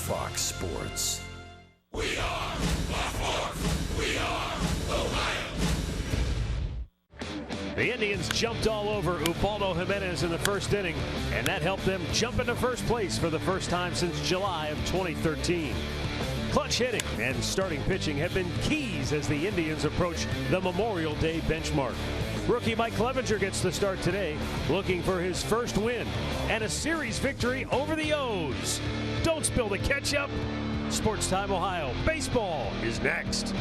Fox Sports. We are Baltimore. We are Ohio. The Indians jumped all over Ubaldo Jimenez in the first inning, and that helped them jump into first place for the first time since July of 2013. Clutch hitting and starting pitching have been keys as the Indians approach the Memorial Day benchmark. Rookie Mike Clevinger gets the start today, looking for his first win and a series victory over the O's. Don't spill the ketchup. Sports Time Ohio baseball is next.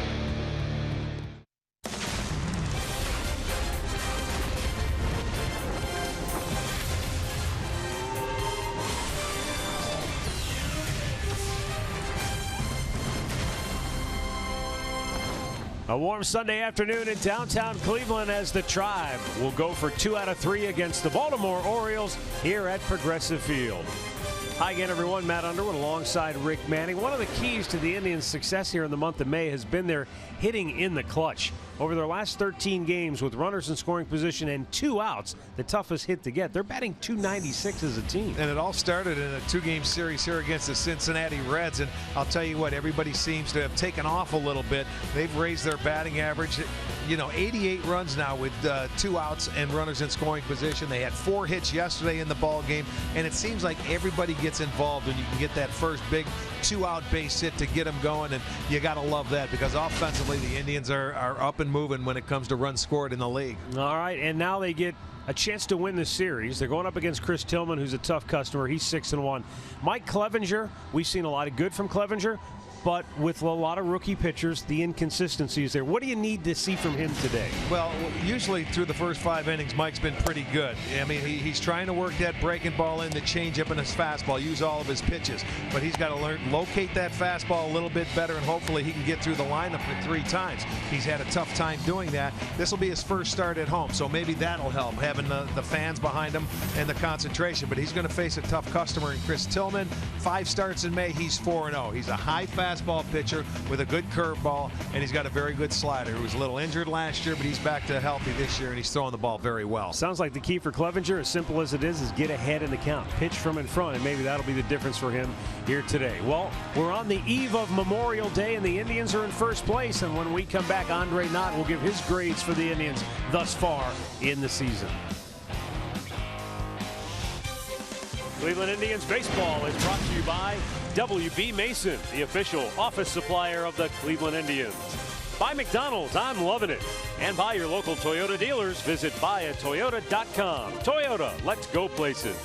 A warm Sunday afternoon in downtown Cleveland as the Tribe will go for 2 out of 3 against the Baltimore Orioles here at Progressive Field. Hi again, everyone. Matt Underwood alongside Rick Manning. One of the keys to the Indians' success here in the month of May has been their hitting in the clutch. Over their last 13 games with runners in scoring position and 2 outs, the toughest hit to get, they're batting .296 as a team. And it all started in a 2-game series here against the Cincinnati Reds. And I'll tell you what, everybody seems to have taken off a little bit. They've raised their batting average. 88 runs now with 2 outs and runners in scoring position. They had 4 hits yesterday in the ball game, and it seems like everybody gets involved when you can get that first big 2-out base hit to get them going, and you got to love that because offensively the Indians are up and moving when it comes to runs scored in the league. All right, and now they get a chance to win this series. They're going up against Chris Tillman, who's a tough customer. He's 6-1. Mike Clevinger, we've seen a lot of good from Clevinger, but with a lot of rookie pitchers, the inconsistencies there. What do you need to see from him today? Well, usually through the first 5 innings, Mike's been pretty good. I mean, he's trying to work that breaking ball in, the changeup, and his fastball, use all of his pitches. But he's got to locate that fastball a little bit better, and hopefully he can get through the lineup for 3 times. He's had a tough time doing that. This will be his first start at home, so maybe that'll help, having the fans behind him and the concentration. But he's going to face a tough customer in Chris Tillman. 5 starts in May, he's 4-0. He's a high fastball pitcher with a good curveball, and he's got a very good slider. He was a little injured last year, but he's back to healthy this year, and he's throwing the ball very well. Sounds like the key for Clevinger, as simple as it is get ahead in the count. Pitch from in front, and maybe that'll be the difference for him here today. Well, we're on the eve of Memorial Day, and the Indians are in first place, and when we come back, Andre Knott will give his grades for the Indians thus far in the season. Cleveland Indians baseball is brought to you by W.B. Mason, the official office supplier of the Cleveland Indians. By McDonald's, I'm loving it. And by your local Toyota dealers, visit buyatoyota.com. Toyota, let's go places.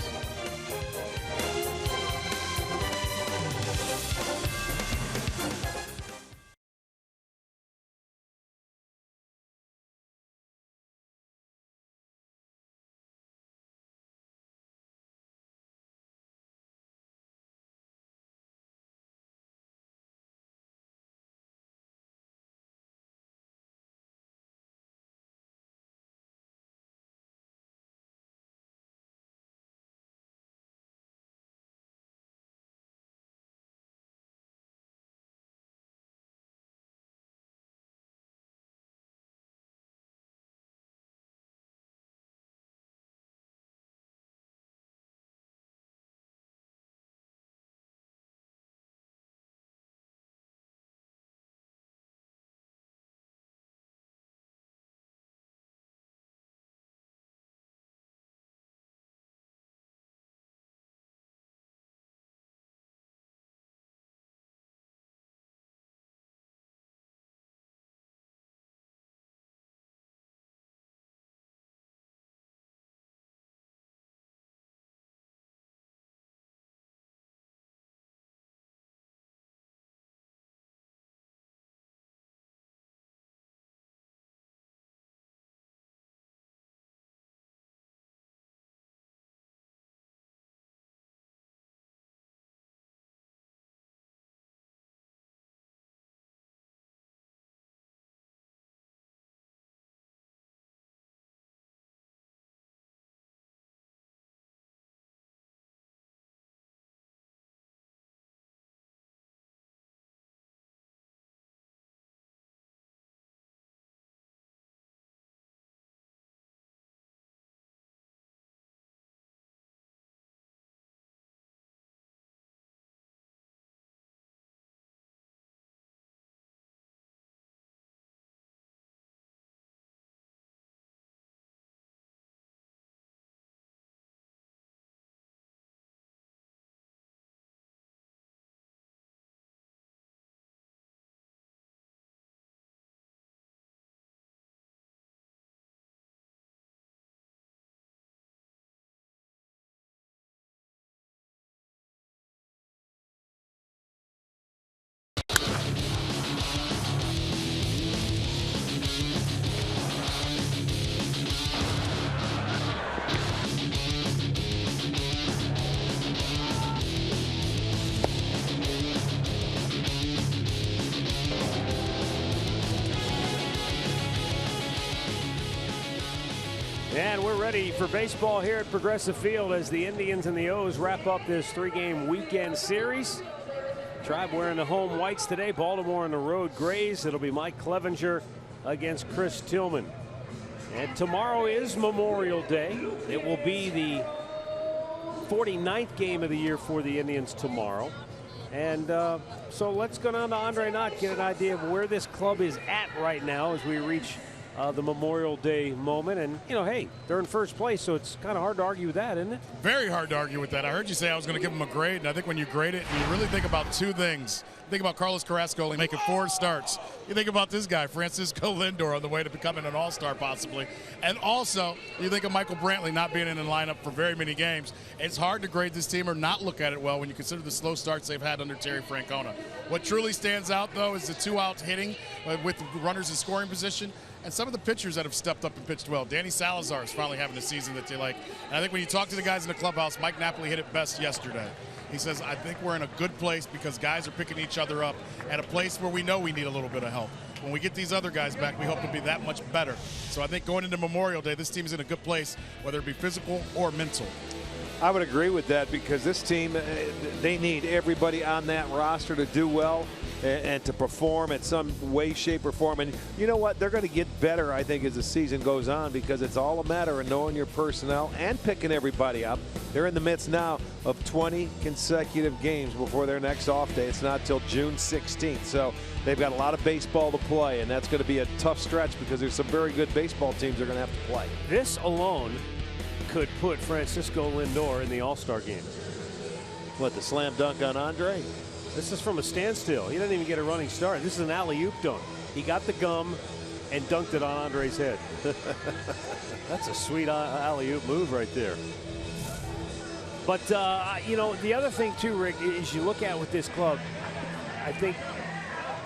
And we're ready for baseball here at Progressive Field as the Indians and the O's wrap up this 3-game weekend series. Tribe wearing the home whites today. Baltimore on the road grays. It'll be Mike Clevenger against Chris Tillman. And tomorrow is Memorial Day. It will be the 49th game of the year for the Indians tomorrow. And so let's go down to Andre Knott, get an idea of where this club is at right now as we reach the Memorial Day moment. And, you know, hey, they're in first place, so it's kind of hard to argue with that, isn't it? Very hard to argue with that. I heard you say I was going to give them a grade, and I think when you grade it, you really think about two things. Think about Carlos Carrasco making 4 starts. You think about this guy, Francisco Lindor, on the way to becoming an all-star possibly. And also, you think of Michael Brantley not being in the lineup for very many games. It's hard to grade this team or not look at it well when you consider the slow starts they've had under Terry Francona. What truly stands out, though, is the 2-out hitting with runners in scoring position. And some of the pitchers that have stepped up and pitched well. Danny Salazar is finally having a season that they like. And I think when you talk to the guys in the clubhouse, Mike Napoli hit it best yesterday. He says, I think we're in a good place because guys are picking each other up at a place where we know we need a little bit of help. When we get these other guys back, we hope to be that much better. So I think going into Memorial Day, this team's in a good place, whether it be physical or mental. I would agree with that because this team, they need everybody on that roster to do well and to perform at some way, shape, or form. And you know what? They're going to get better, I think, as the season goes on because it's all a matter of knowing your personnel and picking everybody up. They're in the midst now of 20 consecutive games before their next off day. It's not till June 16th. So they've got a lot of baseball to play, and that's going to be a tough stretch because there's some very good baseball teams they're going to have to play. This alone could put Francisco Lindor in the All-Star game. What, the slam dunk on Andre? This is from a standstill. He doesn't even get a running start. This is an alley-oop dunk. He got the gum and dunked it on Andre's head. That's a sweet alley-oop move right there. But, you know, the other thing, too, Rick, is you look at with this club, I think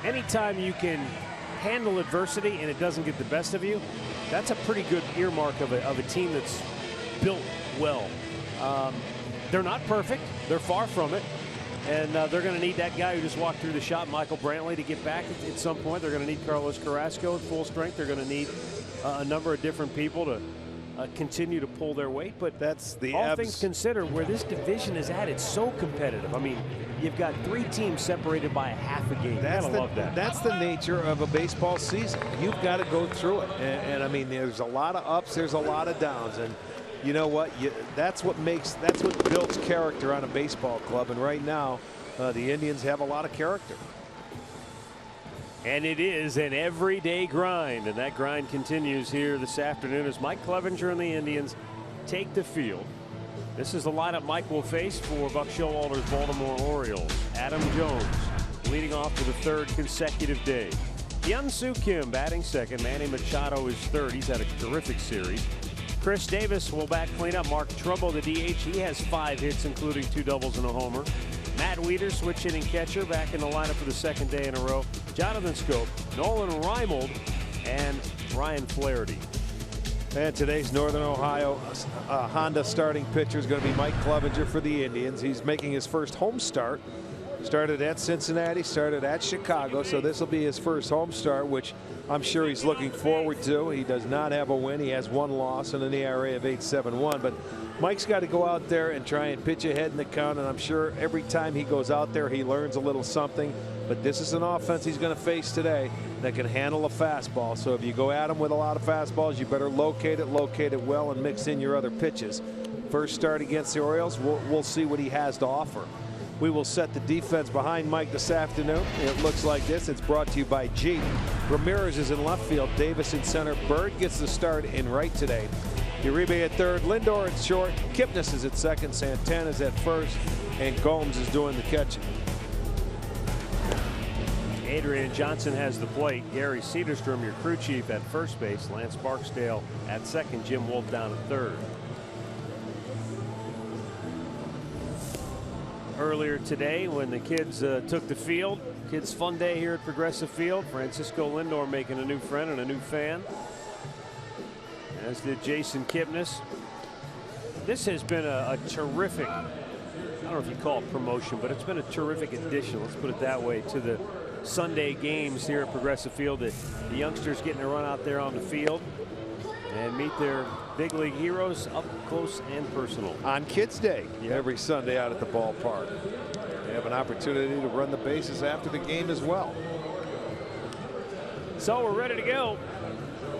anytime you can handle adversity and it doesn't get the best of you, that's a pretty good earmark of a team that's built well. They're not perfect. They're far from it. And they're going to need that guy who just walked through the shop, Michael Brantley, to get back at some point. They're going to need Carlos Carrasco at full strength. They're going to need a number of different people to continue to pull their weight. But that's the all things considered, where this division is at, it's so competitive. I mean, you've got 3 teams separated by a half a game. I love that. That's the nature of a baseball season. You've got to go through it. And I mean, there's a lot of ups, there's a lot of downs. And you know what? That's what builds character on a baseball club. And right now, the Indians have a lot of character. And it is an everyday grind, and that grind continues here this afternoon as Mike Clevenger and the Indians take the field. This is the lineup Mike will face for Buck Showalter's Baltimore Orioles. Adam Jones leading off for the 3rd consecutive day. Hyun-Soo Kim batting second. Manny Machado is third. He's had a terrific series. Chris Davis will back cleanup. Mark Trumbo, the DH, he has 5 hits, including 2 doubles and a homer. Matt Wieters, switch hitting catcher, back in the lineup for the 2nd day in a row. Jonathan Scope, Nolan Reimold, and Ryan Flaherty. And today's Northern Ohio Honda starting pitcher is going to be Mike Clevenger for the Indians. He's making his first home start. Started at Cincinnati, started at Chicago, so this will be his first home start, which I'm sure he's looking forward to. He does not have a win. He has 1 loss and an ERA of 8.71. But Mike's got to go out there and try and pitch ahead in the count, and I'm sure every time he goes out there he learns a little something. But this is an offense he's going to face today that can handle a fastball. So if you go at him with a lot of fastballs, you better locate it well, and mix in your other pitches. First start against the Orioles, we'll see what he has to offer. We will set the defense behind Mike this afternoon. It looks like this. It's brought to you by Jeep. Ramirez is in left field. Davis in center. Bird gets the start in right today. Uribe at third. Lindor at short. Kipnis is at second. Santana's at first. And Gomes is doing the catching. Adrian Johnson has the plate. Gary Cedarstrom, your crew chief, at first base. Lance Barksdale at second. Jim Wolf down at third. Earlier today, when the kids took the field, kids fun day here at Progressive Field. Francisco Lindor making a new friend and a new fan, as did Jason Kipnis. This has been a terrific, I don't know if you call it promotion, but it's been a terrific addition, let's put it that way, to the Sunday games here at Progressive Field. The youngsters getting to run out there on the field. and meet their big league heroes up close and personal. On Kids Day, every Sunday out at the ballpark. They have an opportunity to run the bases after the game as well. So we're ready to go.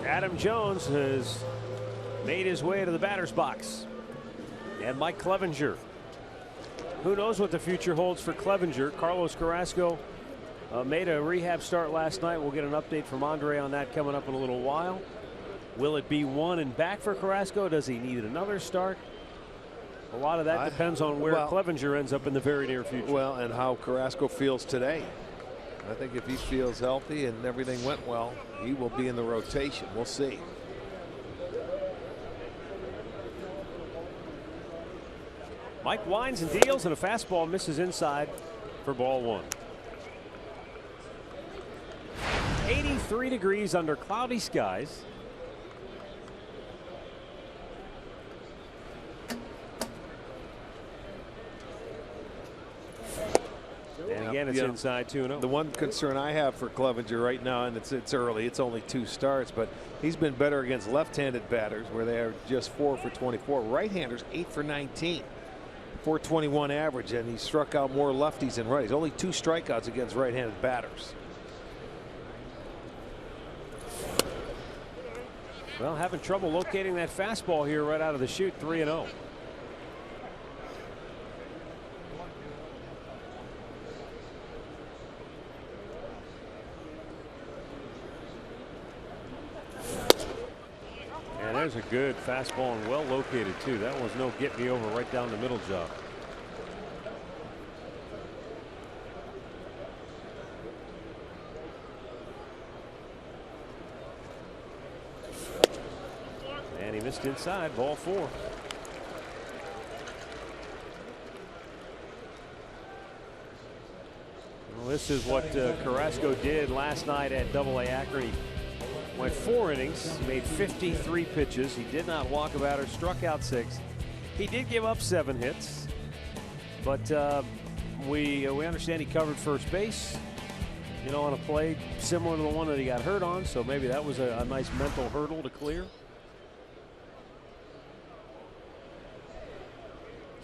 Adam Jones has made his way to the batter's box. And Mike Clevenger. Who knows what the future holds for Clevenger? Carlos Carrasco made a rehab start last night. We'll get an update from Andre on that coming up in a little while. Will it be one and back for Carrasco? Does he need another start? A lot of that depends on where Clevenger ends up in the very near future. Well, and how Carrasco feels today. I think if he feels healthy and everything went well, he will be in the rotation. We'll see. Mike winds and deals, and a fastball misses inside for ball one. 83 degrees under cloudy skies. And again, it's inside 2-0. The one concern I have for Clevenger right now, and it's early, it's only 2 starts, but he's been better against left-handed batters where they are just 4 for 24. Right-handers 8 for 19. 421 average, and he struck out more lefties than righties. Only 2 strikeouts against right-handed batters. Well, having trouble locating that fastball here right out of the chute. 3-0. And there's a good fastball and well located too. That was no get me over right down the middle job. And he missed inside. Ball 4. Well, this is what Carrasco did last night at AA Akron. He went 4 innings, made 53 pitches. He did not walk a batter, struck out 6. He did give up 7 hits, but we understand he covered first base, you know, on a play similar to the one that he got hurt on. So maybe that was a nice mental hurdle to clear.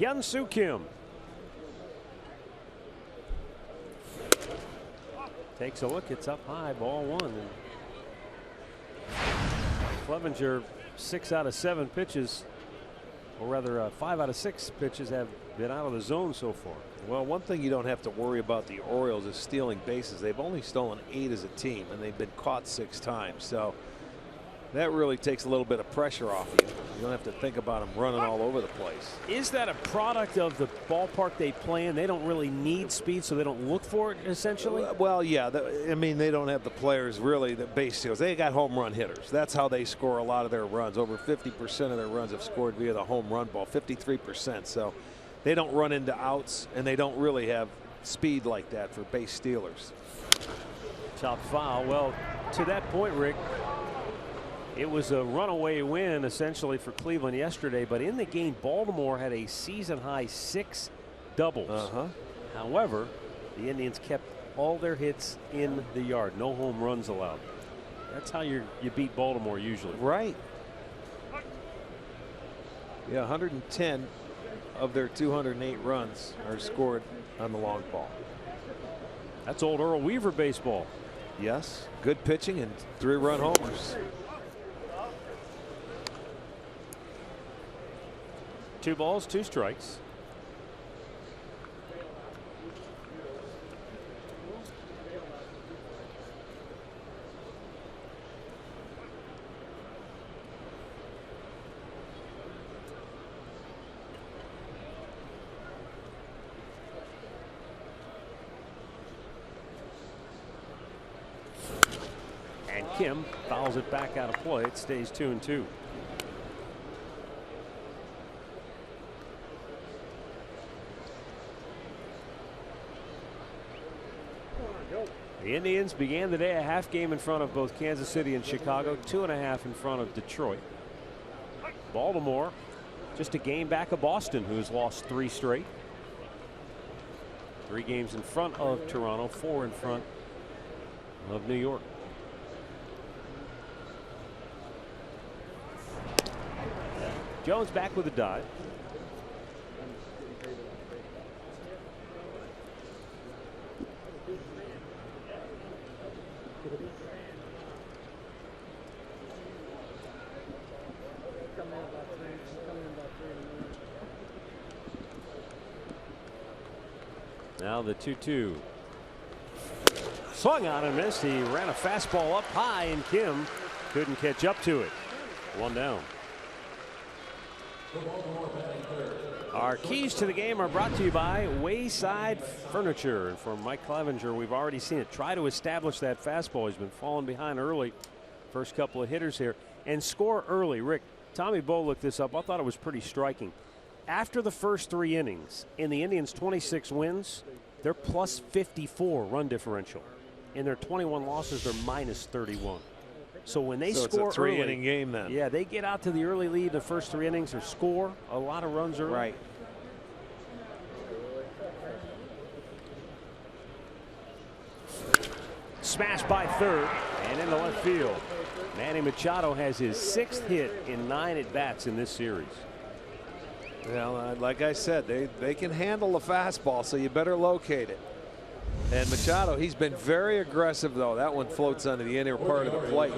Hyun-Soo Kim takes a look. It's up high. Ball 1. And Clevenger, 6 out of 7 pitches, or rather 5 out of 6 pitches have been out of the zone so far. Well, one thing you don't have to worry about the Orioles is stealing bases. They've only stolen 8 as a team, and they've been caught 6 times. So that really takes a little bit of pressure off you. You don't have to think about them running all over the place. Is that a product of the ballpark they play in? They don't really need speed, so they don't look for it, essentially? Well, yeah. I mean, they don't have the players, really, the base steals. They got home run hitters. That's how they score a lot of their runs. Over 50% of their runs have scored via the home run ball, 53%. So they don't run into outs, and they don't really have speed like that for base stealers. Top foul. Well, to that point, Rick, it was a runaway win essentially for Cleveland yesterday, but in the game Baltimore had a season high 6 doubles. However, the Indians kept all their hits in the yard. No home runs allowed. That's how you beat Baltimore usually. Right. Yeah, 110 of their 208 runs are scored on the long ball. That's old Earl Weaver baseball. Yes, good pitching and 3-run homers. 2 balls, 2 strikes. And Kim fouls it back out of play. It stays 2-2. The Indians began the day a half game in front of both Kansas City and Chicago, 2.5 in front of Detroit. Baltimore just a game back of Boston, who's lost 3 straight. 3 games in front of Toronto, 4 in front of New York. Jones back with a dive. Now the 2-2. Swung on and missed. He ran a fastball up high, and Kim couldn't catch up to it. One down. Our keys to the game are brought to you by Wayside Furniture. And from Mike Clevenger, we've already seen it. Try to establish that fastball. He's been falling behind early. First couple of hitters here. And score early. Rick, Tommy Bowe looked this up. I thought it was pretty striking. After the first 3 innings, in the Indians' 26 wins, they're plus 54 run differential. In their 21 losses, they're minus 31. So when they score it's a 3-inning game then. Yeah, they get out to the early lead the first 3 innings or score a lot of runs early. Right. Smashed by third and into left field. Manny Machado has his 6th hit in 9 at-bats in this series. Well, like I said, they can handle the fastball, so you better locate it. And Machado, he's been very aggressive, though. That one floats onto the inner part of the plate.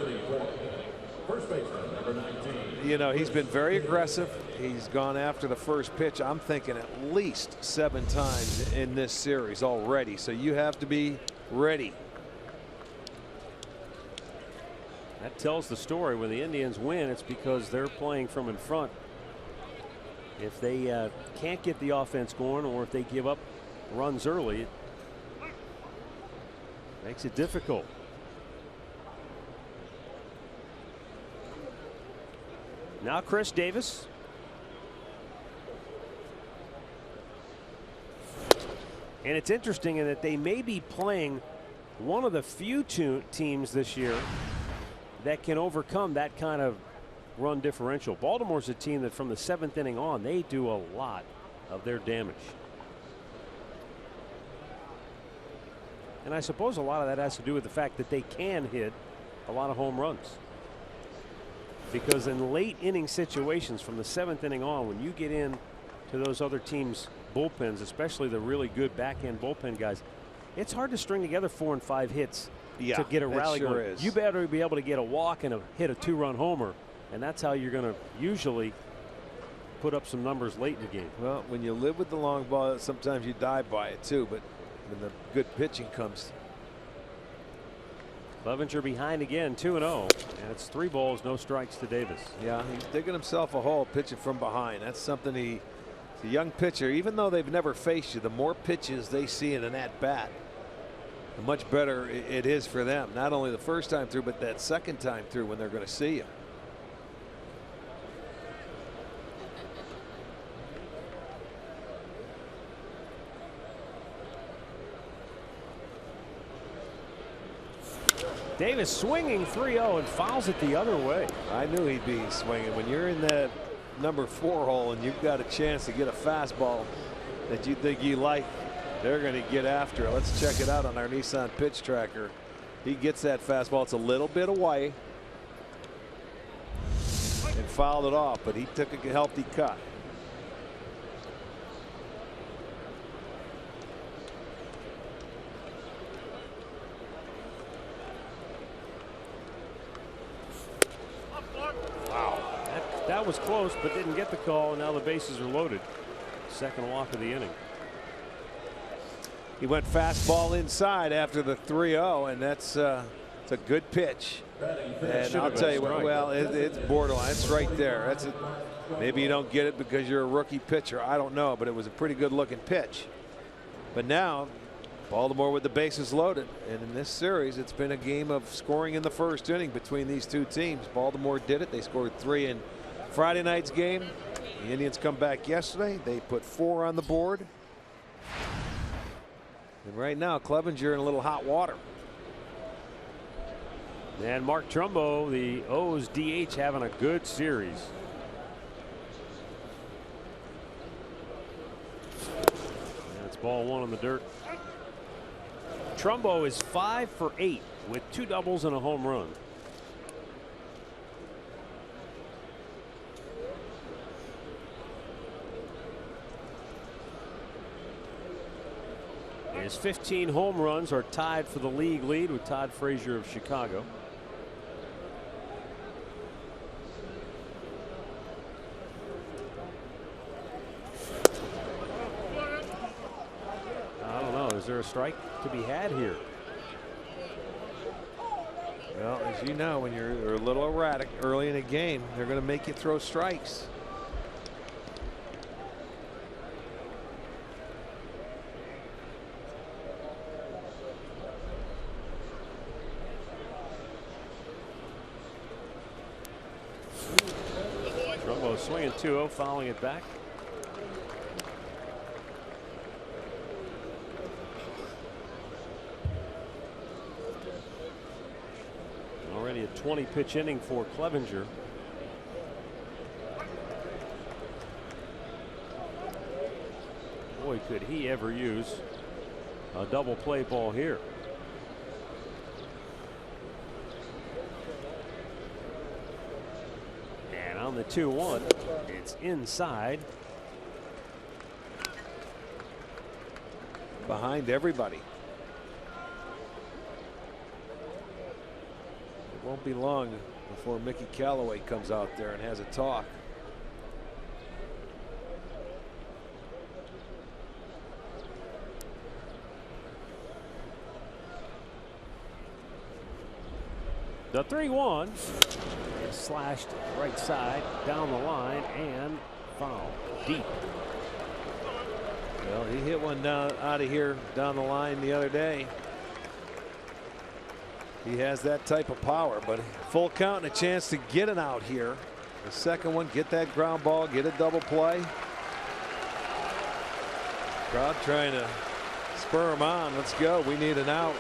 You know, he's been very aggressive. He's gone after the first pitch, I'm thinking at least 7 times in this series already. So you have to be ready. That tells the story. When the Indians win, it's because they're playing from in front. If they can't get the offense going, or if they give up runs early, it makes it difficult. Now Chris Davis. And it's interesting in that they may be playing one of the few teams this year that can overcome that kind of run differential. Baltimore's a team that from the 7th inning on, they do a lot of their damage. And I suppose a lot of that has to do with the fact that they can hit a lot of home runs. Because in late inning situations from the 7th inning on, when you get in to those other teams' bullpens, especially the really good back end bullpen guys, it's hard to string together 4 and 5 hits to get a rally going. You better be able to get a walk and hit a 2-run homer. And that's how you're going to usually put up some numbers late in the game. Well, when you live with the long ball, sometimes you die by it too. But when the good pitching comes. Clevenger behind again, 2-0. And it's 3 balls, no strikes to Davis. Yeah, he's digging himself a hole pitching from behind. That's something he's a young pitcher. Even though they've never faced you, the more pitches they see in an at-bat, the much better it is for them. Not only the first time through, but that second time through when they're going to see you. Davis swinging 3-0 and fouls it the other way. I knew he'd be swinging. When you're in that number 4 hole and you've got a chance to get a fastball that you think you like, they're going to get after it. Let's check it out on our Nissan pitch tracker. He gets that fastball. It's a little bit away and fouled it off, but he took a healthy cut. That was close, but didn't get the call. And now the bases are loaded. Second walk of the inning. He went fastball inside after the 3-0, and that's it's a good pitch. And I'll tell you what, well, it's borderline. It's right there. Maybe you don't get it because you're a rookie pitcher. I don't know, but it was a pretty good looking pitch. But now Baltimore with the bases loaded, and in this series it's been a game of scoring in the first inning between these two teams. Baltimore did it. They scored 3 in Friday night's game. The Indians come back yesterday. They put 4 on the board. And right now Clevenger in a little hot water. And Mark Trumbo, the O's DH, having a good series. That's ball 1 on the dirt. Trumbo is 5 for 8 with 2 doubles and a home run. His 15 home runs are tied for the league lead with Todd Frazier of Chicago. I don't know. Is there a strike to be had here? Well, as you know, when you're a little erratic early in a game, they're going to make you throw strikes. Trumbo swinging 2-0, fouling it back. Already a 20-pitch inning for Clevenger. Boy, could he ever use a double play ball here. And on the 2-1, it's inside. Behind everybody. Won't be long before Mickey Callaway comes out there and has a talk. The 3-1 is slashed right side down the line and foul deep. Well, he hit one down out of here down the line the other day. He has that type of power, but full count and a chance to get it out here. The second one, get that ground ball, get a double play. Crowd trying to spur him on. Let's go. We need an out.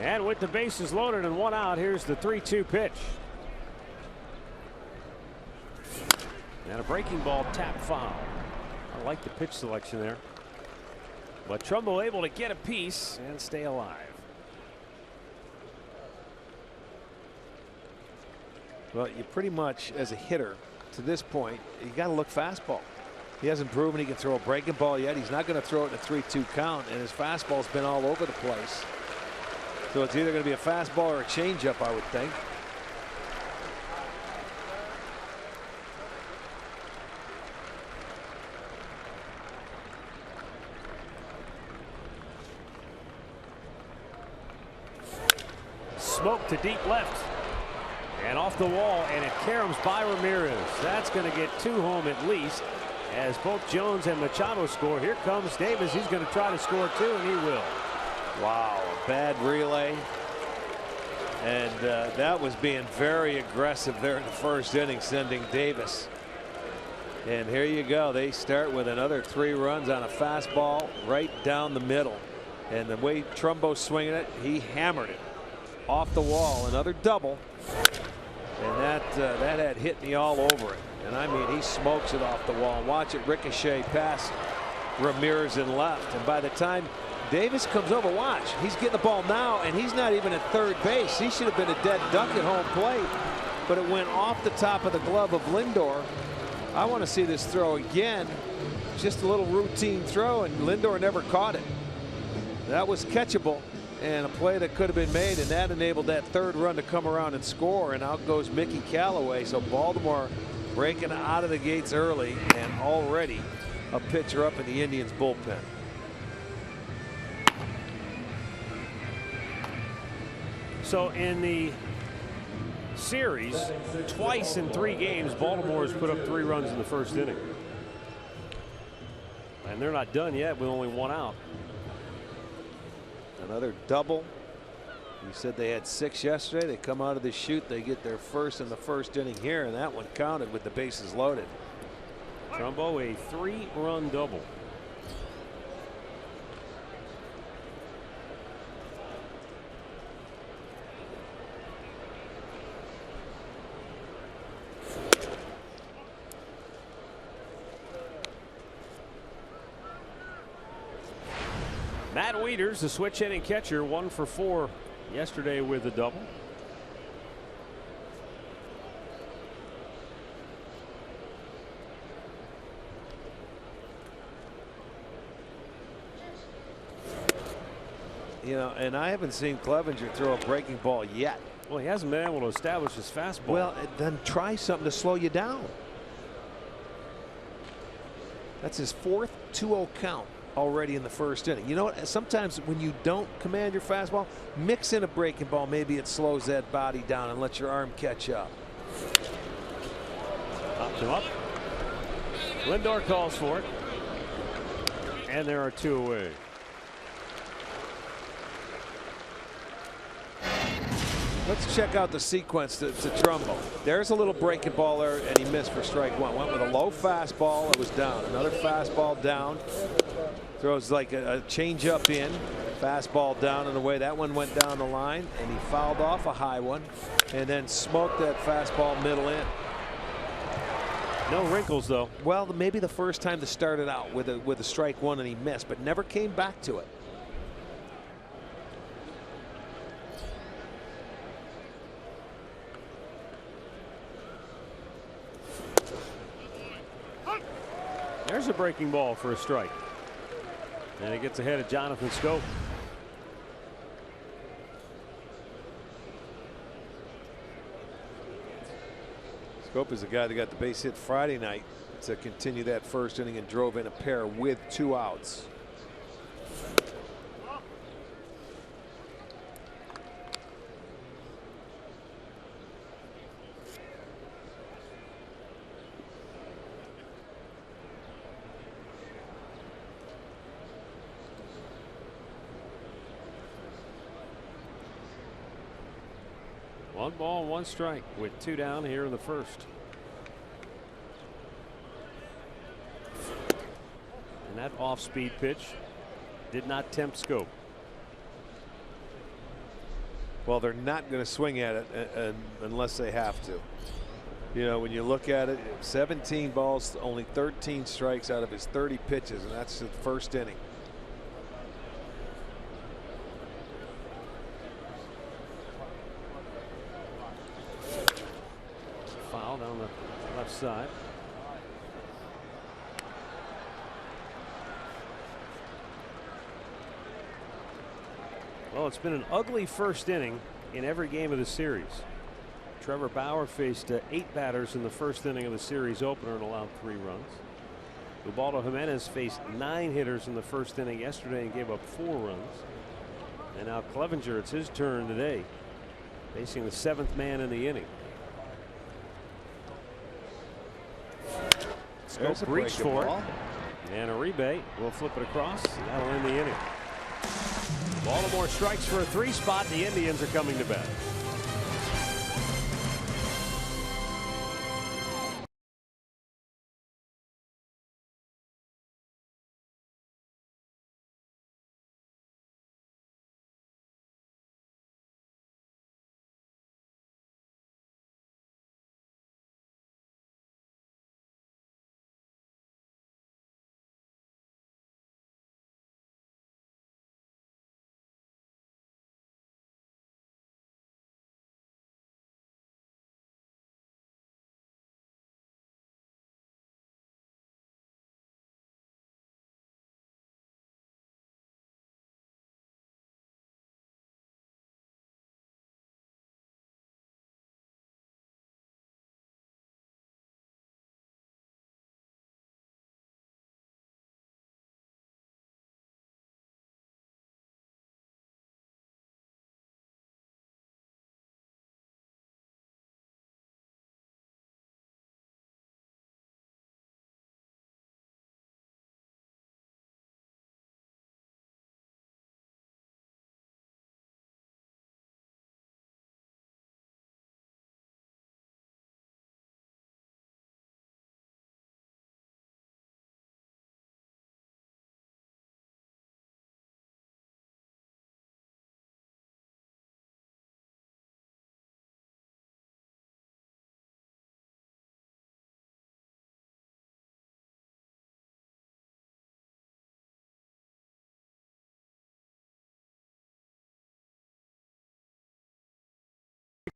And with the bases loaded and one out, here's the 3-2 pitch. And a breaking ball tap foul. I like the pitch selection there. But Trumbo able to get a piece and stay alive. Well, you pretty much, as a hitter to this point, you got to look fastball. He hasn't proven he can throw a breaking ball yet. He's not going to throw it in a 3-2 count, and his fastball's been all over the place. So it's either going to be a fastball or a changeup, I would think. Smoke to deep left. And off the wall, and it caroms by Ramirez. That's going to get 2 home at least, as both Jones and Machado score. Here comes Davis. He's going to try to score 2, and he will. Wow, a bad relay. And that was being very aggressive there in the first inning, sending Davis. And here you go. They start with another 3 runs on a fastball right down the middle. And the way Trumbo's swinging it, he hammered it off the wall. Another double. And that had hit me all over it. And I mean, he smokes it off the wall. Watch it ricochet past Ramirez and left. And by the time Davis comes over, watch, he's getting the ball now, and he's not even at third base. He should have been a dead duck at home plate, but it went off the top of the glove of Lindor. I want to see this throw again. Just a little routine throw, and Lindor never caught it. That was catchable, and a play that could have been made, and that enabled that 3rd run to come around and score, and out goes Mickey Callaway. So Baltimore breaking out of the gates early, and already a pitcher up in the Indians bullpen. So in the series, twice in 3 games, Baltimore has put up 3 runs in the first inning. And they're not done yet with only 1 out. Another double. You said they had 6 yesterday. They come out of the chute. They get their first in the first inning here, and that one counted with the bases loaded. Trumbo, a 3-run double. Matt Wieters, the switch hitting catcher, 1 for 4 yesterday with a double. You know, and I haven't seen Clevenger throw a breaking ball yet. Well, he hasn't been able to establish his fastball. Well, then try something to slow you down. That's his 4th 2-0 count already in the first inning. You know what? Sometimes when you don't command your fastball, mix in a breaking ball. Maybe it slows that body down and lets your arm catch up. Popped him up. Lindor calls for it. And there are 2 away. Let's check out the sequence to Trumbo. There's a little breaking ball there, and he missed for strike 1. Went with a low fastball. It was down. Another fastball down. Throws like a changeup in. Fastball down and away. That one went down the line, and he fouled off a high one, and then smoked that fastball middle in. No wrinkles, though. Well, maybe the first time to start it out with a strike 1, and he missed, but never came back to it. There's a breaking ball for a strike. And he gets ahead of Jonathan Schoop. Schoop is the guy that got the base hit Friday night to continue that first inning and drove in a pair with 2 outs. One ball, 1 strike with 2 down here in the first. And that off-speed pitch did not tempt Schoop. Well, they're not going to swing at it unless they have to. You know, when you look at it, 17 balls, only 13 strikes out of his 30 pitches, and that's the first inning. Foul down the left side. Well, it's been an ugly first inning in every game of the series. Trevor Bauer faced 8 batters in the first inning of the series opener and allowed 3 runs. Ubaldo Jimenez faced 9 hitters in the first inning yesterday and gave up 4 runs. And now Clevenger, it's his turn today, facing the 7th man in the inning. Schoop reached for it. And Uribe will flip it across. That'll end the inning. Baltimore strikes for a 3 spot. The Indians are coming to bat.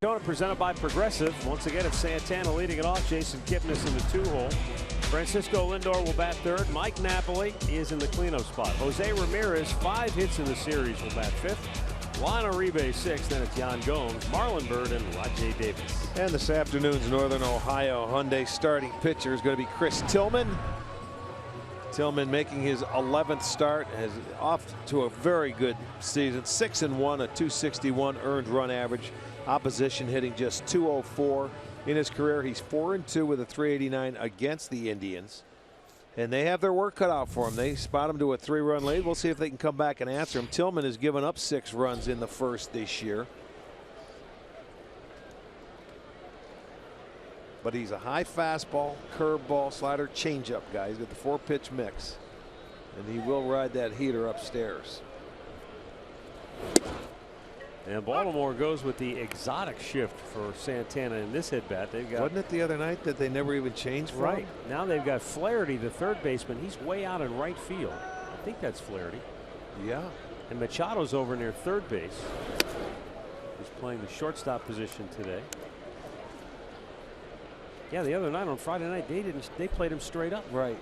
Presented by Progressive. Once again, it's Santana leading it off. Jason Kipnis in the 2-hole. Francisco Lindor will bat third. Mike Napoli is in the cleanup spot. Jose Ramirez, 5 hits in the series, will bat fifth. Lionel Uribe, 6th. Then it's Yan Gomes, Marlon Byrd, and Rajai Davis. And this afternoon's Northern Ohio Hyundai starting pitcher is going to be Chris Tillman. Tillman making his 11th start, has off to a very good season. 6-1, a .261 earned run average. Opposition hitting just .204 in his career. He's 4-2 with a .389 against the Indians. And they have their work cut out for him. They spot him to a 3-run lead. We'll see if they can come back and answer him. Tillman has given up 6 runs in the first this year. But he's a high fastball, curveball, slider, changeup guy. He's got the 4-pitch mix. And he will ride that heater upstairs. And Baltimore goes with the exotic shift for Santana in this at bat. They've got, wasn't it the other night that they never even changed for him? Now they've got Flaherty, the third baseman. He's way out in right field. I think that's Flaherty. Yeah. And Machado's over near third base. He's playing the shortstop position today. Yeah, the other night on Friday night they played him straight up. Right.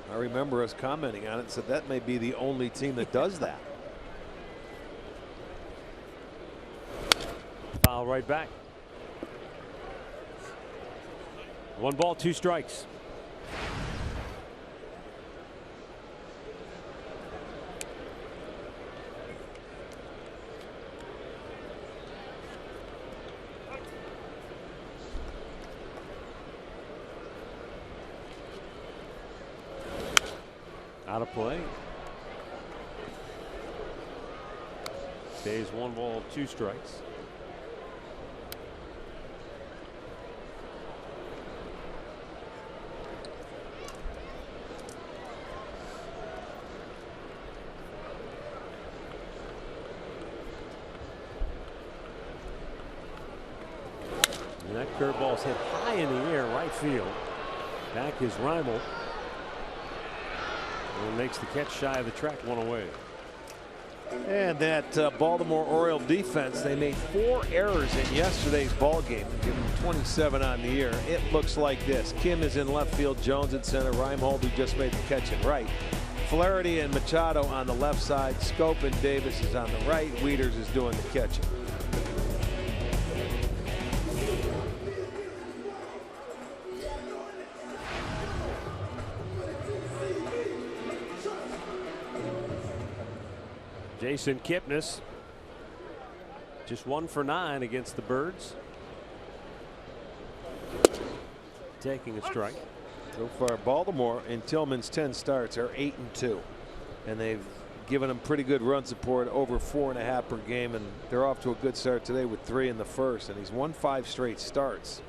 I remember us commenting on it and said that may be the only team that does that. Foul right back. 1 ball, 2 strikes. Out of play. Stays 1 ball, 2 strikes. And that curveball's hit high in the air, right field. Back is Reimel. And makes the catch shy of the track, 1 away. And that Baltimore Oriole defense, they made 4 errors in yesterday's ball game, giving 27 on the year. It looks like this. Kim is in left field, Jones at center, Reimhold, who just made the catch in right. Flaherty and Machado on the left side. Scope and Davis is on the right. Wieters is doing the catching. Jason Kipnis just 1 for 9 against the Birds. Taking a strike. So far, Baltimore in Tillman's 10 starts are 8-2, and they've given him pretty good run support, over 4.5 per game, and they're off to a good start today with 3 in the first, and he's won 5 straight starts.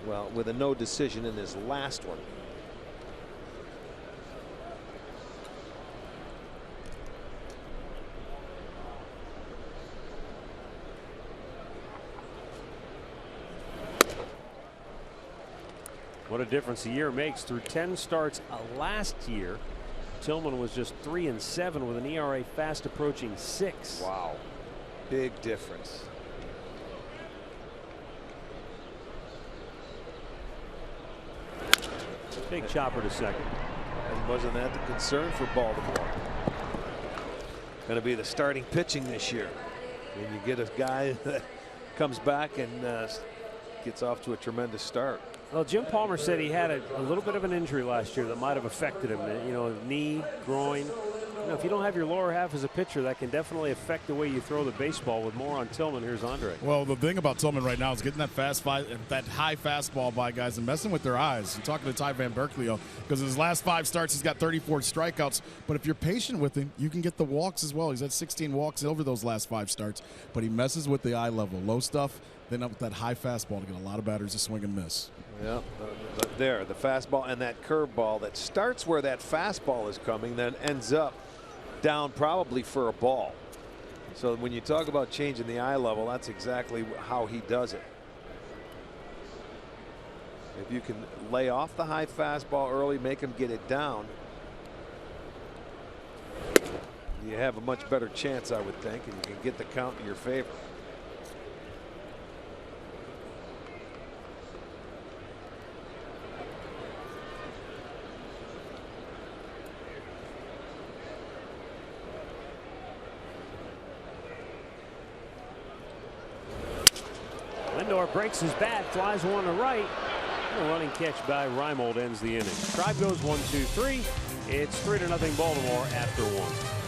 Well, with a no decision in his last one. What a difference a year makes. Through 10 starts last year, Tillman was just 3-7 with an ERA fast approaching 6. Wow. Big difference. Big chopper to second. And wasn't that the concern for Baltimore? Going to be the starting pitching this year. When you get a guy that comes back and gets off to a tremendous start. Well, Jim Palmer said he had a little bit of an injury last year that might have affected him. You know, knee, groin. You know, if you don't have your lower half as a pitcher, that can definitely affect the way you throw the baseball. With more on Tillman, here's Andre. Well, the thing about Tillman right now is getting that high fastball by guys and messing with their eyes. I'm talking to Ty Van Berkeley, because in his last 5 starts, he's got 34 strikeouts. But if you're patient with him, you can get the walks as well. He's had 16 walks over those last 5 starts. But he messes with the eye level, low stuff. Then up with that high fastball to get a lot of batters to swing and miss. Yeah, there, the fastball and that curveball that starts where that fastball is coming, then ends up down probably for a ball. So when you talk about changing the eye level, that's exactly how he does it. If you can lay off the high fastball early, make him get it down. you have a much better chance, I would think, and you can get the count in your favor. Lindor breaks his bat, flies one to right. A running catch by Reimold ends the inning. Tribe goes 1-2-3. It's 3-0 Baltimore after one.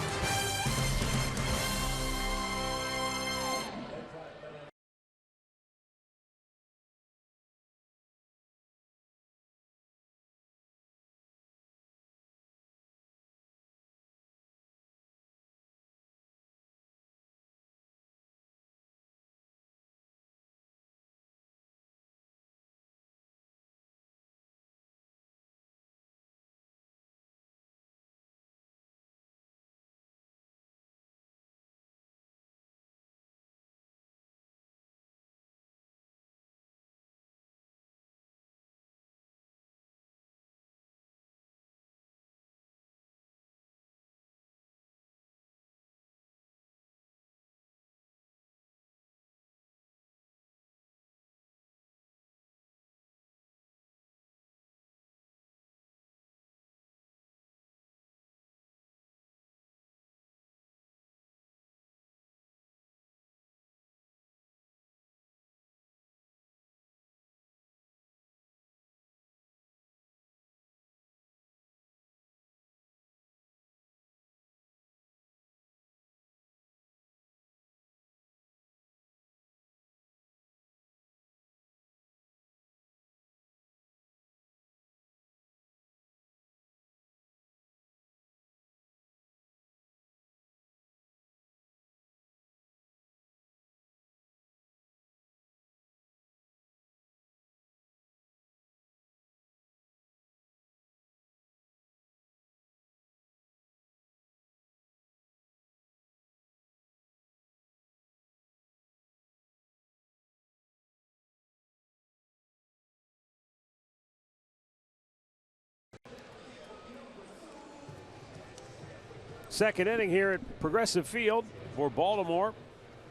Second inning here at Progressive Field for Baltimore.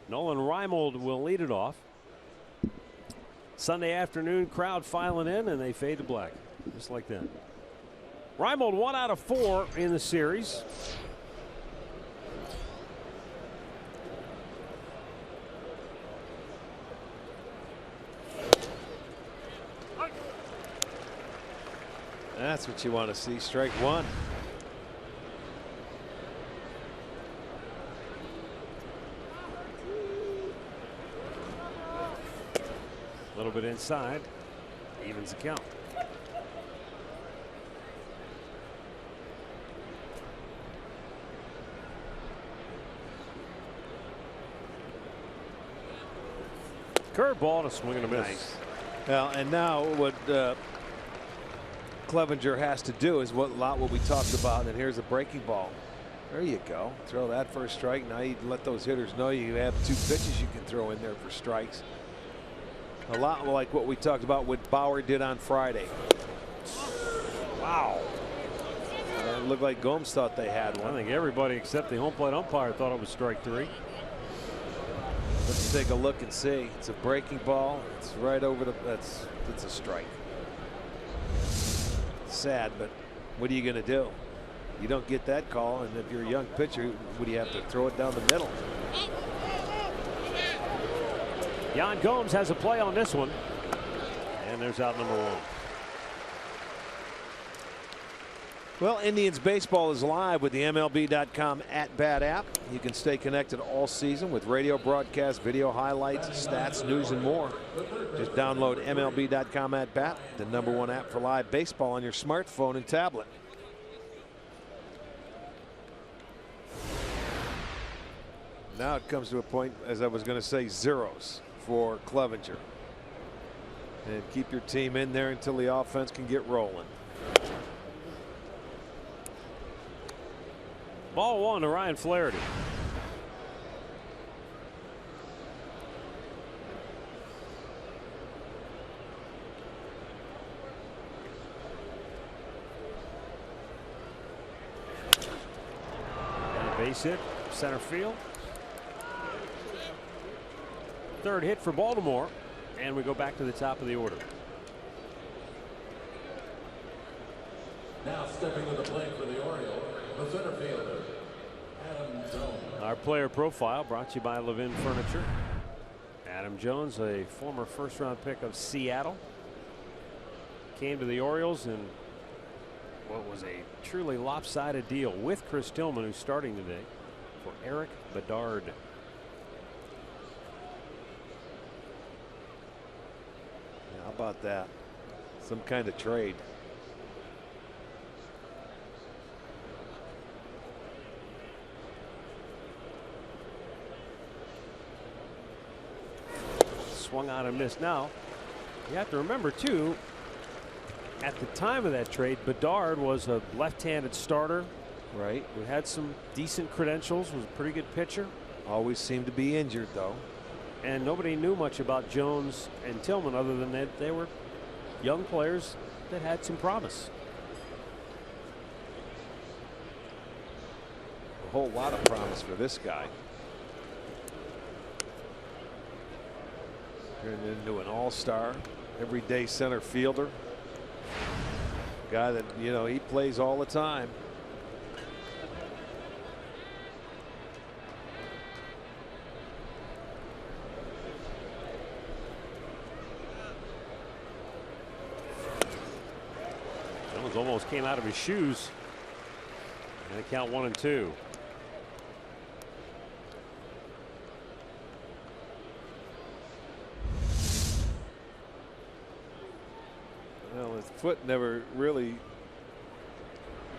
Nolan Reimold will lead it off. Sunday afternoon crowd filing in, and they fade to black just like that. Reimold 1 out of 4 in the series. That's what you want to see. Strike one. A little bit inside, evens the count. Curveball to swing and a miss. Nice. Well, and now what Clevenger has to do is what we talked about, and here's a breaking ball. There you go. Throw that for a strike. Now you let those hitters know you have 2 pitches you can throw in there for strikes. A lot like what we talked about what Bauer did on Friday. Wow. It looked like Gomes thought they had one. I think everybody except the home plate umpire thought it was strike 3. Let's take a look and see. It's a breaking ball. It's right over the. That's a strike. Sad, but what are you going to do? You don't get that call, and if you're a young pitcher, what do you have to throw it down the middle? Yan Gomes has a play on this one, and there's out number 1. Well, Indians baseball is live with the MLB.com @BAT app. You can stay connected all season with radio broadcasts, video highlights, stats, news, and more. Just download MLB.com @BAT, the #1 app for live baseball on your smartphone and tablet. Now it comes to a point, as I was going to say, zeros for Clevenger. And keep your team in there until the offense can get rolling. Ball 1 to Ryan Flaherty. Base hit, center field. Third hit for Baltimore, and we go back to the top of the order. Now stepping to the plate for the Orioles, the center fielder, Adam Jones. Our player profile brought to you by Levin Furniture. Adam Jones, a former first-round pick of Seattle, came to the Orioles in what was a truly lopsided deal with Chris Tillman, who's starting today, for Eric Bedard. How about that? Some kind of trade. Swung on and missed. Now, you have to remember, too, at the time of that trade, Bedard was a left-handed starter. Right. Who had some decent credentials, was a pretty good pitcher. Always seemed to be injured, though. And nobody knew much about Jones and Tillman other than that they were young players that had some promise. A whole lot of promise for this guy. Turned into an all-star, everyday center fielder. Guy that, you know, he plays all the time. Jones almost came out of his shoes. And they count 1-2. Well, his foot never really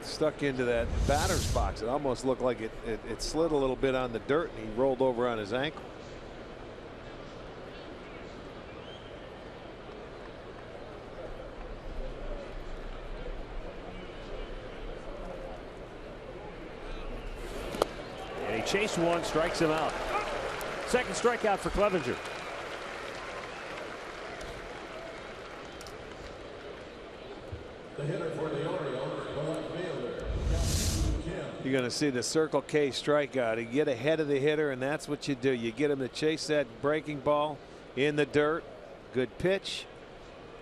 stuck into that batter's box. It almost looked like it slid a little bit on the dirt, and he rolled over on his ankle. And he chased one, strikes him out. Second strikeout for Clevenger. The hitter for the Orioles, the left fielder, Kim. You're going to see the Circle K strikeout. You get ahead of the hitter, and that's what you do. You get him to chase that breaking ball in the dirt. Good pitch.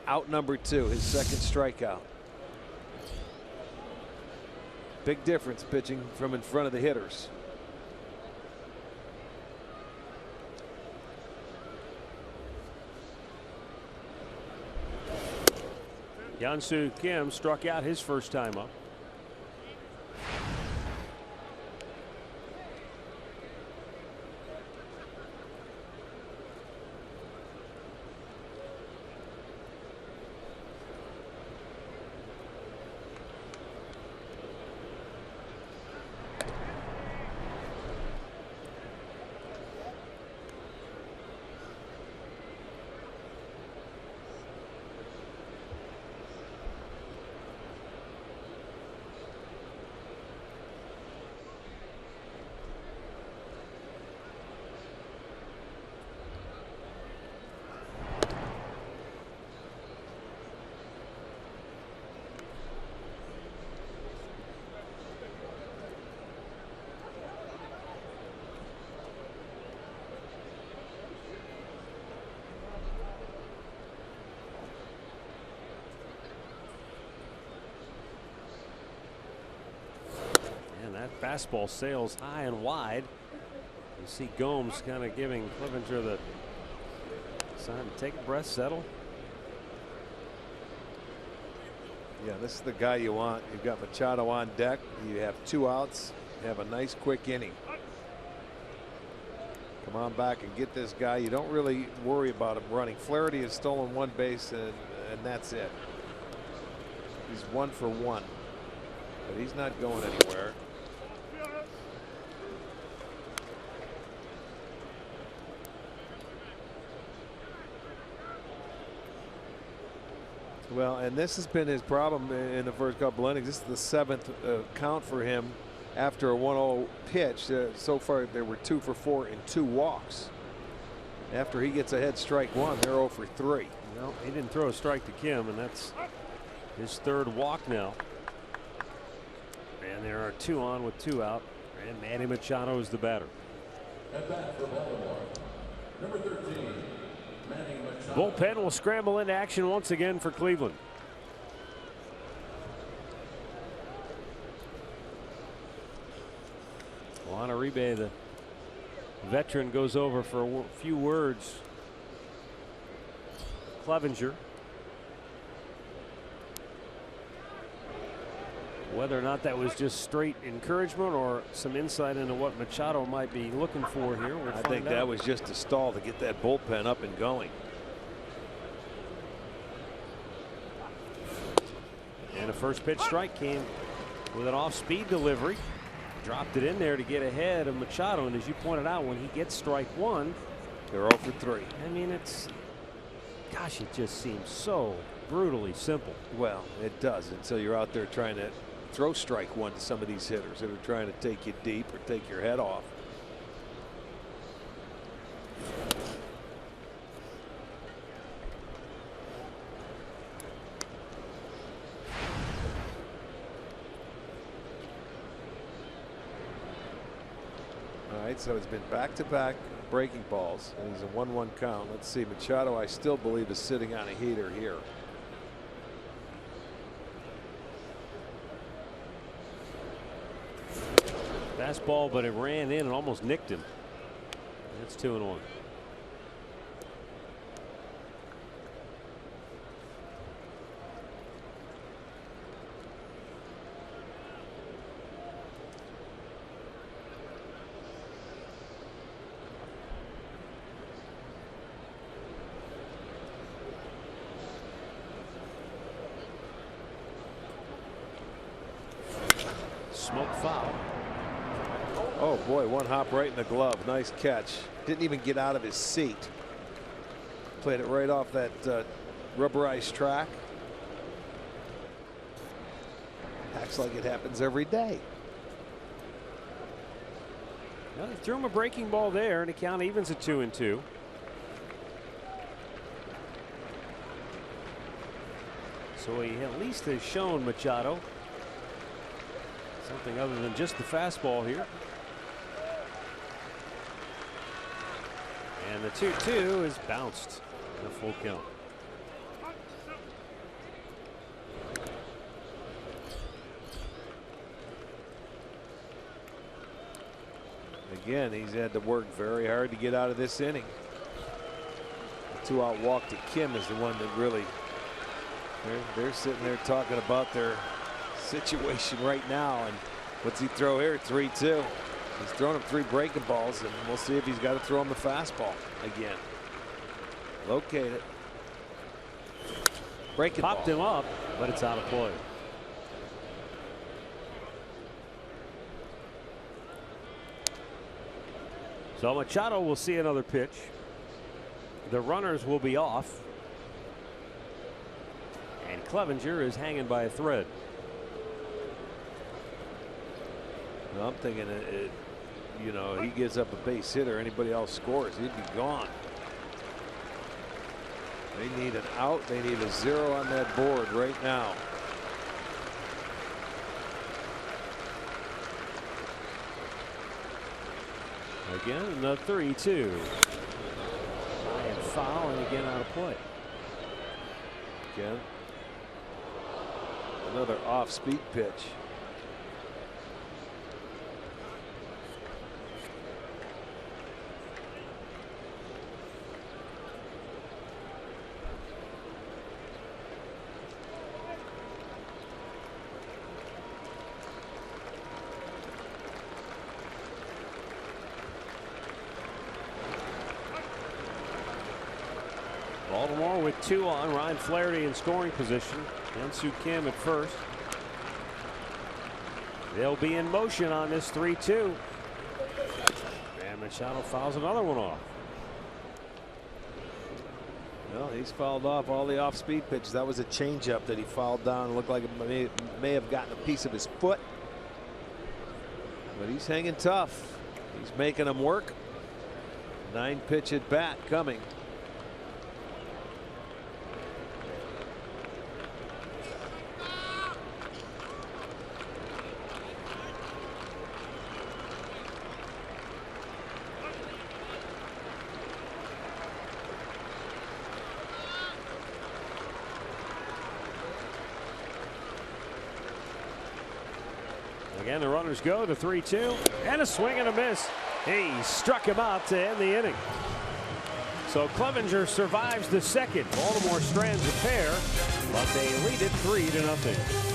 Out number 2, his second strikeout. Big difference pitching from in front of the hitters. Hyun-Soo Kim struck out his first time up. Fastball sails high and wide. You see Gomes kind of giving Clevenger the sign to take a breath, settle. Yeah, this is the guy you want. You've got Machado on deck. You have 2 outs. You have a nice quick inning. Come on back and get this guy. You don't really worry about him running. Flaherty has stolen 1 base, and that's it. He's 1 for 1, but he's not going anywhere. Well, and this has been his problem in the first couple innings. This is the 7th count for him after a 1-0 pitch. So far, there were 2 for 4 and 2 walks. After he gets ahead, strike 1, they're 0 for 3. No, he didn't throw a strike to Kim, and that's his 3rd walk now. And there are 2 on with 2 out, And Manny Machado is the batter. At bat for Baltimore, number 13, Manny Machado. Bullpen will scramble into action once again for Cleveland. Juan Uribe, the veteran, goes over for a few words. Clevenger. Whether or not that was just straight encouragement or some insight into what Machado might be looking for here, we'll I find think out. that was just a stall to get that bullpen up and going. And a first pitch strike came with an off-speed delivery. Dropped it in there to get ahead of Machado, and as you pointed out, when he gets strike one, they're 0 for 3. I mean, gosh, it just seems so brutally simple. Well, it does until you're out there trying to throw strike one to some of these hitters that are trying to take you deep or take your head off. All right, so it's been back-to-back breaking balls, and he's a 1-1 count. Let's see, Machado, I still believe, is sitting on a heater here. Fastball, but it ran in and almost nicked him. That's 2-1. Smoke foul. Oh boy, one hop right in the glove. Nice catch. Didn't even get out of his seat. Played it right off that rubberized track. Acts like it happens every day. Well, they threw him a breaking ball there, and the count evens at 2-2. So he at least has shown Machado something other than just the fastball here. And the 2-2 is bounced in a full count. Again, he's had to work very hard to get out of this inning. The 2-out walk to Kim is the one that really, they're sitting there talking about their situation right now. And what's he throw here? 3-2. He's thrown him 3 breaking balls, and we'll see if he's got to throw him the fastball again. Locate it. Breaking Popped ball. him up, but it's out of play. So Machado will see another pitch. The runners will be off. And Clevenger is hanging by a thread. Well, I'm thinking, you know, he gives up a base hit or anybody else scores, he'd be gone. They need an out. They need a 0 on that board right now. Again, the 3-2. High and foul, and again out of play. Again. Another off-speed pitch. Baltimore with 2 on. Ryan Flaherty in scoring position. Hyun-Soo Kim at first. They'll be in motion on this 3-2. And Machado fouls another one off. Well, he's fouled off all the off-speed pitches. That was a changeup that he fouled down. It looked like it may have gotten a piece of his foot. But he's hanging tough. He's making them work. 9-pitch at bat coming. Again, the runners go to 3-2, and a swing and a miss. He struck him out to end the inning. So Clevenger survives the second. Baltimore strands a pair, but they lead it 3-0.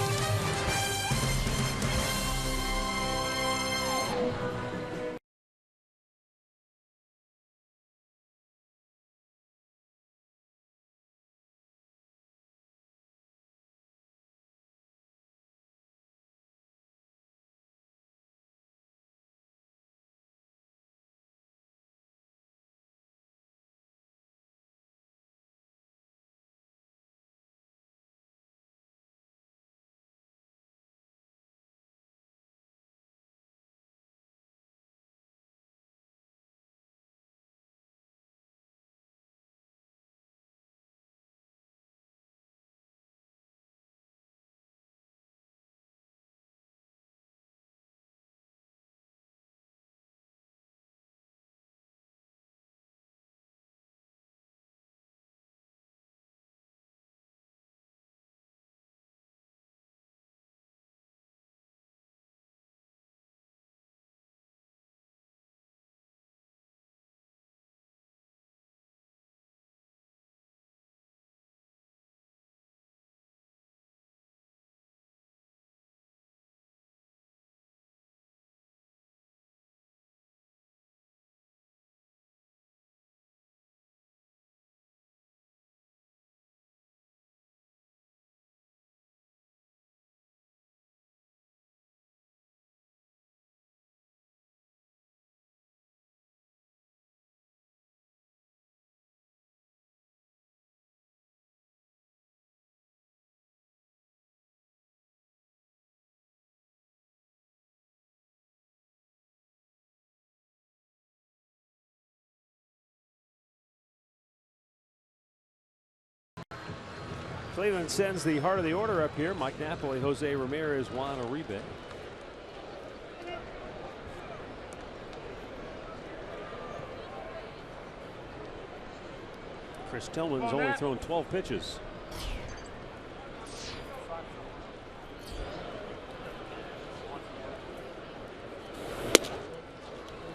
Cleveland sends the heart of the order up here. Mike Napoli, Jose Ramirez, Juan Uribe. Chris Tillman's only thrown 12 pitches.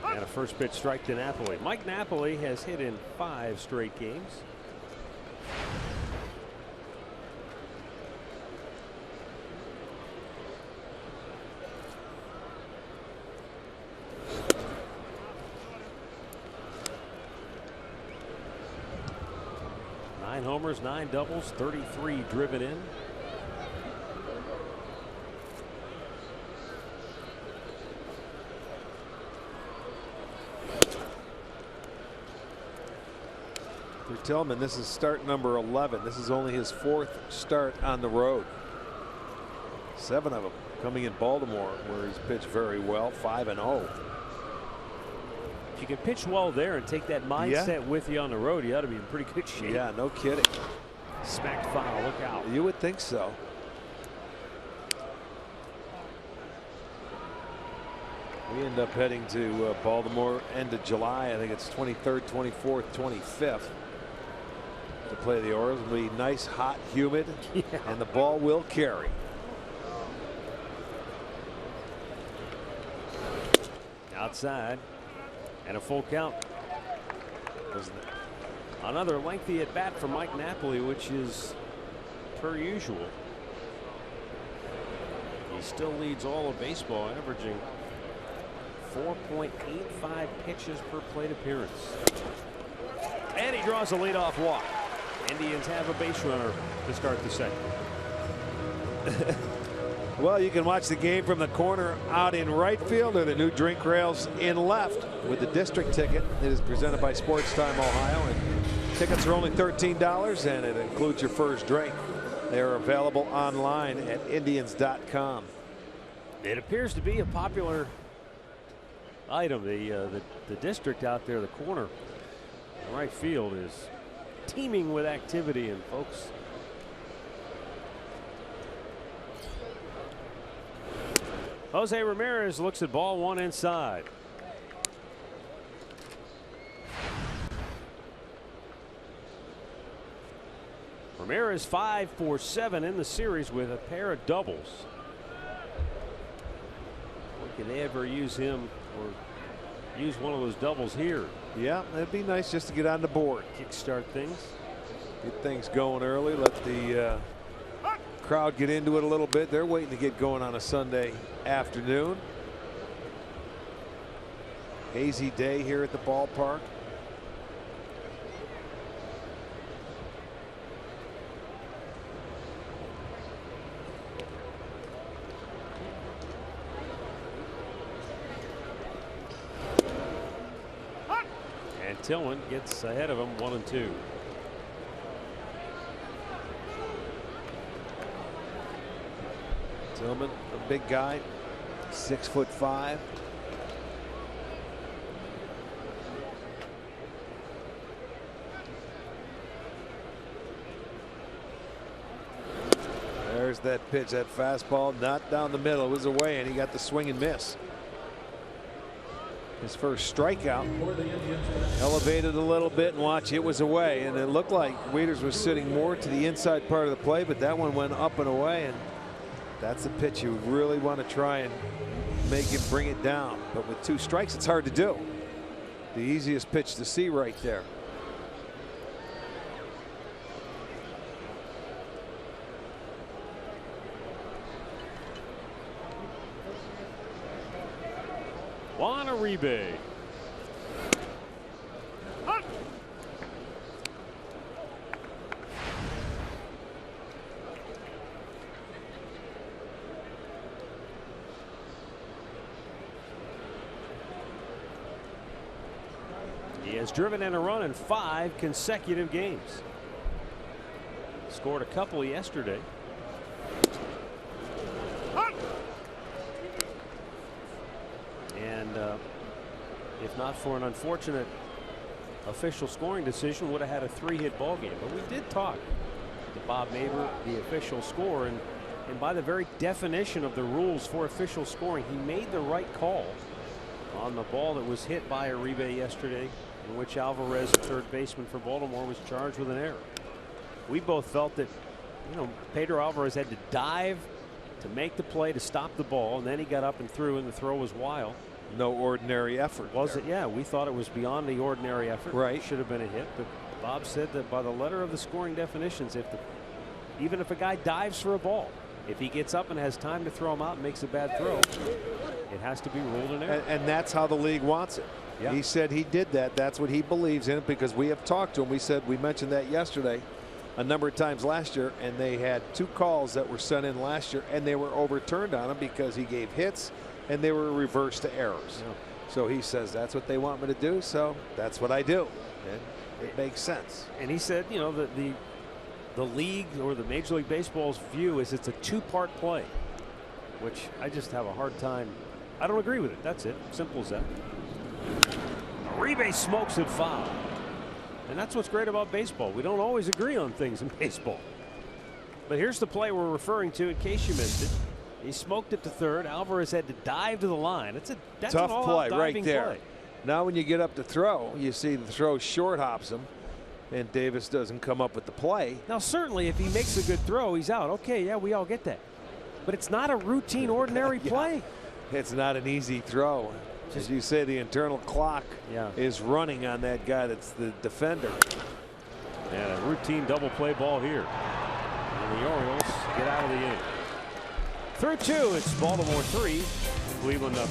And a first pitch strike to Napoli. Mike Napoli has hit in 5 straight games. Homers, 9 doubles, 33 driven in. For Tillman, this is start number 11. This is only his 4th start on the road. 7 of them coming in Baltimore, where he's pitched very well, 5-0. If you can pitch well there and take that mindset with you on the road, you ought to be in pretty good shape. Yeah, no kidding. Smacked foul, look out. You would think so. We end up heading to Baltimore end of July. I think it's 23rd, 24th, 25th to play the Orioles. It'll be nice, hot, humid, and the ball will carry. Outside. And a full count. Another lengthy at bat for Mike Napoli, which is per usual. He still leads all of baseball, averaging 4.85 pitches per plate appearance. And he draws a leadoff walk. Indians have a base runner to start the second. Well, you can watch the game from the corner out in right field or the new drink rails in left with the district ticket. It is presented by Sports Time Ohio, and tickets are only $13 and it includes your first drink. They are available online at Indians.com. It appears to be a popular item. The district out there, the corner in right field, is teeming with activity, and folks, Jose Ramirez looks at ball 1 inside. Ramirez 5 for 7 in the series with a pair of doubles. Can they ever use him or use one of those doubles here? Yeah, that'd be nice just to get on the board. Kickstart things. Get things going early. Let the crowd get into it a little bit. They're waiting to get going on a Sunday afternoon. Hazy day here at the ballpark. And Tillman gets ahead of him 1-2. Tillman, a big guy, 6'5". There's that pitch, that fastball, not down the middle. It was away, and he got the swing and miss. His first strikeout. Elevated a little bit, and watch, it was away, and it looked like Wieters was sitting more to the inside part of the play, but that one went up and away, and that's the pitch you really want to try and make him bring it down. But with 2 strikes, it's hard to do. The easiest pitch to see right there. Juan Uribe. He has driven in a run in 5 consecutive games. Scored a couple yesterday. And if not for an unfortunate official scoring decision, would have had a 3-hit ball game. But we did talk to Bob Maber, the official scorer, and by the very definition of the rules for official scoring, he made the right call on the ball that was hit by Uribe yesterday, in which Alvarez, the third baseman for Baltimore, was charged with an error. We both felt that, you know, Pedro Alvarez had to dive to make the play to stop the ball, and then he got up and threw, and the throw was wild. No ordinary effort. Was it? Yeah, we thought it was beyond the ordinary effort. Right. Should have been a hit, but Bob said that by the letter of the scoring definitions, even if a guy dives for a ball, if he gets up and has time to throw him out and makes a bad throw, it has to be ruled an error. And that's how the league wants it. Yeah. He said he did that. That's what he believes in, because we have talked to him. We mentioned that yesterday a number of times last year, and they had 2 calls that were sent in last year, and they were overturned on him because he gave hits and they were reversed to errors. Yeah. So he says that's what they want me to do, so that's what I do, and it makes sense. And he said, you know, the league, or the Major League Baseball's view is it's a 2-part play, which I just have a hard time. I don't agree with it. That's it. Simple as that. Uribe smokes it foul. And that's what's great about baseball. We don't always agree on things in baseball. But here's the play we're referring to in case you missed it. He smoked it to third. Alvarez had to dive to the line. That's tough an play right there. play. Now when you get up to throw, you see the throw short hops him, and Davis doesn't come up with the play. Now certainly if he makes a good throw, he's out. Okay, yeah, we all get that. But it's not a routine, ordinary play. It's not an easy throw. As you say, the internal clock is running on that guy that's the defender. And a routine double play ball here. And the Orioles get out of the inning. Through 2, it's Baltimore 3, Cleveland 0.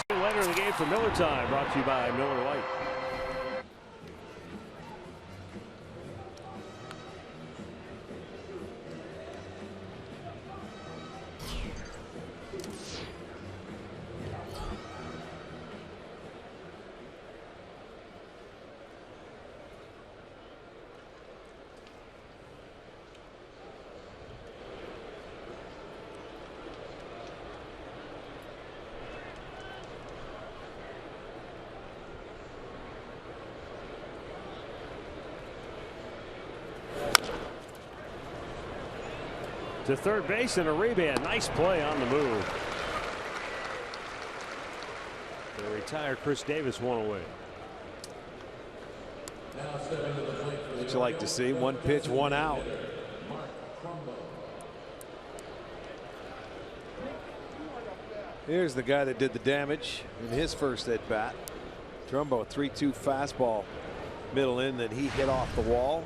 Later in the game for Miller Time, brought to you by Miller Lite. To third base and a rebound. Nice play on the move. The retired Chris Davis one away. What you like to see? One pitch, one out. Here's the guy that did the damage in his first at bat. Trumbo, 3-2 fastball, middle in that he hit off the wall.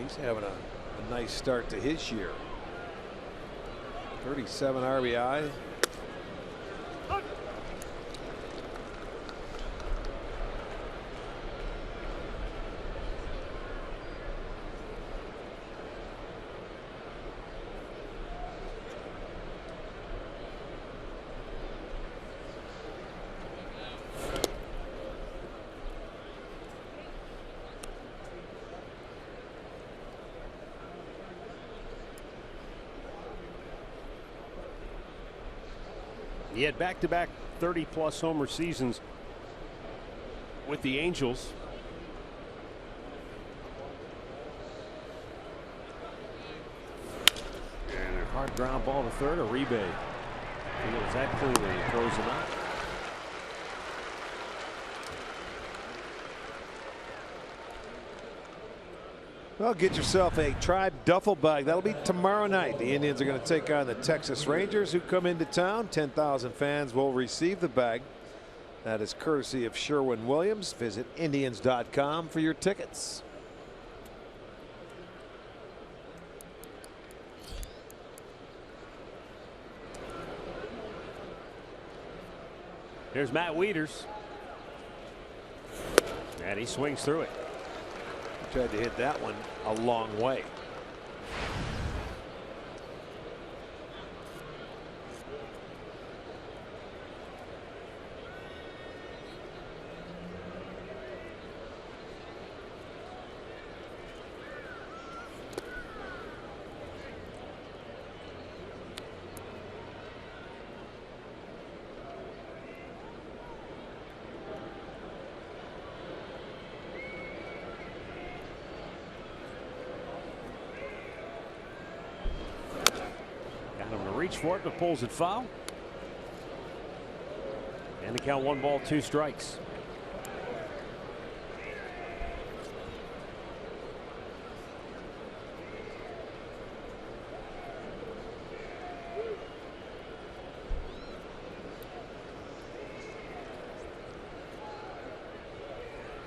He's having a nice start to his year. 37 RBI. He had back-to-back 30-plus homer seasons with the Angels. And a hard ground ball to third, a rebate. Fields that cleanly and throws him out. Well, get yourself a Tribe duffel bag. That'll be tomorrow night. The Indians are going to take on the Texas Rangers, who come into town. 10,000 fans will receive the bag. That is courtesy of Sherwin-Williams. Visit Indians.com for your tickets. Here's Matt Wieters. And he swings through it. Tried to hit that one a long way. Reach for it, but pulls it foul. And the count 1 ball, 2 strikes.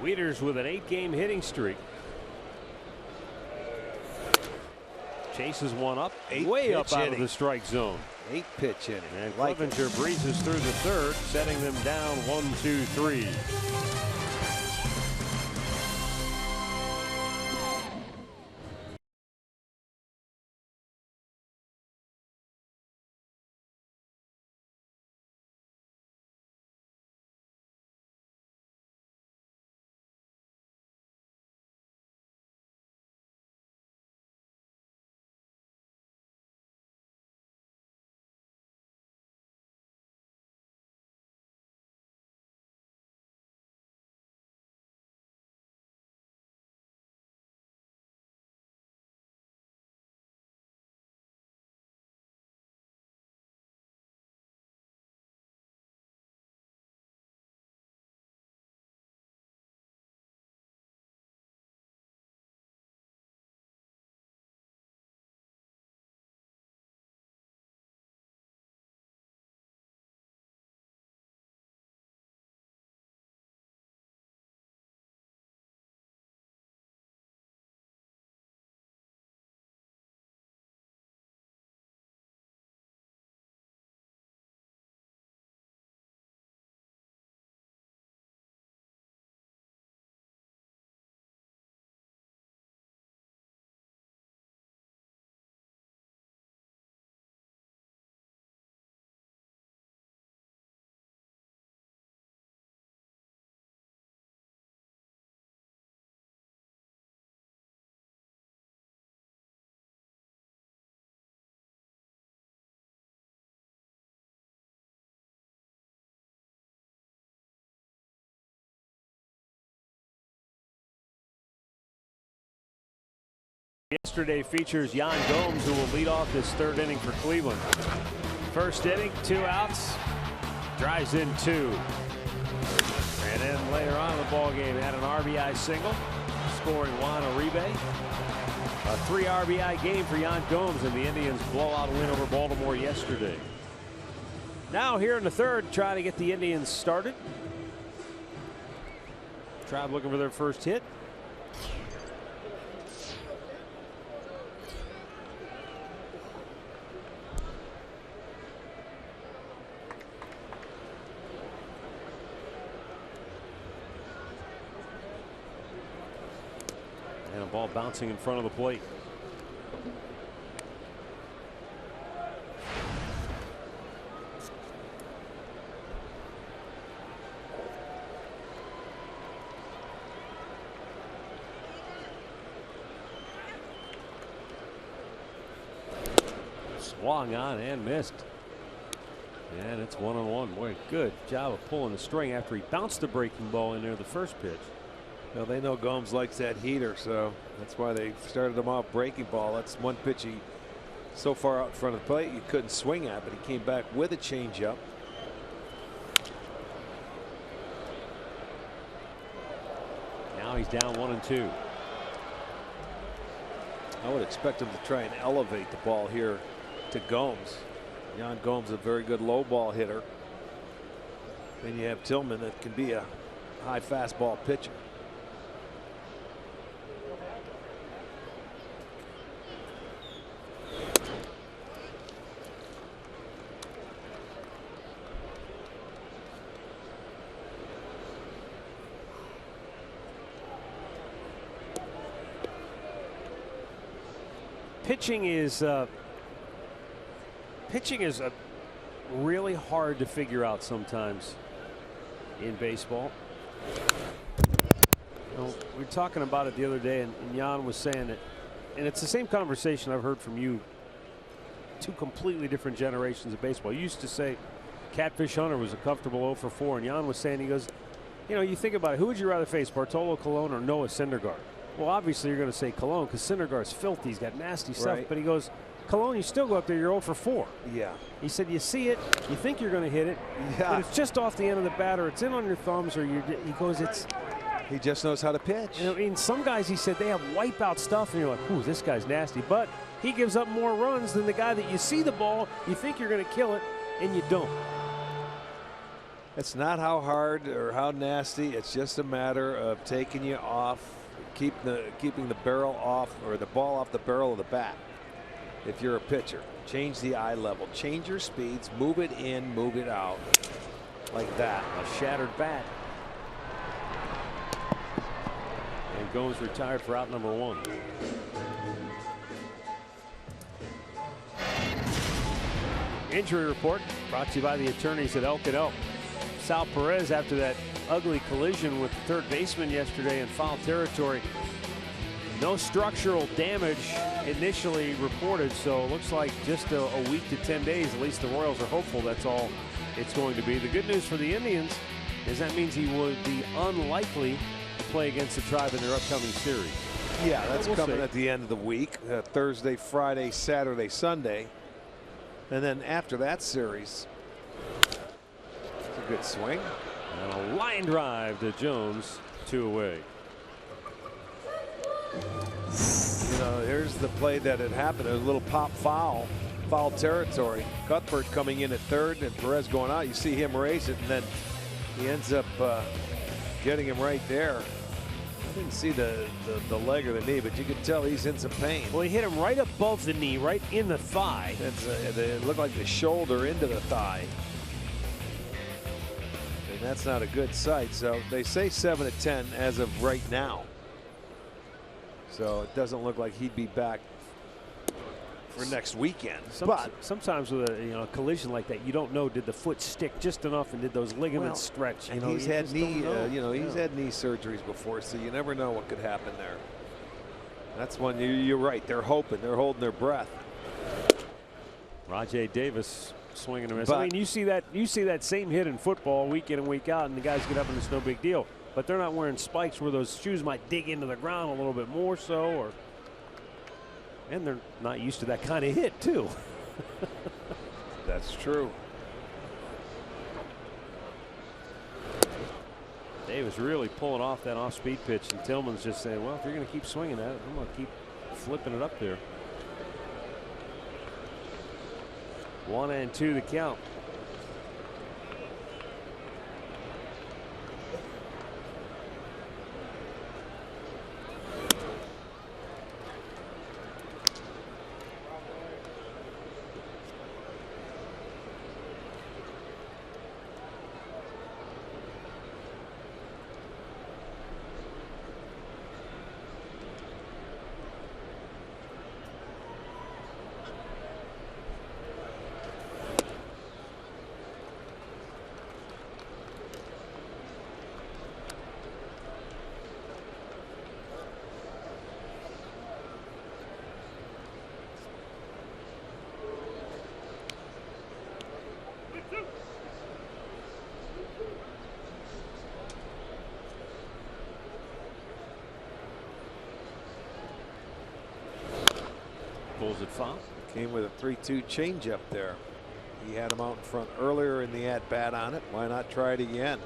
Wieters with an 8-game hitting streak. Chases one up, way up out of the strike zone. 8-pitch inning. And Clevenger breezes through the third, setting them down 1-2-3. Yesterday features Yan Gomes, who will lead off this third inning for Cleveland. First inning, 2 outs, drives in 2. And then later on in the ball game, had an RBI single, scoring Juan Uribe. A 3 RBI game for Yan Gomes, and the Indians blowout win over Baltimore yesterday. Now here in the third, trying to get the Indians started. Tribe looking for their first hit. And a ball bouncing in front of the plate. Swung on and missed. And it's 1-1. Boy, good job of pulling the string after he bounced the breaking ball in there the first pitch. Well, they know Gomes likes that heater, so that's why they started him off breaking ball. That's one pitch he so far out in front of the plate you couldn't swing at, but he came back with a changeup. Now he's down 1-2. I would expect him to try and elevate the ball here to Gomes. Yan Gomes, a very good low ball hitter. Then you have Tillman, that can be a high fastball pitcher. Pitching is really hard to figure out sometimes in baseball. You know, we were talking about it the other day, and Jan was saying it, and it's the same conversation I've heard from you. 2 completely different generations of baseball. You used to say Catfish Hunter was a comfortable 0 for 4, and Jan was saying, he goes, you know, you think about it, who would you rather face, Bartolo Colon or Noah Syndergaard? Well, obviously you're going to say Colon because Syndergaard's filthy. He's got nasty stuff. Right. But he goes, Colon, you still go up there, you're 0 for 4. Yeah. He said you see it, you think you're going to hit it, Yeah. but it's just off the end of the bat, or it's in on your thumbs, or he goes, it's. He just knows how to pitch. I mean, some guys, he said, they have wipeout stuff, and you're like, ooh, this guy's nasty. But he gives up more runs than the guy that you see the ball, you think you're going to kill it, and you don't. It's not how hard or how nasty. It's just a matter of taking you off, keeping the barrel off, or the ball off the barrel of the bat. If you're a pitcher, change the eye level, change your speeds, move it in, move it out, like that. A shattered bat. And Gomes retired for out number 1. Injury report brought to you by the attorneys at Elk & Elk. Sal Perez, after that ugly collision with the third baseman yesterday in foul territory. No structural damage initially reported, so it looks like just a week to 10 days. At least the Royals are hopeful that's all it's going to be. The good news for the Indians is that means he would be unlikely to play against the Tribe in their upcoming series. Yeah, that's we'll coming see. at the end of the week. Thursday, Friday, Saturday, Sunday. And then after that series, it's a good swing. And a line drive to Jones, 2 away. You know, here's the play that had happened. There was a little pop foul territory. Cuthbert coming in at third and Perez going out. You see him raise it, and then he ends up getting him right there. I didn't see the leg or the knee, but you could tell he's in some pain. Well, he hit him right above the knee, right in the thigh. It looked like the shoulder into the thigh. And that's not a good sight. So they say 7 to 10 as of right now. So it doesn't look like he'd be back for next weekend. But sometimes with a collision like that, you don't know, did the foot stick just enough, and did those ligaments stretch? And he's had knee, he's had knee surgeries before, so you never know what could happen there. That's when you're right. They're hoping, they're holding their breath. Rajay Davis swinging a miss. I mean, you see that same hit in football week in and week out, and the guys get up and it's no big deal. But they're not wearing spikes where those shoes might dig into the ground a little bit more so, or And they're not used to that kind of hit, too. That's true. Davis really pulling off that off-speed pitch, and Tillman's just saying, well, if you're going to keep swinging at it, I'm going to keep flipping it up there. 1-2 the count. Pulls it foul. Came with a 3-2 changeup there. He had him out in front earlier in the at bat on it. Why not try it again?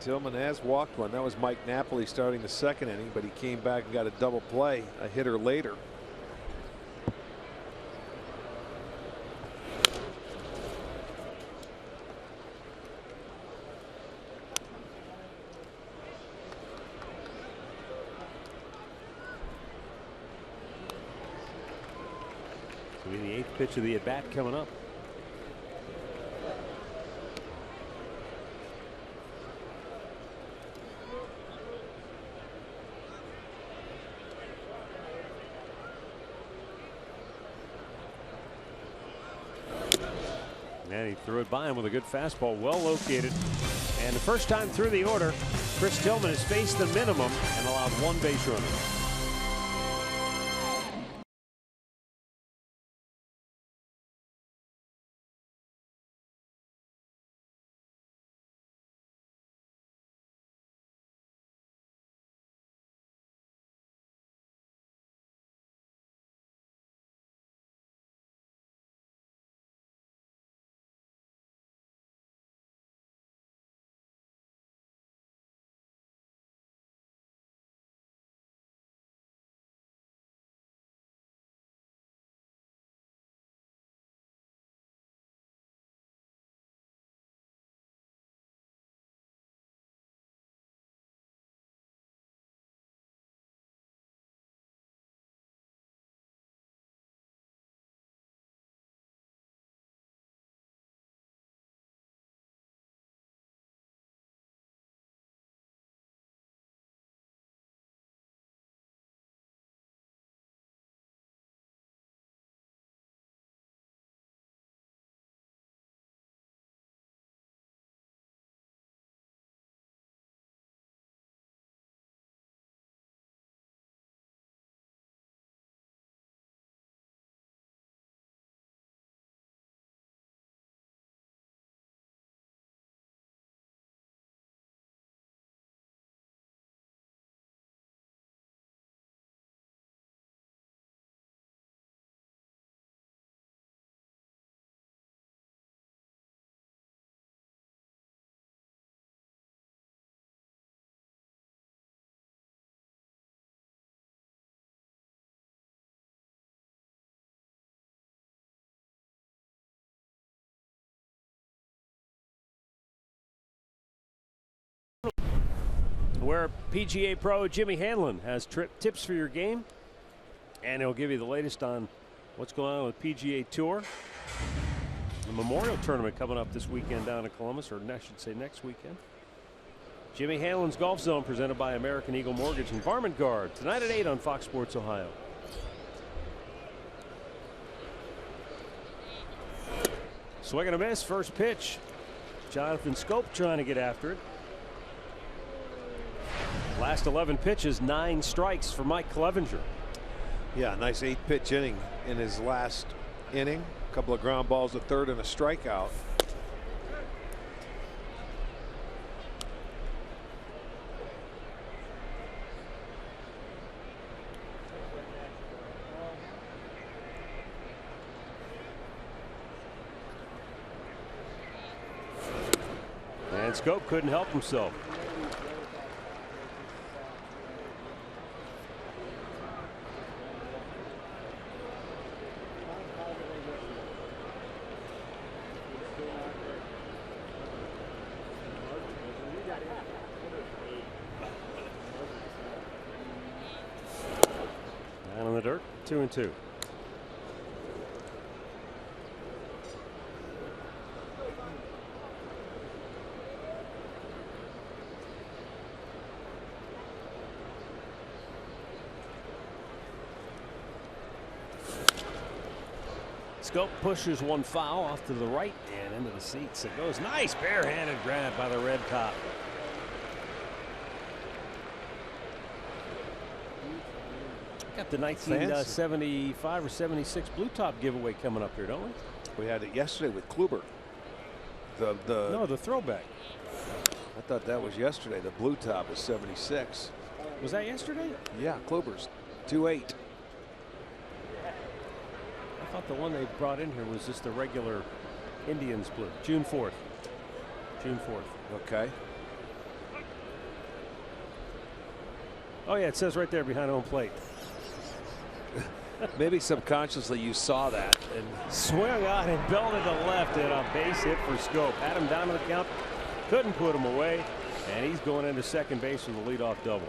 Tillman has walked one. That was Mike Napoli starting the second inning, but he came back and got a double play a hitter later. It'll be the 8th pitch of the at bat coming up. And he threw it by him with a good fastball, well located. And the first time through the order, Chris Tillman has faced the minimum and allowed 1 base runner. Where PGA Pro Jimmy Hanlon has tips for your game, and he'll give you the latest on what's going on with PGA Tour. The Memorial Tournament coming up this weekend down in Columbus, or I should say next weekend. Jimmy Hanlon's Golf Zone presented by American Eagle Mortgage and Varmint Guard tonight at 8 on Fox Sports Ohio. Swing and a miss, first pitch. Jonathan Scope trying to get after it. Last 11 pitches, 9 strikes for Mike Clevenger. Yeah, nice 8-pitch inning in his last inning. A couple of ground balls, a third, and a strikeout. And Scope couldn't help himself. Down in the dirt, 2-2. Scope pushes one foul off to the right and into the seats. It goes. Nice barehanded grab by the red top. Got the 1975 or 76 blue top giveaway coming up here, don't we? We had it yesterday with Kluber. No, the throwback. I thought that was yesterday. The blue top is 76. Was that yesterday? Yeah, Kluber's 2-8. I thought the one they brought in here was just the regular Indians blue. June 4th. June 4th. Okay. Oh yeah, it says right there behind home plate. Maybe subconsciously you saw that and Swung on and belted to left, and a base hit for Scope. Had him down to the count, couldn't put him away, and he's going into second base with a leadoff double.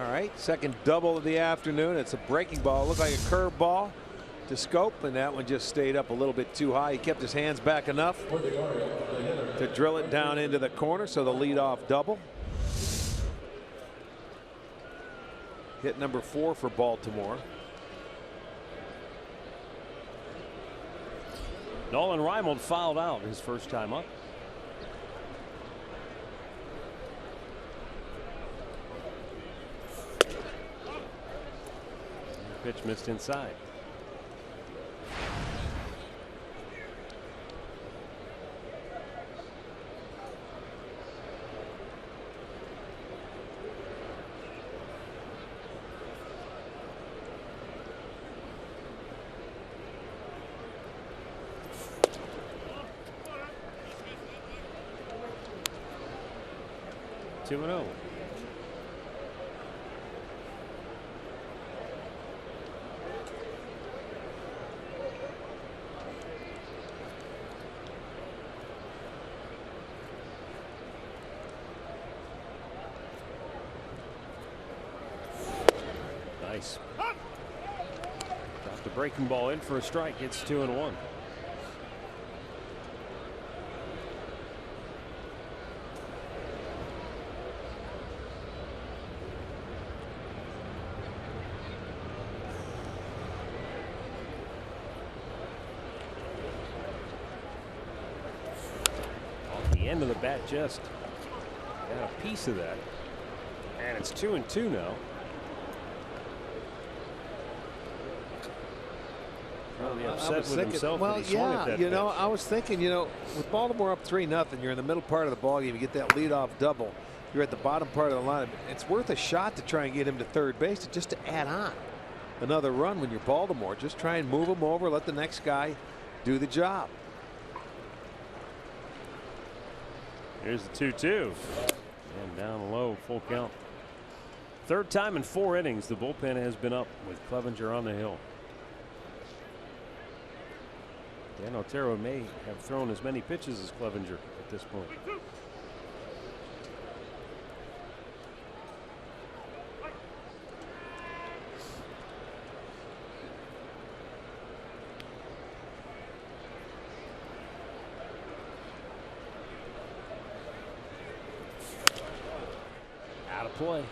all right, second double of the afternoon. It's a breaking ball. Looked like a curve ball to Scope, and that one just stayed up a little bit too high. He kept his hands back enough to drill it down into the corner, so the leadoff double. Hit number 4 for Baltimore. Nolan Reimold fouled out his first time up. Pitch missed inside. Two and 0. Nice. Dropped the breaking ball in for a strike. It's 2-1. End of the bat just got a piece of that, and it's 2-2 now. Probably upset with himself. Well, that he swung at that pitch. I was thinking, with Baltimore up 3-0, you're in the middle part of the ballgame. You get that leadoff double. You're at the bottom part of the line. It's worth a shot to try and get him to third base, just to add on another run when you're Baltimore. Just try and move him over, let the next guy do the job. Here's the 2-2. And down low, full count. Third time in 4 innings the bullpen has been up with Clevenger on the hill. Dan Otero may have thrown as many pitches as Clevenger at this point. Play.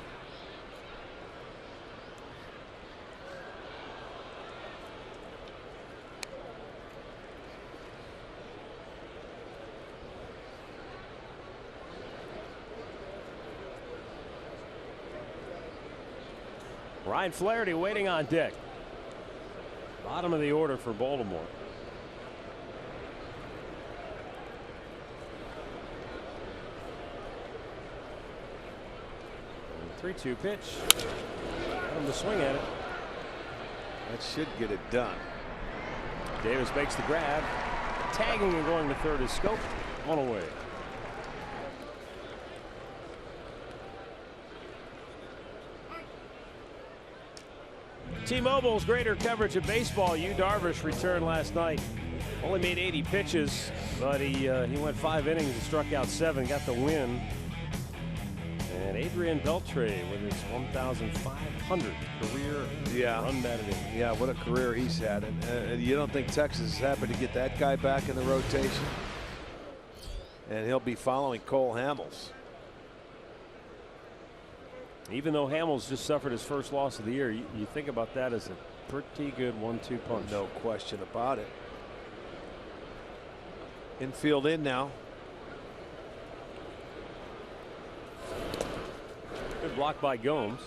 Ryan Flaherty waiting on deck. Bottom of the order for Baltimore. 3-2 pitch. Got him to swing at it. That should get it done. Davis makes the grab. tagging and going to third is Scope. On away. T-Mobile's greater coverage of baseball. Yu Darvish returned last night. Only made 80 pitches, but he went 5 innings and struck out 7, got the win. And Adrian Beltre with his 1,500 career run batted in. Yeah, what a career he's had. And you don't think Texas is happy to get that guy back in the rotation? And he'll be following Cole Hamels. Even though Hamels just suffered his first loss of the year, you think about that as a pretty good 1-2 punch. No question about it. Infield in now. Good block by Gomes.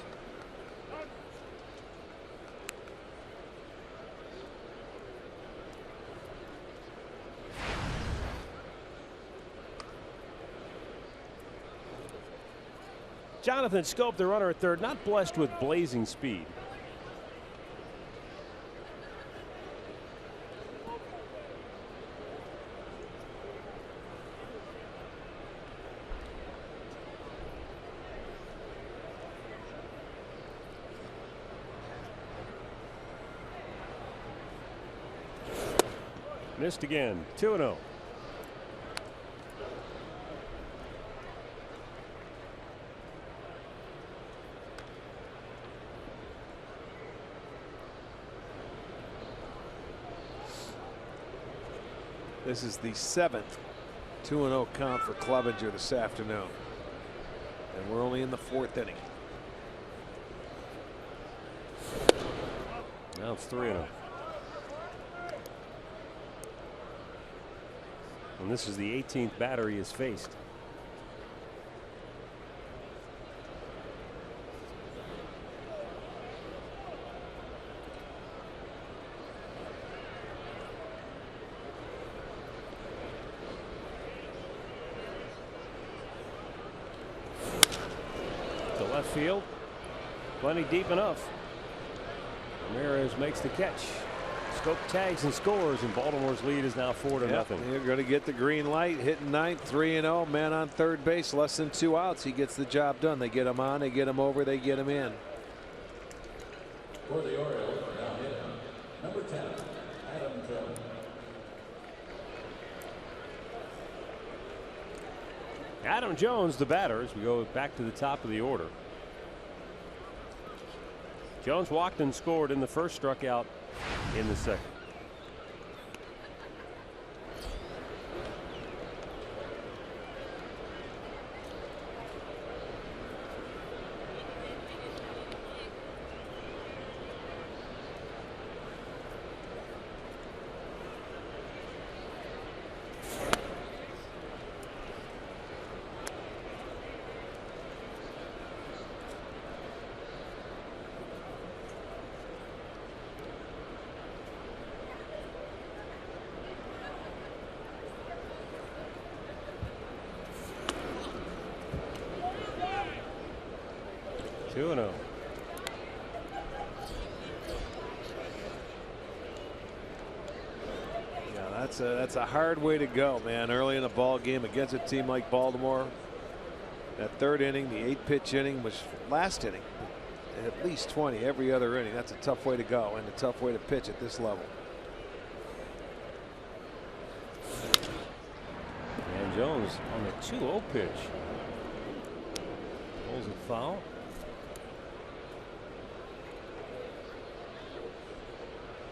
Jonathan Scope, the runner at third, not blessed with blazing speed. Missed again. 2-0. This is the 7th 2-0 count for Clevenger this afternoon. And we're only in the 4th inning. Now it's 3-0. And this is the 18th batter he has faced. To left field. Plenty deep enough. Ramirez makes the catch. Scope tags and scores, and Baltimore's lead is now 4-0. You're going to get the green light. Hitting ninth, 3-0. Man on third base, less than 2 outs. He gets the job done. They get him on, they get him over, they get him in. For the Orioles, now hitting number 10, Adam Jones. Adam Jones, the batter, as we go back to the top of the order. Jones walked and scored in the first, struck out in the second. That's a hard way to go, man. Early in a ball game against a team like Baltimore. That third inning, the 8-pitch inning, was last inning. At least 20 every other inning. That's a tough way to go and a tough way to pitch at this level. And Jones on the 2-0 pitch. Pulls it foul.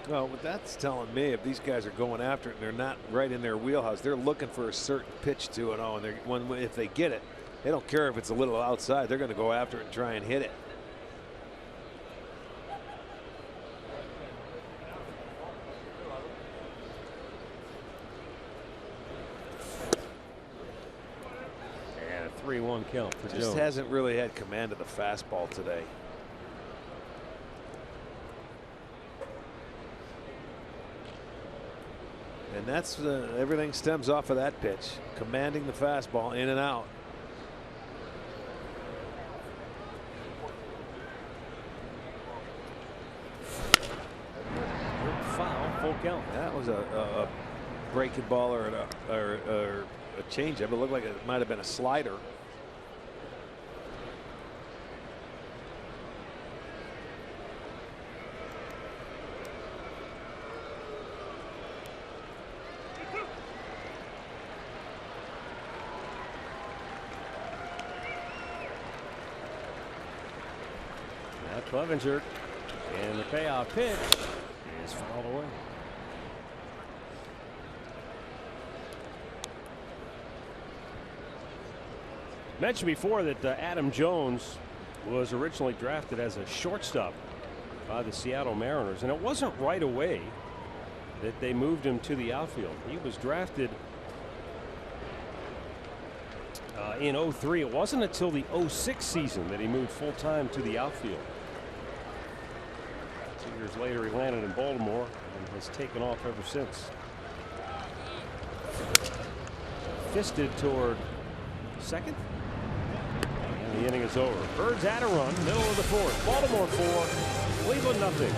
Well, what that's telling me, if these guys are going after it and they're not right in their wheelhouse, they're looking for a certain pitch to it. And if they get it, they don't care if it's a little outside. They're going to go after it and try and hit it. And a 3-1 count for Jones. Just hasn't really had command of the fastball today. And that's everything stems off of that pitch, commanding the fastball in and out. Foul, full count. That was a breaking ball or a changeup. It looked like it might have been a slider. Clevenger, and the payoff pitch is fouled away. Mentioned before that Adam Jones was originally drafted as a shortstop by the Seattle Mariners, and it wasn't right away that they moved him to the outfield. He was drafted in '03. It wasn't until the '06 season that he moved full-time to the outfield. 2 years later, he landed in Baltimore and has taken off ever since. Fisted toward second. And the inning is over. Birds at a run, middle of the fourth. Baltimore 4, Cleveland nothing.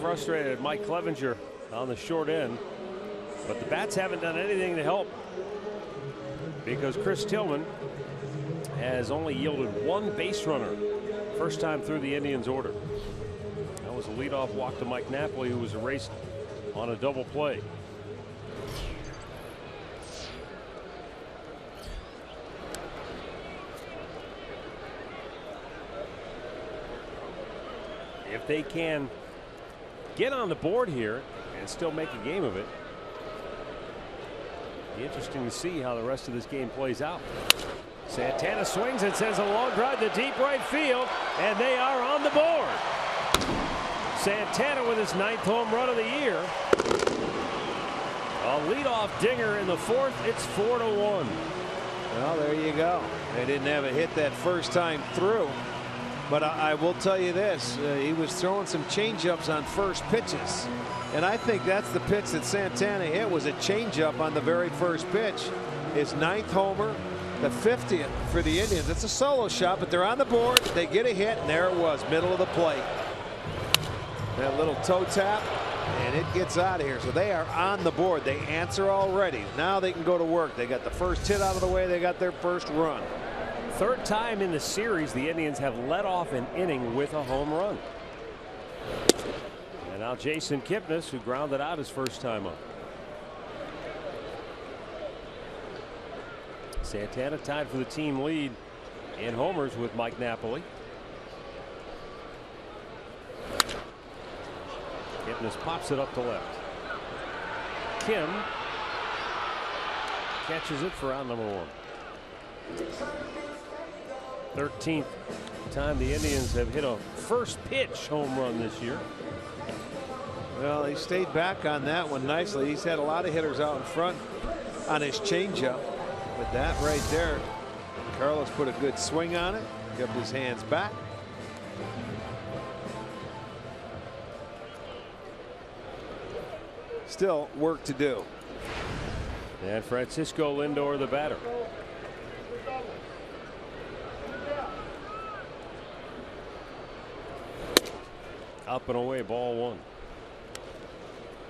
Frustrated Mike Clevenger on the short end, but the bats haven't done anything to help because Chris Tillman has only yielded one base runner first time through the Indians order. That was a leadoff walk to Mike Napoli, who was erased on a double play. If they can get on the board here and still make a game of it, be interesting to see how the rest of this game plays out. Santana swings and sends a long drive to deep right field, and they are on the board. Santana with his 9th home run of the year. A leadoff dinger in the fourth. It's 4-1. Well, there you go. They didn't have a hit that first time through. But I will tell you this, he was throwing some changeups on first pitches. And I think that's the pitch that Santana hit, was a changeup on the very first pitch. His 9th homer, the 50th for the Indians. It's a solo shot, but they're on the board. They get a hit, and there it was, middle of the plate. That little toe tap, and it gets out of here. So they are on the board. They answer already. Now they can go to work. They got the first hit out of the way. They got their first run. Third time in the series the Indians have led off an inning with a home run. And now Jason Kipnis, who grounded out his first time up. Santana tied for the team lead in homers with Mike Napoli. Kipnis pops it up to left. Kim catches it for out number 1. 13th time the Indians have hit a first pitch home run this year. Well, he stayed back on that one nicely. He's had a lot of hitters out in front on his changeup. With that right there, Carlos put a good swing on it, kept his hands back. Still work to do. And Francisco Lindor, the batter. Up and away, ball one.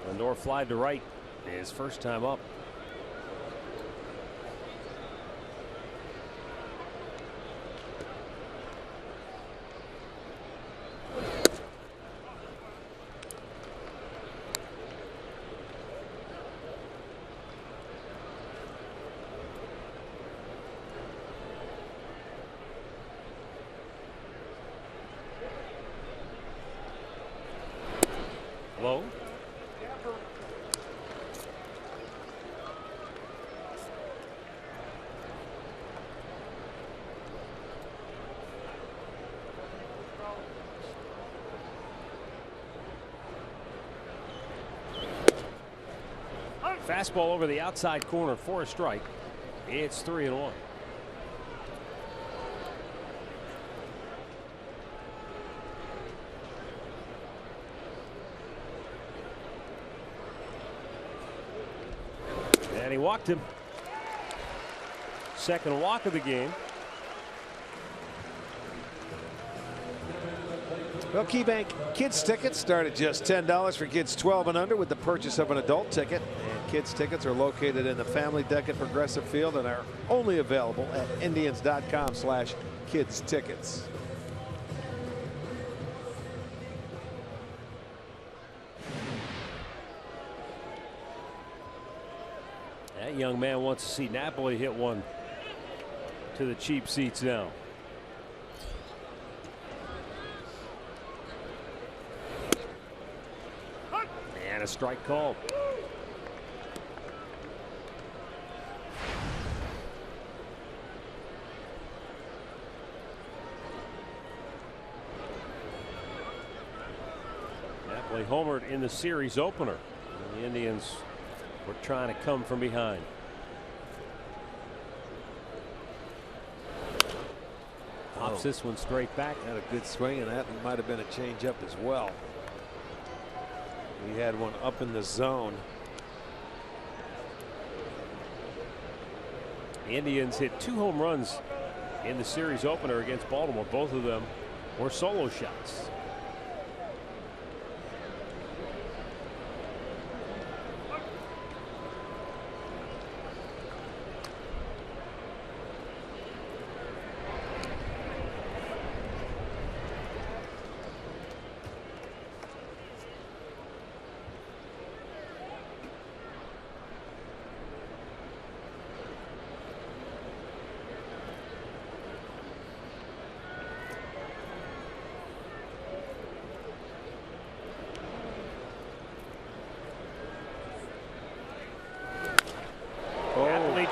Lindor flied to right, his first time up. Low. Fastball over the outside corner for a strike. It's 3-1. And he walked him. Second walk of the game. Well, KeyBank Kids tickets start at just $10 for kids 12 and under with the purchase of an adult ticket. And kids tickets are located in the Family Deck at Progressive Field and are only available at Indians.com/kids tickets. That young man wants to see Napoli hit one to the cheap seats now. And a strike called. Napoli homered in the series opener. And the Indians were trying to come from behind. Pops this one straight back. Had a good swing, and that might have been a changeup as well. He had one up in the zone. The Indians hit 2 home runs in the series opener against Baltimore. Both of them were solo shots.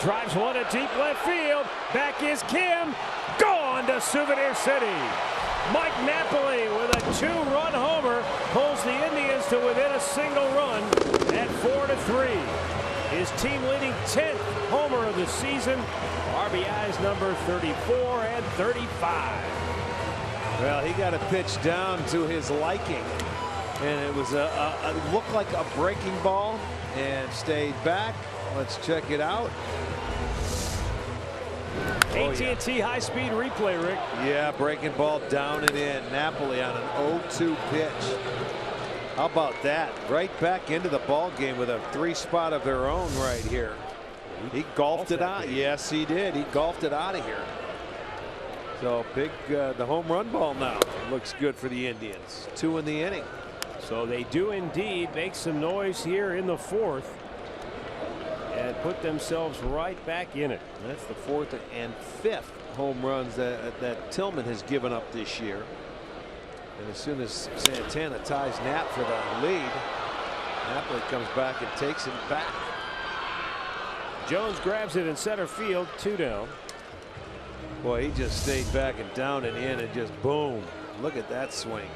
Drives one to deep left field. Back is Kim. Gone to Souvenir City. Mike Napoli with a 2-run homer pulls the Indians to within a single run at 4-3. His team leading 10th homer of the season. RBIs number 34 and 35. Well, he got a pitch down to his liking, and it was looked like a breaking ball and stayed back. Let's check it out. AT&T high-speed replay, Rick. Yeah, breaking ball down and in. Napoli on an 0-2 pitch. How about that? Right back into the ball game with a 3-spot of their own right here. He golfed it out. Yes, he did. He golfed it out of here. So big, the home run ball now looks good for the Indians. 2 in the inning. So they do indeed make some noise here in the 4th. And put themselves right back in it. That's the 4th and 5th home runs that Tillman has given up this year. And as soon as Santana ties Knapp for the lead, Napoli comes back and takes it back. Jones grabs it in center field, 2 down. Boy, he just stayed back and down and in and just boom. Look at that swing.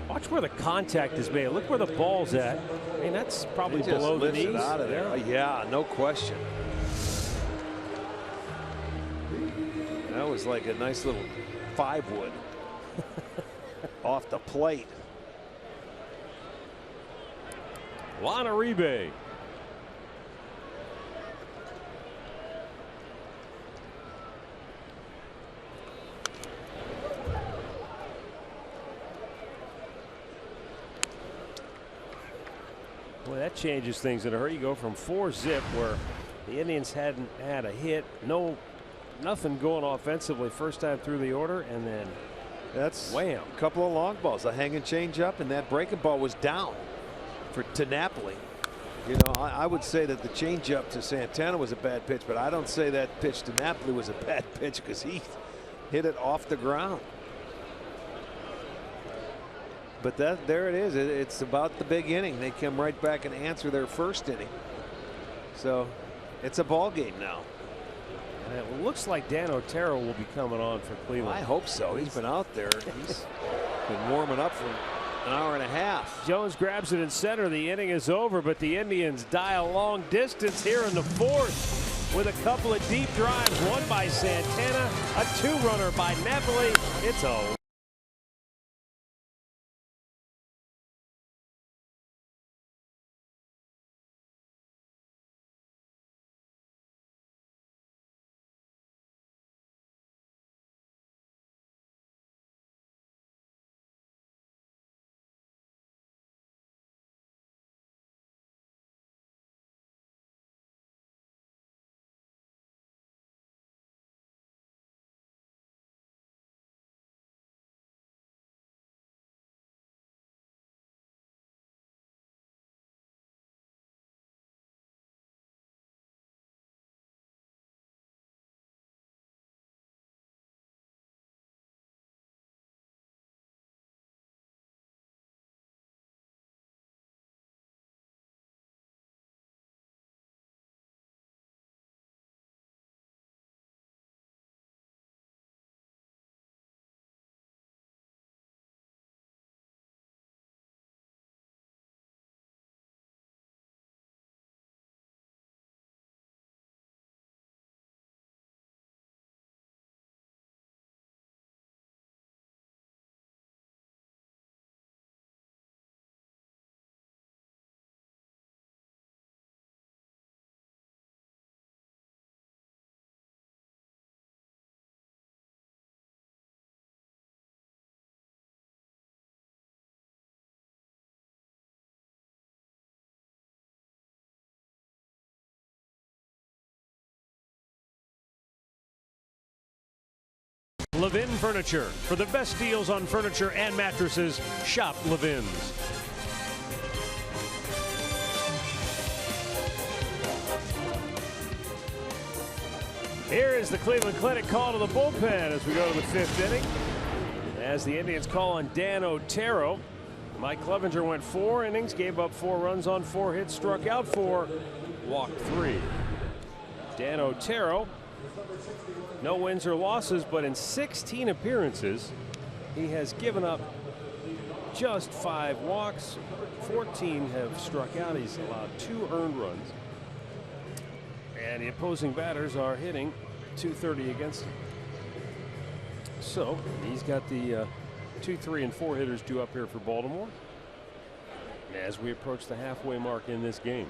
Watch where the contact is made. Look where the ball's at. I mean, that's probably below the knees. Out of there. Yeah, no question. That was like a nice little 5-wood off the plate. Lana Rebe. Boy, that changes things in a hurry. You go from 4-zip where the Indians hadn't had a hit, nothing going offensively first time through the order, and then that's wham. A couple of long balls, a hanging change up, and that breaking ball was down to Napoli. You know, I would say that the change up to Santana was a bad pitch, but I don't say that pitch to Napoli was a bad pitch because he hit it off the ground. But there it is. It's about the big inning. They come right back and answer their first inning. So it's a ball game now. And it looks like Dan Otero will be coming on for Cleveland. I hope so. He's been out there. He's been warming up for an hour and a half. Jones grabs it in center. The inning is over, but the Indians die a long distance here in the fourth with a couple of deep drives. One by Santana, a 2-runner by Napoli. It's a Levin Furniture. For the best deals on furniture and mattresses, shop Levin's. Here is the Cleveland Clinic call to the bullpen as we go to the 5th inning. As the Indians call on Dan Otero. Mike Clevenger went 4 innings, gave up 4 runs on 4 hits, struck out 4, walked 3. Dan Otero, no wins or losses, but in 16 appearances, he has given up just 5 walks. 14 have struck out. He's allowed 2 earned runs. And the opposing batters are hitting .230 against him. So he's got the 2, 3, and 4 hitters due up here for Baltimore as we approach the halfway mark in this game.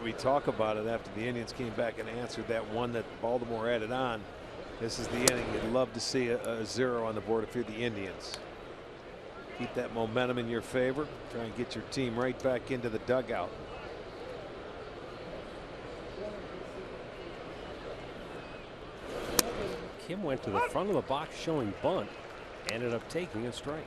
We talk about it after the Indians came back and answered that one that Baltimore added on. This is the inning you'd love to see a 0 on the board if you're the Indians. Keep that momentum in your favor. Try and get your team right back into the dugout. Kim went to the front of the box showing bunt, ended up taking a strike.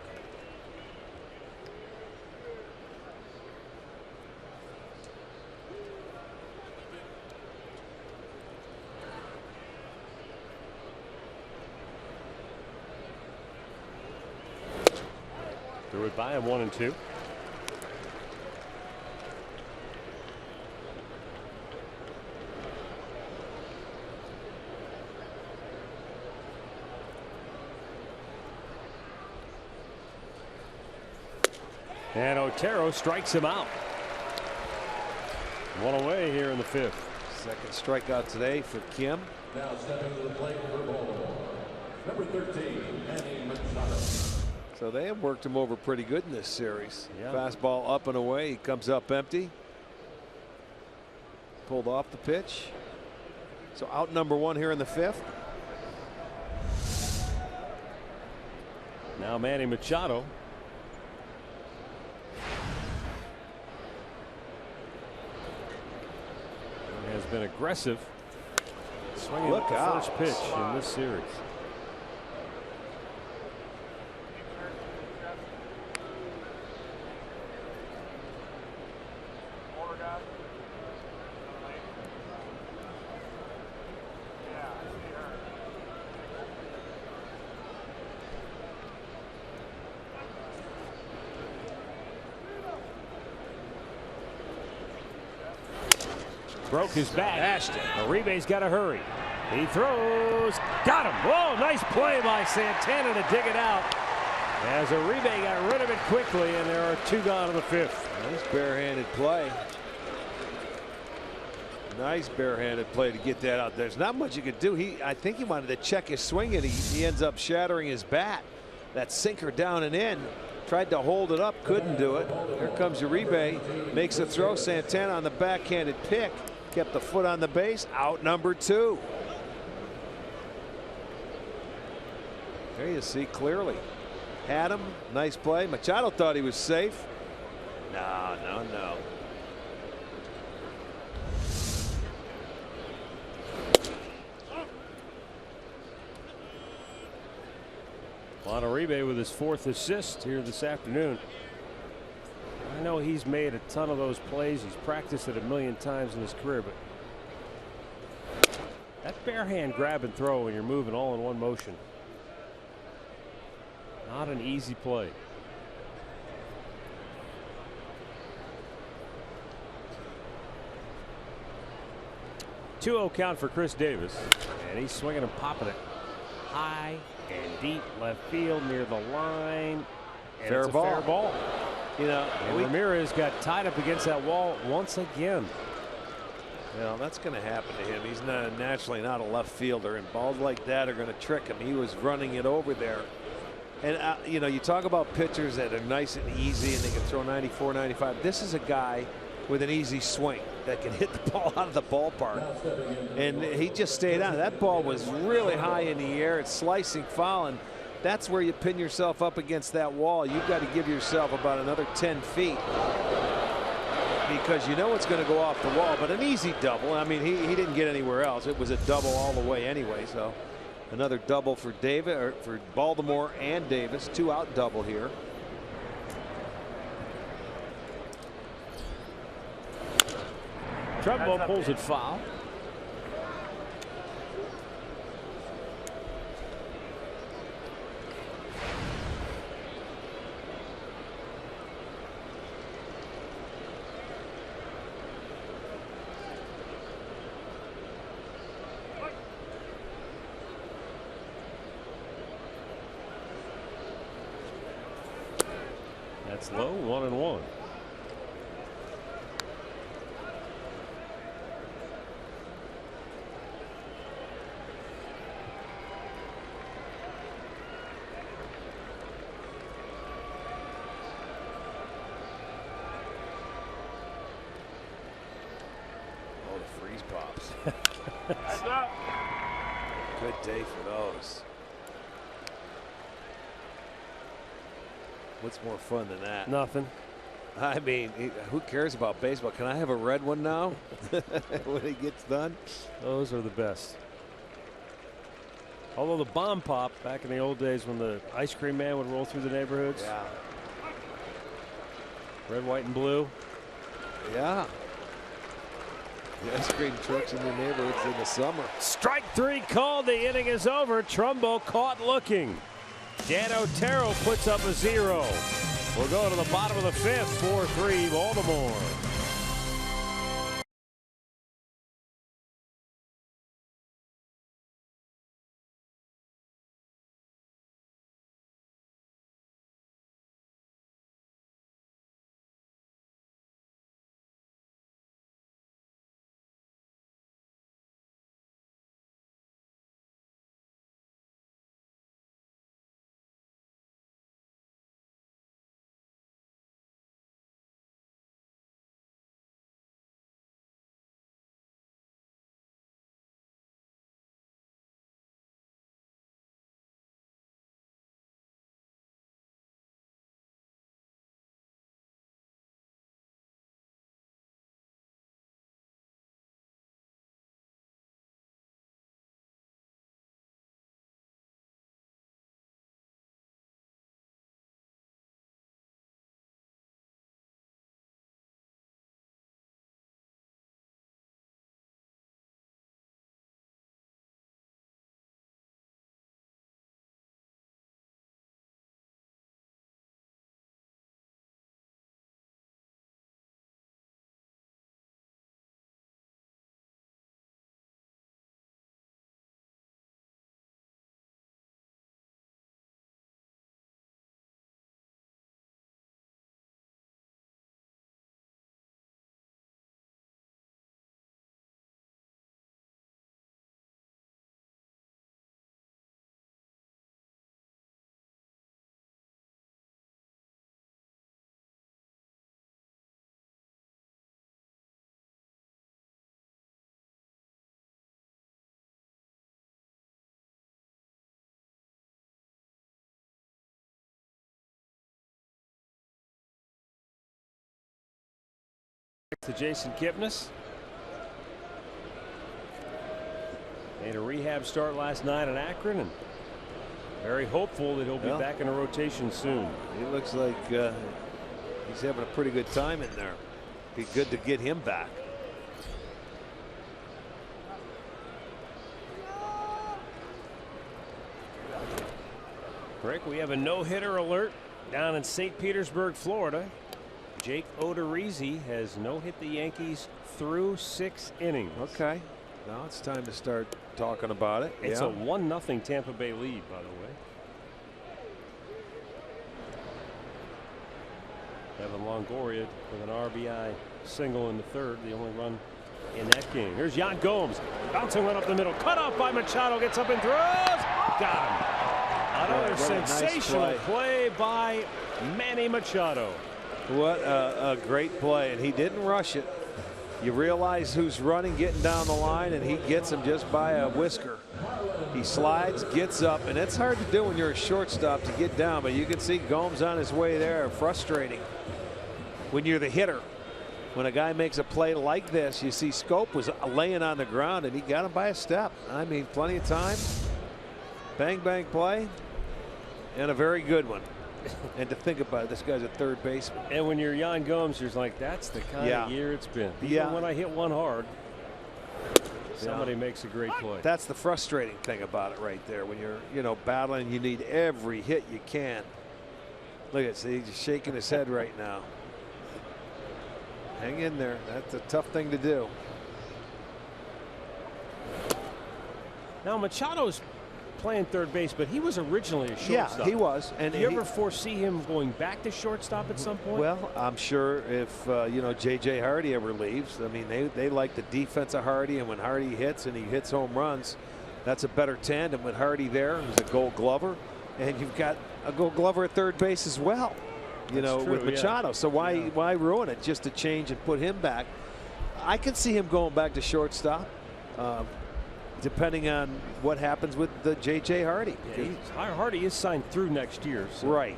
threw it by him, 1-2. And Otero strikes him out. One away here in the 5th. Second strikeout today for Kim. Now stepping to the plate for Baltimore, number 13, Manny Machado. So they have worked him over pretty good in this series. Yeah. Fastball up and away. He comes up empty. Pulled off the pitch. So out number 1 here in the 5th. Now Manny Machado. Has been aggressive, swinging at the first pitch in this series. Broke his bat. Uribe's got to hurry. He throws. Got him. Whoa, nice play by Santana to dig it out. As Uribe got rid of it quickly, and there are 2 gone in the 5th. Nice barehanded play. Nice barehanded play to get that out. There's not much you could do. I think he wanted to check his swing, and he ends up shattering his bat. That sinker down and in. Tried to hold it up, couldn't do it. Here comes Uribe, makes a throw. Santana on the backhanded pick. Kept the foot on the base. Out number 2. There you see clearly. Had him. Nice play. Machado thought he was safe. No. Juan Uribe with his 4th assist here this afternoon. I know he's made a ton of those plays. He's practiced it a million times in his career, but that bare hand grab and throw when you're moving all in one motion, not an easy play. 2-0 count for Chris Davis, and he's swinging and popping it high and deep left field near the line. And fair ball. Fair ball. You know, Ramirez got tied up against that wall once again. Well, that's going to happen to him. He's naturally not a left fielder, and balls like that are going to trick him. He was running it over there. And, you know, you talk about pitchers that are nice and easy and they can throw 94, 95. This is a guy with an easy swing that can hit the ball out of the ballpark. And he just stayed on. That ball was really high in the air. It's slicing foul, and that's where you pin yourself up against that wall. You've got to give yourself about another 10 feet because you know it's going to go off the wall. But an easy double. I mean, he didn't get anywhere else. It was a double all the way anyway. So another double for for Baltimore and Davis. 2-out double here. Trumbo pulls it foul. That's low, 1-1. Oh, the freeze pops. Good day for those. What's more fun than that? Nothing. I mean, who cares about baseball? Can I have a red one now when it gets done? Those are the best. Although the bomb pop back in the old days when the ice cream man would roll through the neighborhoods. Yeah. Red, white, and blue. Yeah. The ice cream trucks in the neighborhoods in the summer. Strike 3 called. The inning is over. Trumbo caught looking. Dan Otero puts up a 0. We'll go to the bottom of the 5th. 4-3 Baltimore. To Jason Kipnis. Made a rehab start last night in Akron, and very hopeful that he'll be back in a rotation soon. He looks like he's having a pretty good time in there. Be good to get him back. Rick, we have a no-hitter alert down in St. Petersburg, Florida. Jake Odorizzi has no-hit the Yankees through 6 innings. Okay. Now it's time to start talking about it. It's a 1-0 Tampa Bay lead, by the way. Evan Longoria with an RBI single in the 3rd, the only run in that game. Here's Yan Gomes, bouncing one up the middle, cut off by Machado, gets up and throws. Got him. Another sensational play by Manny Machado. What a great play, and he didn't rush it. You realize who's running, getting down the line, and he gets him just by a whisker. He slides, gets up, and it's hard to do when you're a shortstop to get down, but you can see Gomes on his way there. Frustrating when you're the hitter. When a guy makes a play like this, you see Scope was laying on the ground, and he got him by a step. I mean, plenty of time. Bang, bang play, and a very good one. And to think about it, this guy's a third baseman. And when you're Yan Gomes, you're like, that's the kind of year it's been. Even when I hit one hard, somebody makes a great play. That's the frustrating thing about it right there. When you're, battling, you need every hit you can. Look at, see, he's shaking his head right now. Hang in there. That's a tough thing to do. Now Machado's playing third base, but he was originally a shortstop. Yeah, he was. And do you ever foresee him going back to shortstop at some point? Well, I'm sure if J.J. Hardy ever leaves, I mean, they like the defense of Hardy, and when Hardy hits and he hits home runs, that's a better tandem with Hardy there, who's a Gold Glover, and you've got a Gold Glover at third base as well. With Machado. So why ruin it just to change and put him back? I can see him going back to shortstop. Depending on what happens with the J.J. Hardy. Yeah, Hardy is signed through next year. So. Right.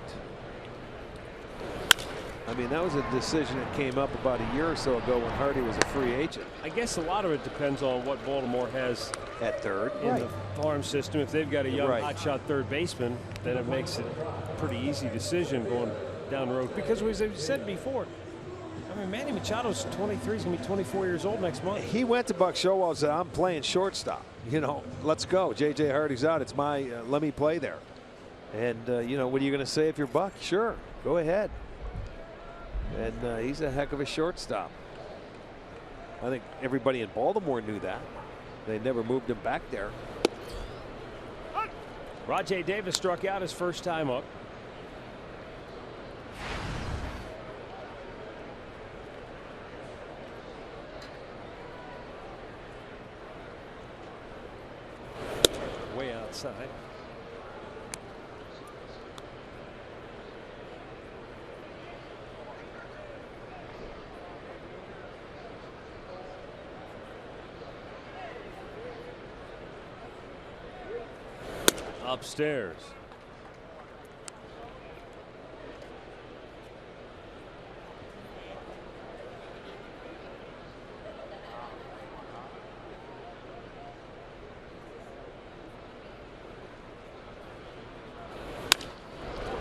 I mean, that was a decision that came up about a year or so ago when Hardy was a free agent. I guess a lot of it depends on what Baltimore has at third in the farm system. If they've got a young hotshot third baseman, then it makes it a pretty easy decision going down the road. Because as I said before, I mean, Manny Machado's 23. He's going to be 24 years old next month. He went to Buck Showalter and said, I'm playing shortstop. Let's go. J.J. Hardy's out. It's my let me play there. And, what are you going to say if you're Buck? Sure, go ahead. And he's a heck of a shortstop. I think everybody in Baltimore knew that. They never moved him back there. Rajai Davis struck out his first time up. Way outside. Upstairs.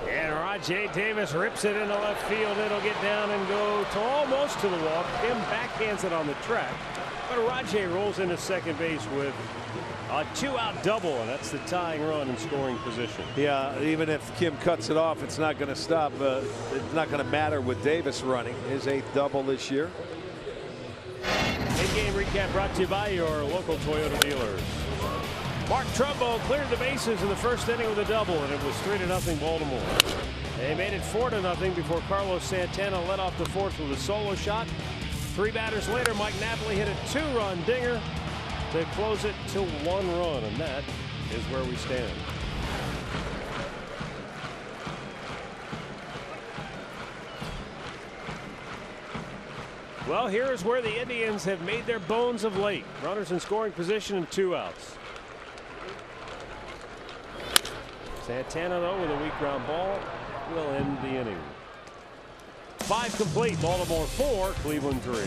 And Rajai Davis rips it into left field. It'll get down and go to almost to the wall. Kim backhands it on the track. But Rajai rolls into second base with a 2-out double, and that's the tying run in scoring position. Yeah, even if Kim cuts it off, it's not going to stop. It's not going to matter with Davis running. His 8th double this year. In-game recap brought to you by your local Toyota dealers. Mark Trumbo cleared the bases in the first inning with a double, and it was 3-0 Baltimore. They made it 4-0 before Carlos Santana led off the fourth with a solo shot. 3 batters later, Mike Napoli hit a 2-run dinger to close it to 1 run, and that is where we stand. Well, here is where the Indians have made their bones of late. Runners in scoring position and 2 outs. Santana, though, with a weak ground ball, will end the inning. 5 complete. Baltimore 4, Cleveland 3.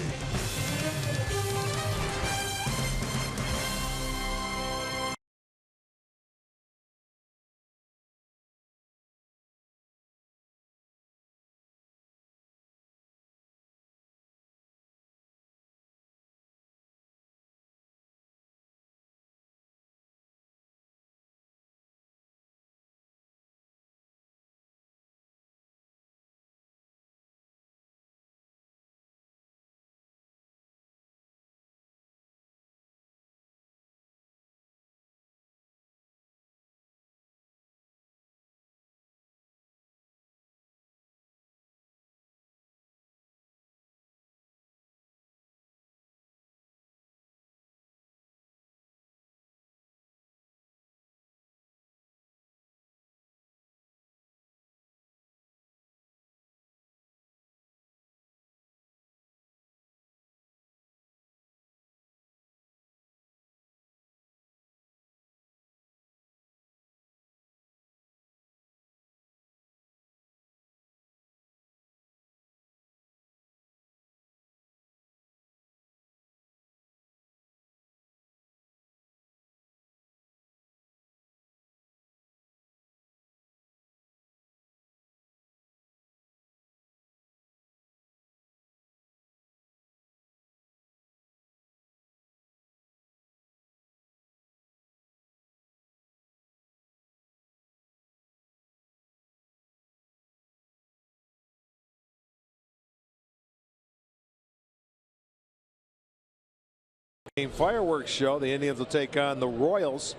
Fireworks show. The Indians will take on the Royals.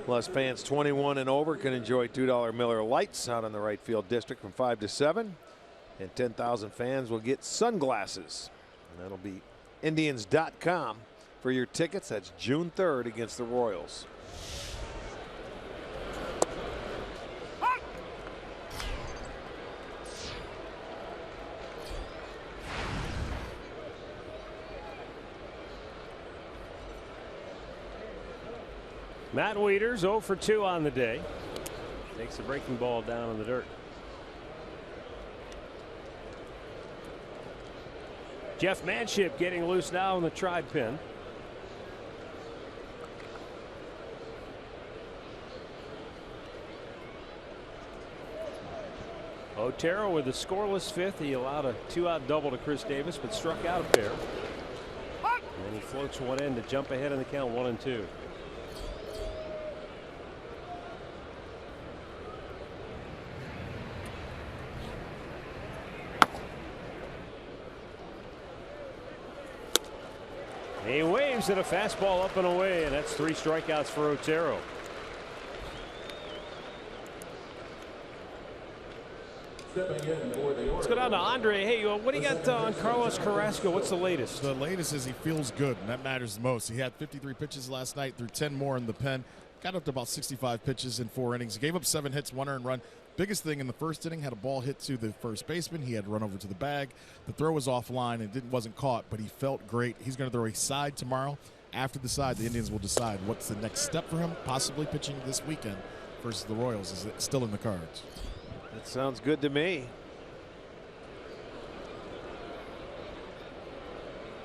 Plus, fans 21 and over can enjoy $2 Miller Lights out in the right field district from 5 to 7. And 10,000 fans will get sunglasses. And that'll be Indians.com for your tickets. That's June 3rd against the Royals. Matt Wieters 0 for 2 on the day. Takes the breaking ball down in the dirt. Jeff Manship getting loose now in the tri pin. Otero with a scoreless 5th. He allowed a 2-out double to Chris Davis, but struck out a pair. And he floats one in to jump ahead in the count 1-2. He waves at a fastball up and away, and that's 3 strikeouts for Otero. Let's go down to Andre. Hey, what do you got on Carlos Carrasco? What's the latest? The latest is he feels good, and that matters the most. He had 53 pitches last night, threw 10 more in the pen. Got up to about 65 pitches in 4 innings. He gave up 7 hits, 1 earned run. Biggest thing in the first inning, had a ball hit to the first baseman. He had to run over to the bag. The throw was offline and wasn't caught, but he felt great. He's going to throw a side tomorrow. After the side, the Indians will decide what's the next step for him, possibly pitching this weekend versus the Royals. Is it still in the cards? That sounds good to me.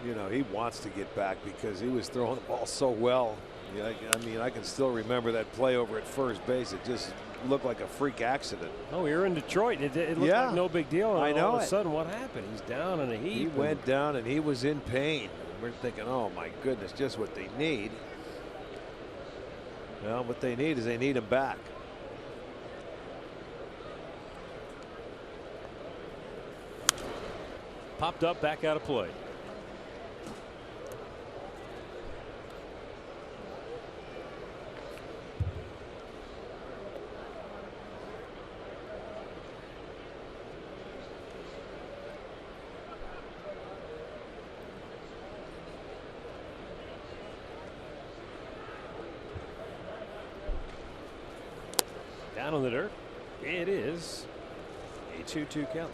You know, he wants to get back because he was throwing the ball so well. Yeah, I mean, I can still remember that play over at first base. It just looked like a freak accident. Oh, we were in Detroit. It looked like no big deal. And I know. All of a sudden, what happened? He's down in a heap. He went down and he was in pain. We're thinking, oh my goodness, just what they need. Well, what they need is they need him back. Popped up, back out of play. Down on the dirt. It is a 2-2 count.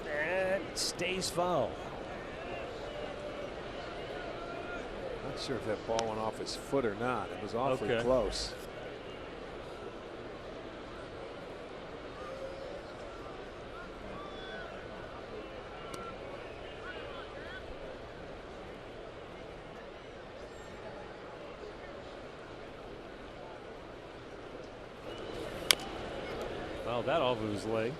And stays foul. Not sure if that ball went off his foot or not. It was awfully close. Well, that off of his leg.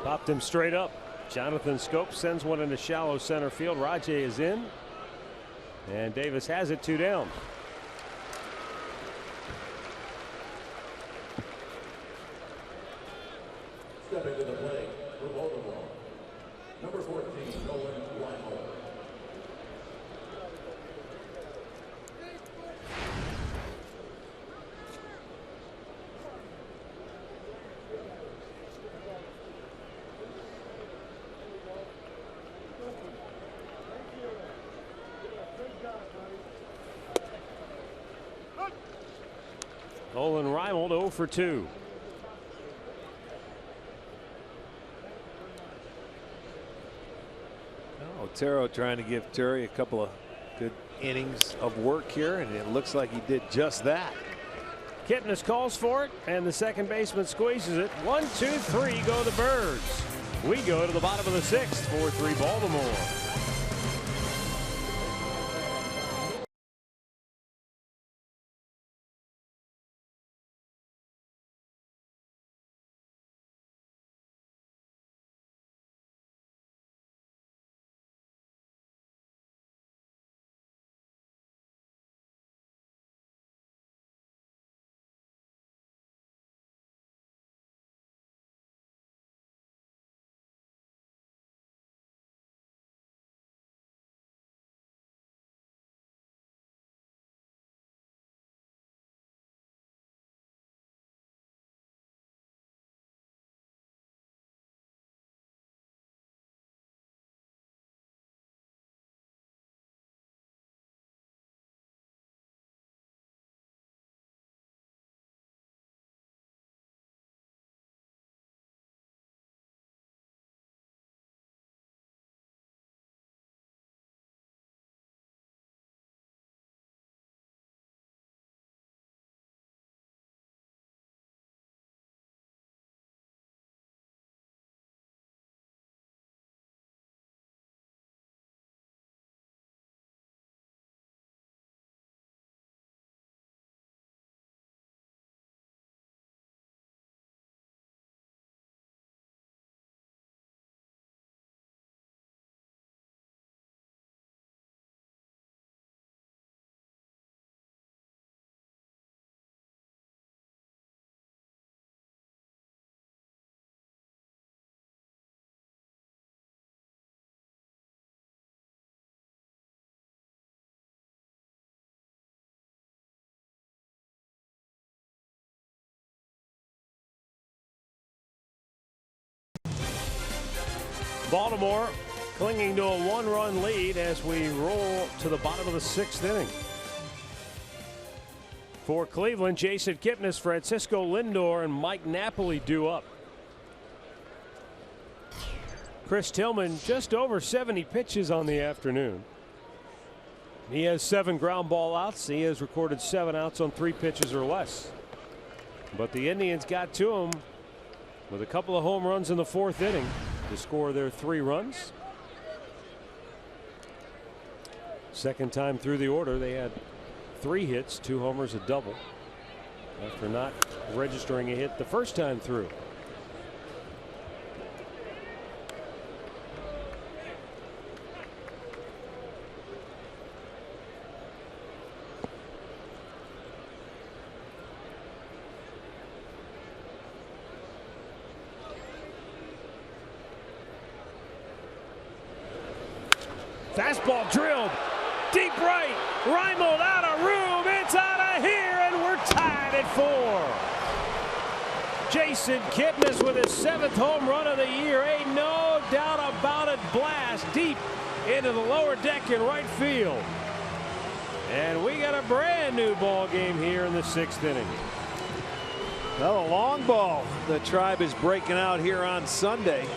Popped him straight up. Jonathan Scope sends one into shallow center field. Rajay is in. And Davis has it, 2 down. Stepping to the plate for Baltimore, number 14, Nolan Reinhold. Nolan Reinhold 0 for 2. Otero trying to give Turry a couple of good innings of work here, and it looks like he did just that. Kipnis calls for it, and the second baseman squeezes it. 1, 2, 3 go the Birds. We go to the bottom of the 6th, 4-3 Baltimore. Baltimore clinging to a 1-run lead as we roll to the bottom of the 6th inning. For Cleveland, Jason Kipnis, Francisco Lindor, and Mike Napoli due up. Chris Tillman just over 70 pitches on the afternoon. He has 7 ground ball outs. He has recorded 7 outs on 3 pitches or less. But the Indians got to him with a couple of home runs in the 4th inning to score their 3 runs. Second time through the order, they had 3 hits, 2 homers, a double, after not registering a hit the first time through. Fastball drilled deep right. Reimold out of room. It's out of here, and we're tied at 4. Jason Kipnis with his 7th home run of the year. Ain't no doubt about it. Blast deep into the lower deck in right field. And we got a brand new ball game here in the 6th inning. Well, a long ball. The Tribe is breaking out here on Sunday.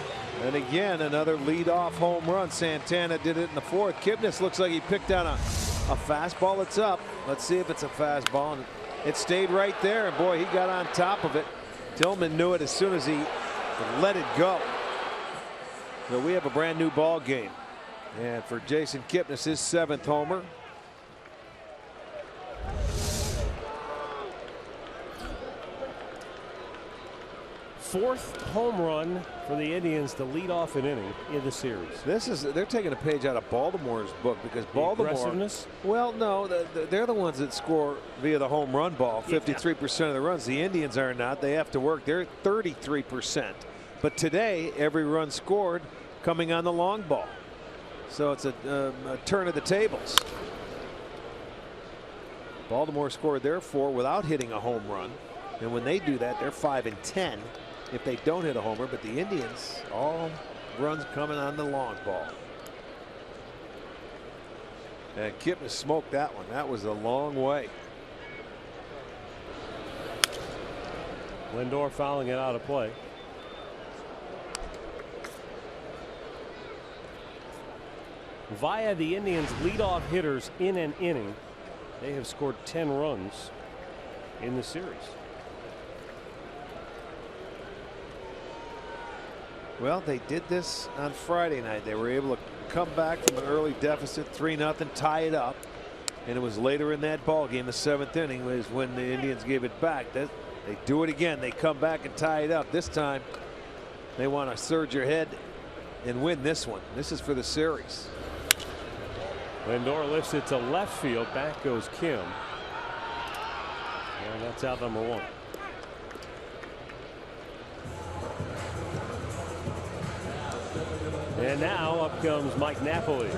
And again, another leadoff home run. Santana did it in the 4th. Kipnis looks like he picked out a fastball that's up. Let's see if it's a fastball. And it stayed right there, and boy, he got on top of it. Tillman knew it as soon as he let it go. So we have a brand new ball game. And for Jason Kipnis, his 7th homer. Fourth home run for the Indians to lead off an inning in the series. They're taking a page out of Baltimore's book, because Baltimore, aggressiveness? well, no, they're the ones that score via the home run ball. 53% of the runs. The Indians are not. They have to work. They're 33%. But today, every run scored coming on the long ball. So it's a turn of the tables. Baltimore scored their 4 without hitting a home run, and when they do that, they're 5-10. If they don't hit a homer. But the Indians, all runs coming on the long ball. And Kipnis smoked that one. That was a long way. Lindor fouling it out of play. Via the Indians' leadoff hitters in an inning, they have scored 10 runs in the series. Well, they did this on Friday night. They were able to come back from an early deficit, 3-0, tie it up. And it was later in that ball game, the 7th inning, was when the Indians gave it back. They do it again. They come back and tie it up. This time, they want to surge ahead and win this one. This is for the series. Lindor lifts it to left field. Back goes Kim. And that's out number 1. And now up comes Mike Napoli.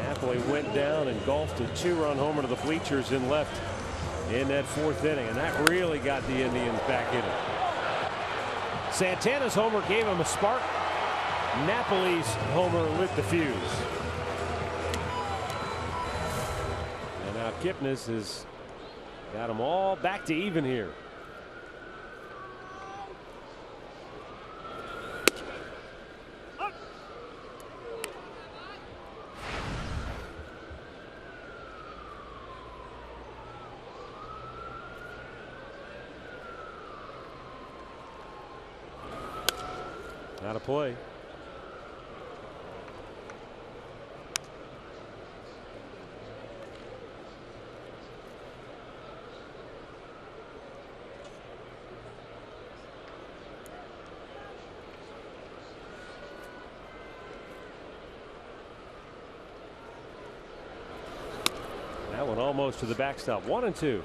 Napoli went down and golfed a 2-run homer to the bleachers in left in that 4th inning, and that really got the Indians back in it. Santana's homer gave him a spark. Napoli's homer lit the fuse. And now Kipnis has got them all back to even here. Out of play. That one almost to the backstop. 1-2.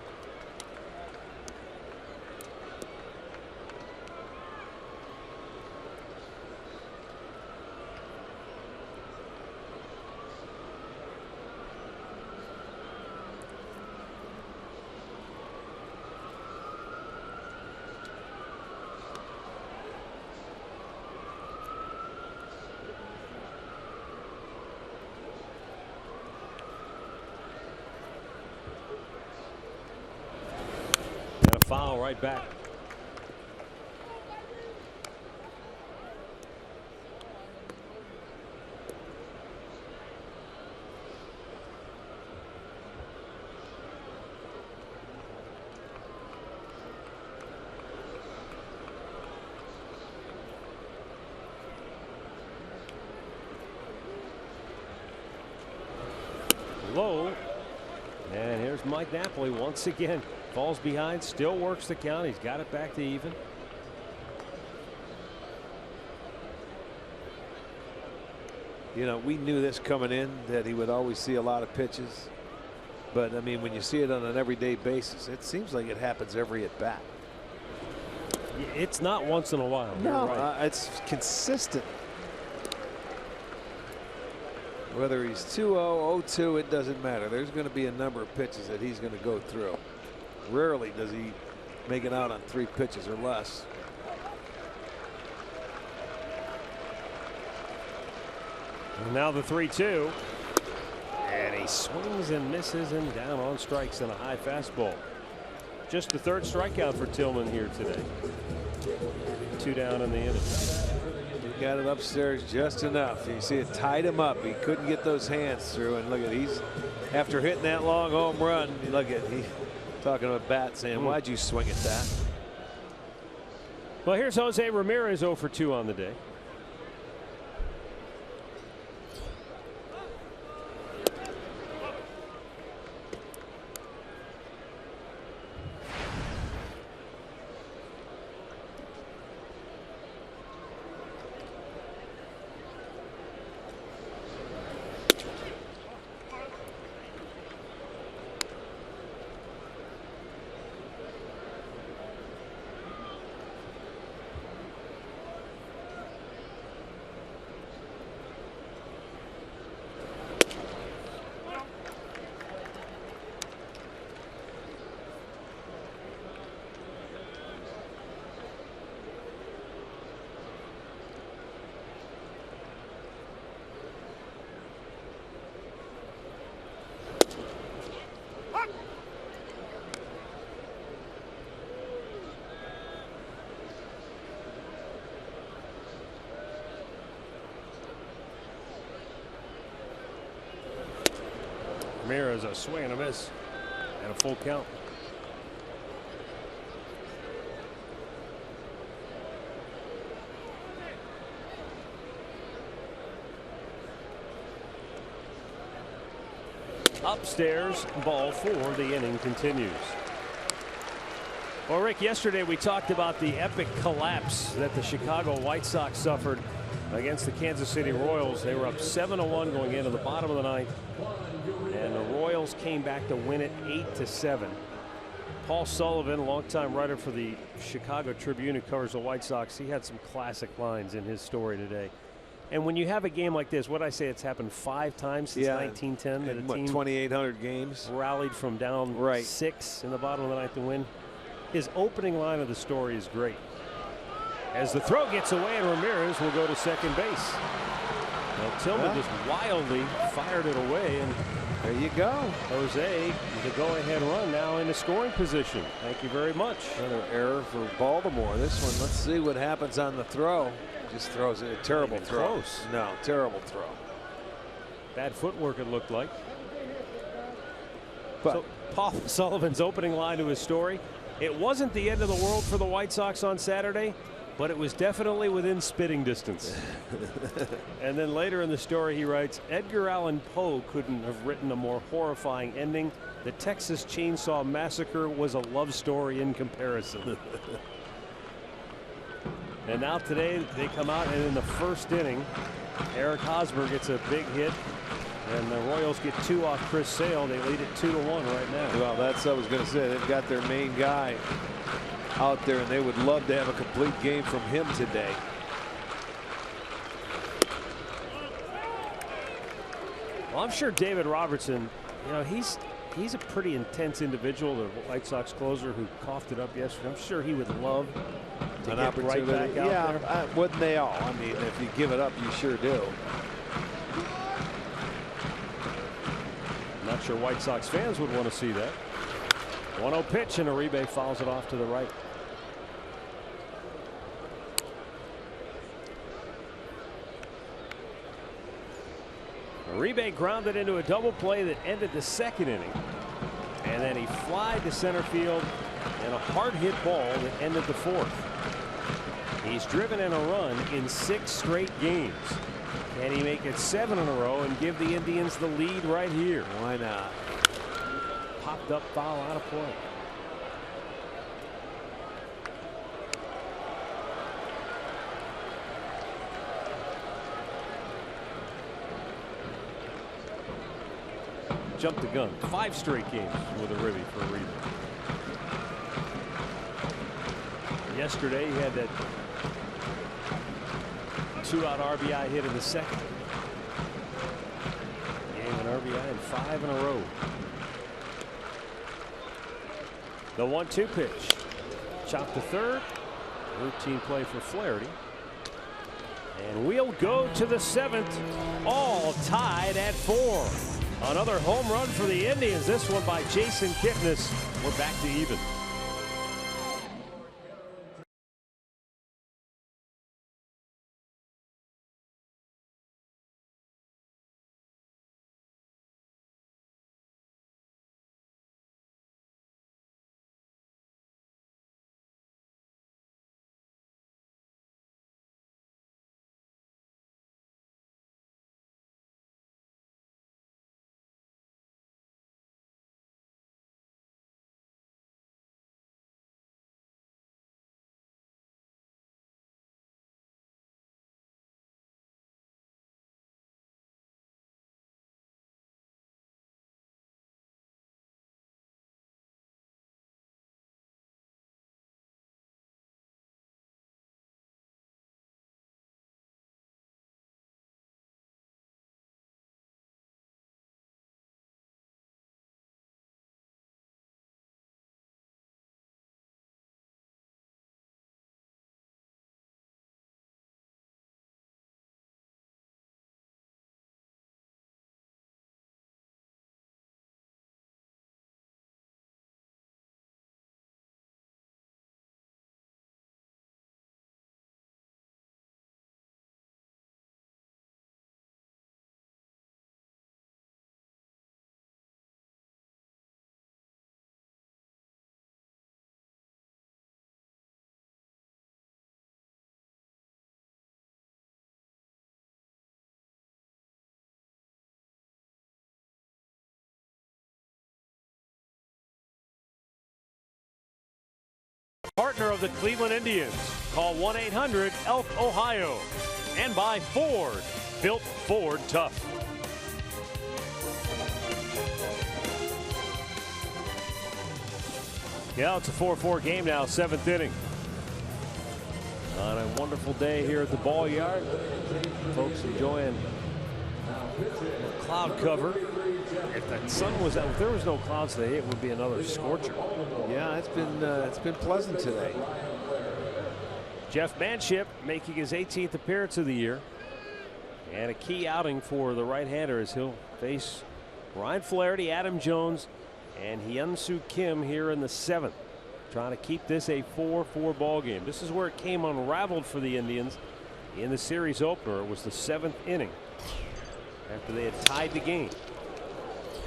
foul right back. Low, and here's Mike Napoli once again. Falls behind, still works the count. He's got it back to even. You know, we knew this coming in, that he would always see a lot of pitches. But I mean, when you see it on an everyday basis, it seems like it happens every at bat. It's not once in a while. No, right. it's consistent. Whether he's 2-0, 0-2, it doesn't matter. There's going to be a number of pitches that he's going to go through. Rarely does he make it out on 3 pitches or less. And now the 3-2. And he swings and misses and down on strikes in a high fastball. Just the 3rd strikeout for Tillman here today. 2 down in the inning. He got it upstairs just enough. You see it tied him up. He couldn't get those hands through. And look at, he's after hitting that long home run. Look at, he talking to a bat saying, why'd you swing at that? Well, here's Jose Ramirez 0 for 2 on the day. Ramirez a swing and a miss and a full count. Upstairs, ball 4. The inning continues. Well, Rick, yesterday we talked about the epic collapse that the Chicago White Sox suffered against the Kansas City Royals. They were up 7-1 going into the bottom of the 9th. And the Royals came back to win it 8-7. Paul Sullivan, longtime writer for the Chicago Tribune, who covers the White Sox, he had some classic lines in his story today. And when you have a game like this, what I say, it's happened 5 times since 1910 that a team 2,800 games rallied from down 6 in the bottom of the 9th to win. His opening line of the story is great. As the throw gets away, and Ramirez will go to second base. Well, Tillman just wildly fired it away, and there you go. Jose, the go-ahead run now in the scoring position. Thank you very much. Another error for Baltimore. This one, let's see what happens on the throw. Just throws it. A terrible throw. Close. No, terrible throw. Bad footwork, it looked like. But so Paul Sullivan's opening line to his story. It wasn't the end of the world for the White Sox on Saturday, but it was definitely within spitting distance. And then later in the story he writes, Edgar Allan Poe couldn't have written a more horrifying ending. The Texas Chainsaw Massacre was a love story in comparison. And now today they come out, and in the first inning Eric Hosmer gets a big hit, and the Royals get 2 off Chris Sale. They lead it 2-1 right now. Well, that's what I was going to say. They've got their main guy out there, and they would love to have a complete game from him today. Well, I'm sure David Robertson, you know, he's a pretty intense individual, the White Sox closer who coughed it up yesterday. I'm sure he would love to An get opportunity. right back out there. Wouldn't they all? I mean, if you give it up, you sure do. I'm not sure White Sox fans would want to see that. 1-0 pitch, and Uribe fouls it off to the right. Uribe grounded into a double play that ended the second inning, and then he flied to center field and a hard hit ball that ended the fourth. He's driven in a run in 6 straight games. Can he make it 7 in a row and give the Indians the lead right here? Why not? Popped up foul out of play. Jumped the gun. 5 straight games with a ribby for Uribe. Yesterday he had that 2-out RBI hit in the second. Gave an RBI in 5 in a row. The 1-2 pitch. Chopped to third. Routine play for Flaherty. And we'll go to the 7th. All tied at 4. Another home run for the Indians. This one by Jason Kipnis. We're back to even. Partner of the Cleveland Indians. Call 1-800-ELK-OHIO. And by Ford. Built Ford tough. Yeah, it's a 4-4 game now, 7th inning. On a wonderful day here at the ball yard. Folks enjoying cloud cover. If the sun was out, if there was no clouds today, it would be another scorcher. Yeah, it's been pleasant today. Jeff Manship making his 18th appearance of the year, and a key outing for the right-hander as he'll face Ryan Flaherty, Adam Jones, and Hyun-Soo Kim here in the 7th, trying to keep this a 4-4 ball game. This is where it came unraveled for the Indians in the series opener. It was the 7th inning after they had tied the game.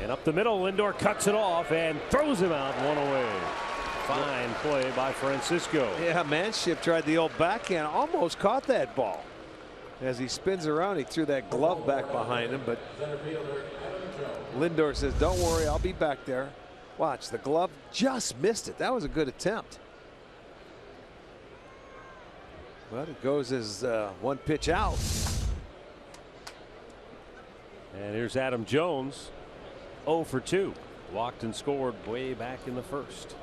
And up the middle, Lindor cuts it off and throws him out 1 away. Fine play by Francisco. Yeah, Manship tried the old backhand, almost caught that ball. As he spins around, he threw that glove back behind him, but Lindor says, don't worry, I'll be back there. Watch, the glove just missed it. That was a good attempt. But it goes as 1 pitch out. And here's Adam Jones. 0 for 2. Walked and scored way back in the first.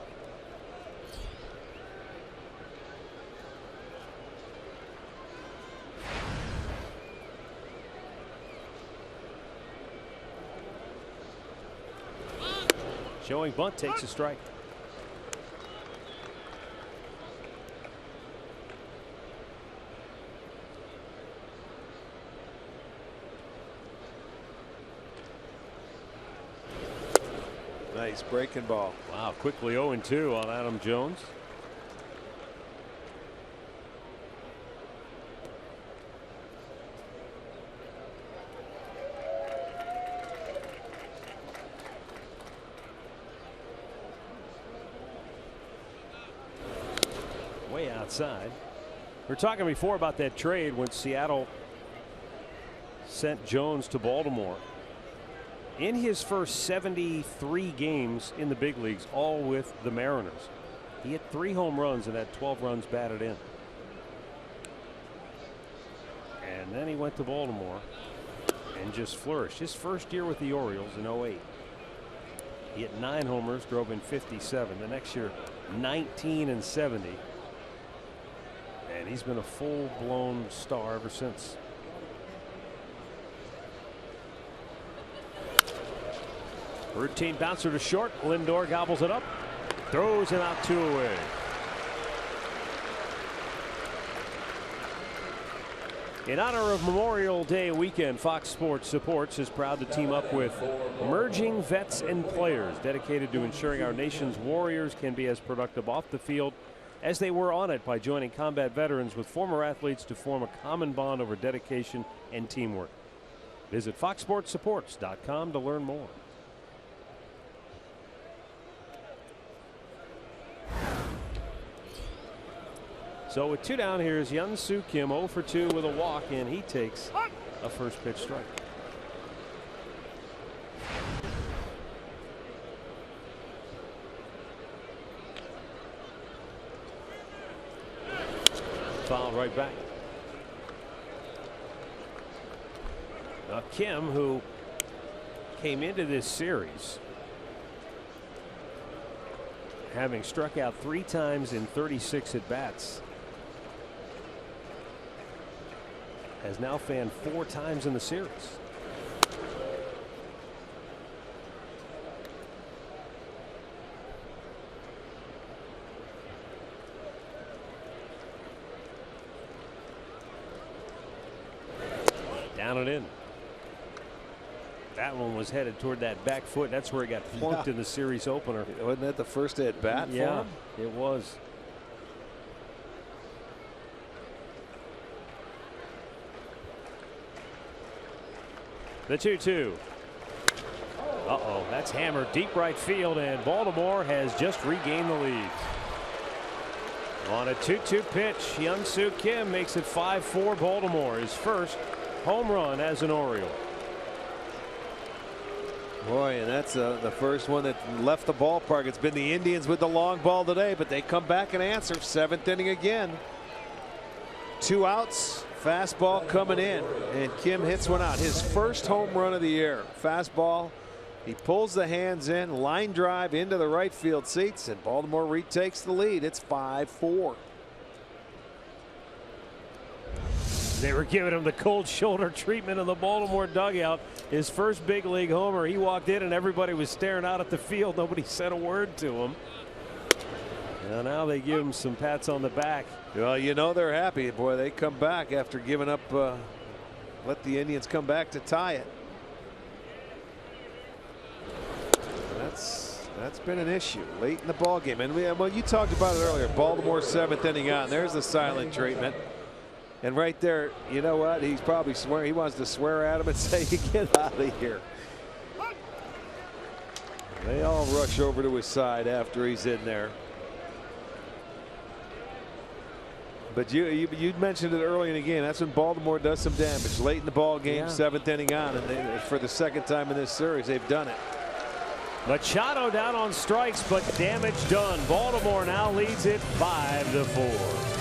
Showing bunt, takes a strike. Nice breaking ball. Wow, quickly 0-2 on Adam Jones. Way outside. We were talking before about that trade when Seattle sent Jones to Baltimore. In his first 73 games in the big leagues, all with the Mariners, he hit 3 home runs and had 12 runs batted in. And then he went to Baltimore and just flourished. His first year with the Orioles in 08. He hit 9 homers, drove in 57. The next year, 19 and 70. And he's been a full-blown star ever since. Routine bouncer to short. Lindor gobbles it up. Throws it out 2 away. In honor of Memorial Day weekend, Fox Sports Supports is proud to team up with Merging Vets and Players, dedicated to ensuring our nation's warriors can be as productive off the field as they were on it by joining combat veterans with former athletes to form a common bond over dedication and teamwork. Visit foxsportsupports.com to learn more. So with 2 down, here's Hyun-Soo Kim, 0 for 2 with a walk, and he takes a first pitch strike. Foul right back. Now Kim, who came into this series having struck out 3 times in 36 at bats, has now fanned 4 times in the series. Down and in. That one was headed toward that back foot. That's where he got plunked in the series opener. Wasn't that the first at bat for him? It was. The 2-2. Uh-oh, that's hammered deep right field, and Baltimore has just regained the lead. On a 2-2 pitch, Hyun-Soo Kim makes it 5-4 Baltimore, his first home run as an Oriole. Boy, and that's the first one that left the ballpark. It's been the Indians with the long ball today, but they come back and answer. 7th inning again. 2 outs. Fastball coming in, and Kim hits one out. His first home run of the year. Fastball. He pulls the hands in, line drive into the right field seats, and Baltimore retakes the lead. It's 5-4. They were giving him the cold shoulder treatment in the Baltimore dugout. His first big league homer. He walked in and everybody was staring out at the field. Nobody said a word to him. And now they give him some pats on the back. Well, you know they're happy. Boy, they come back after giving up. Let the Indians come back to tie it. That's been an issue late in the ball game. And well, you talked about it earlier. Baltimore 7th inning on. There's the silent treatment. And right there, you know what? He's probably swearing. He wants to swear at him and say, "Get out of here." They all rush over to his side after he's in there. But you mentioned it early in the game. That's when Baltimore does some damage late in the ball game. 7th inning on, and for the 2nd time in this series, they've done it. Machado down on strikes, but damage done. Baltimore now leads it 5-4.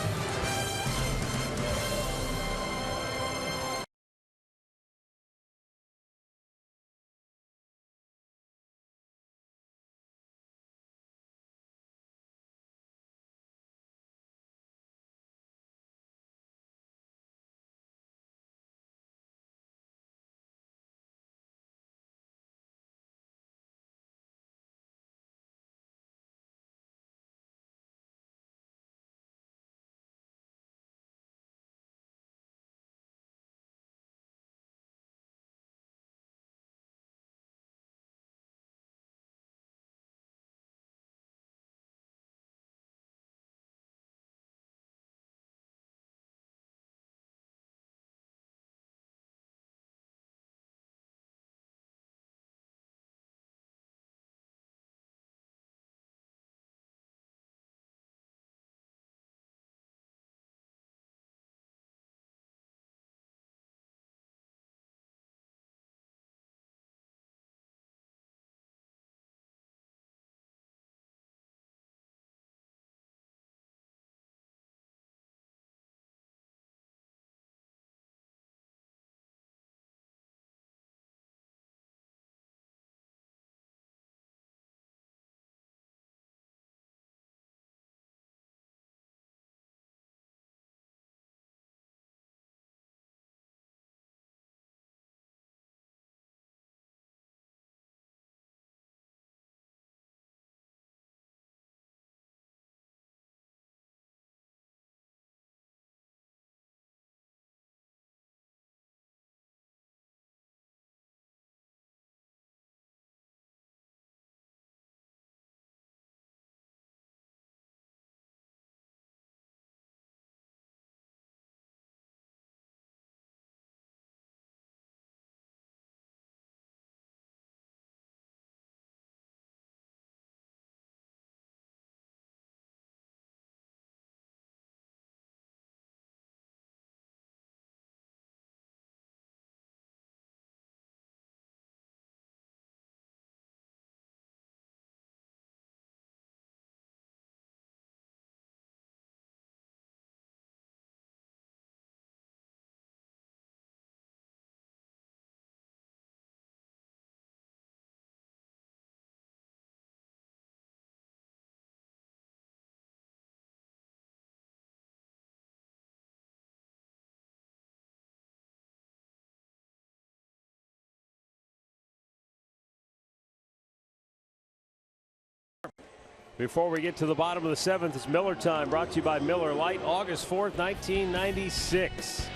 Before we get to the bottom of the 7th, it's Miller time, brought to you by Miller Lite, August 4th, 1996.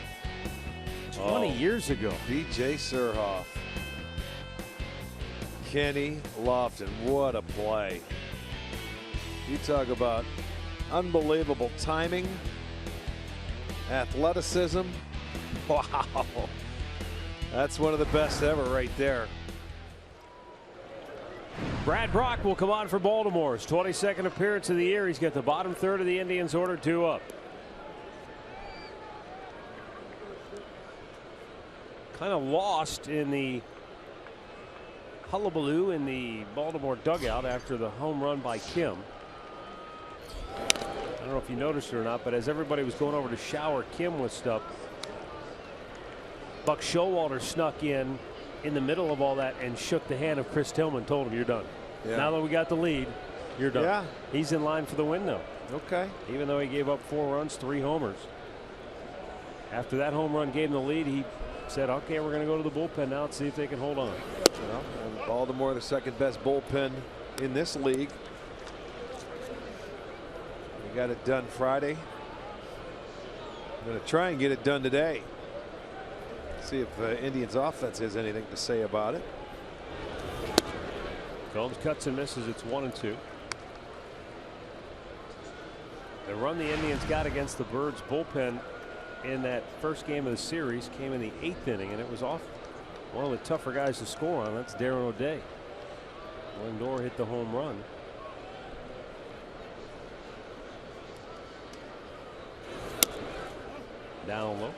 20 years ago. B.J. Surhoff. Kenny Lofton. What a play. You talk about unbelievable timing, athleticism. Wow. That's one of the best ever right there. Brad Brock will come on for Baltimore's 22nd appearance of the year. He's got the bottom third of the Indians ordered 2 up. Kind of lost in the hullabaloo in the Baltimore dugout after the home run by Kim. I don't know if you noticed it or not, but as everybody was going over to shower Kim with stuff, Buck Showalter snuck in the middle of all that and shook the hand of Chris Tillman, told him, "You're done. Yeah. Now that we got the lead, you're done." Yeah. He's in line for the win now. Okay. Even though he gave up 4 runs, 3 homers. After that home run gave him the lead, he said, "Okay, we're going to go to the bullpen now and see if they can hold on." Well, and Baltimore, the second best bullpen in this league. They got it done Friday. I'm going to try and get it done today. See if Indians offense has anything to say about it. Combs cuts and misses. It's 1-2. The run the Indians got against the Birds bullpen in that first game of the series came in the 8th inning, and it was off one of the tougher guys to score on. That's Darren O'Day. Lindor hit the home run. Down low.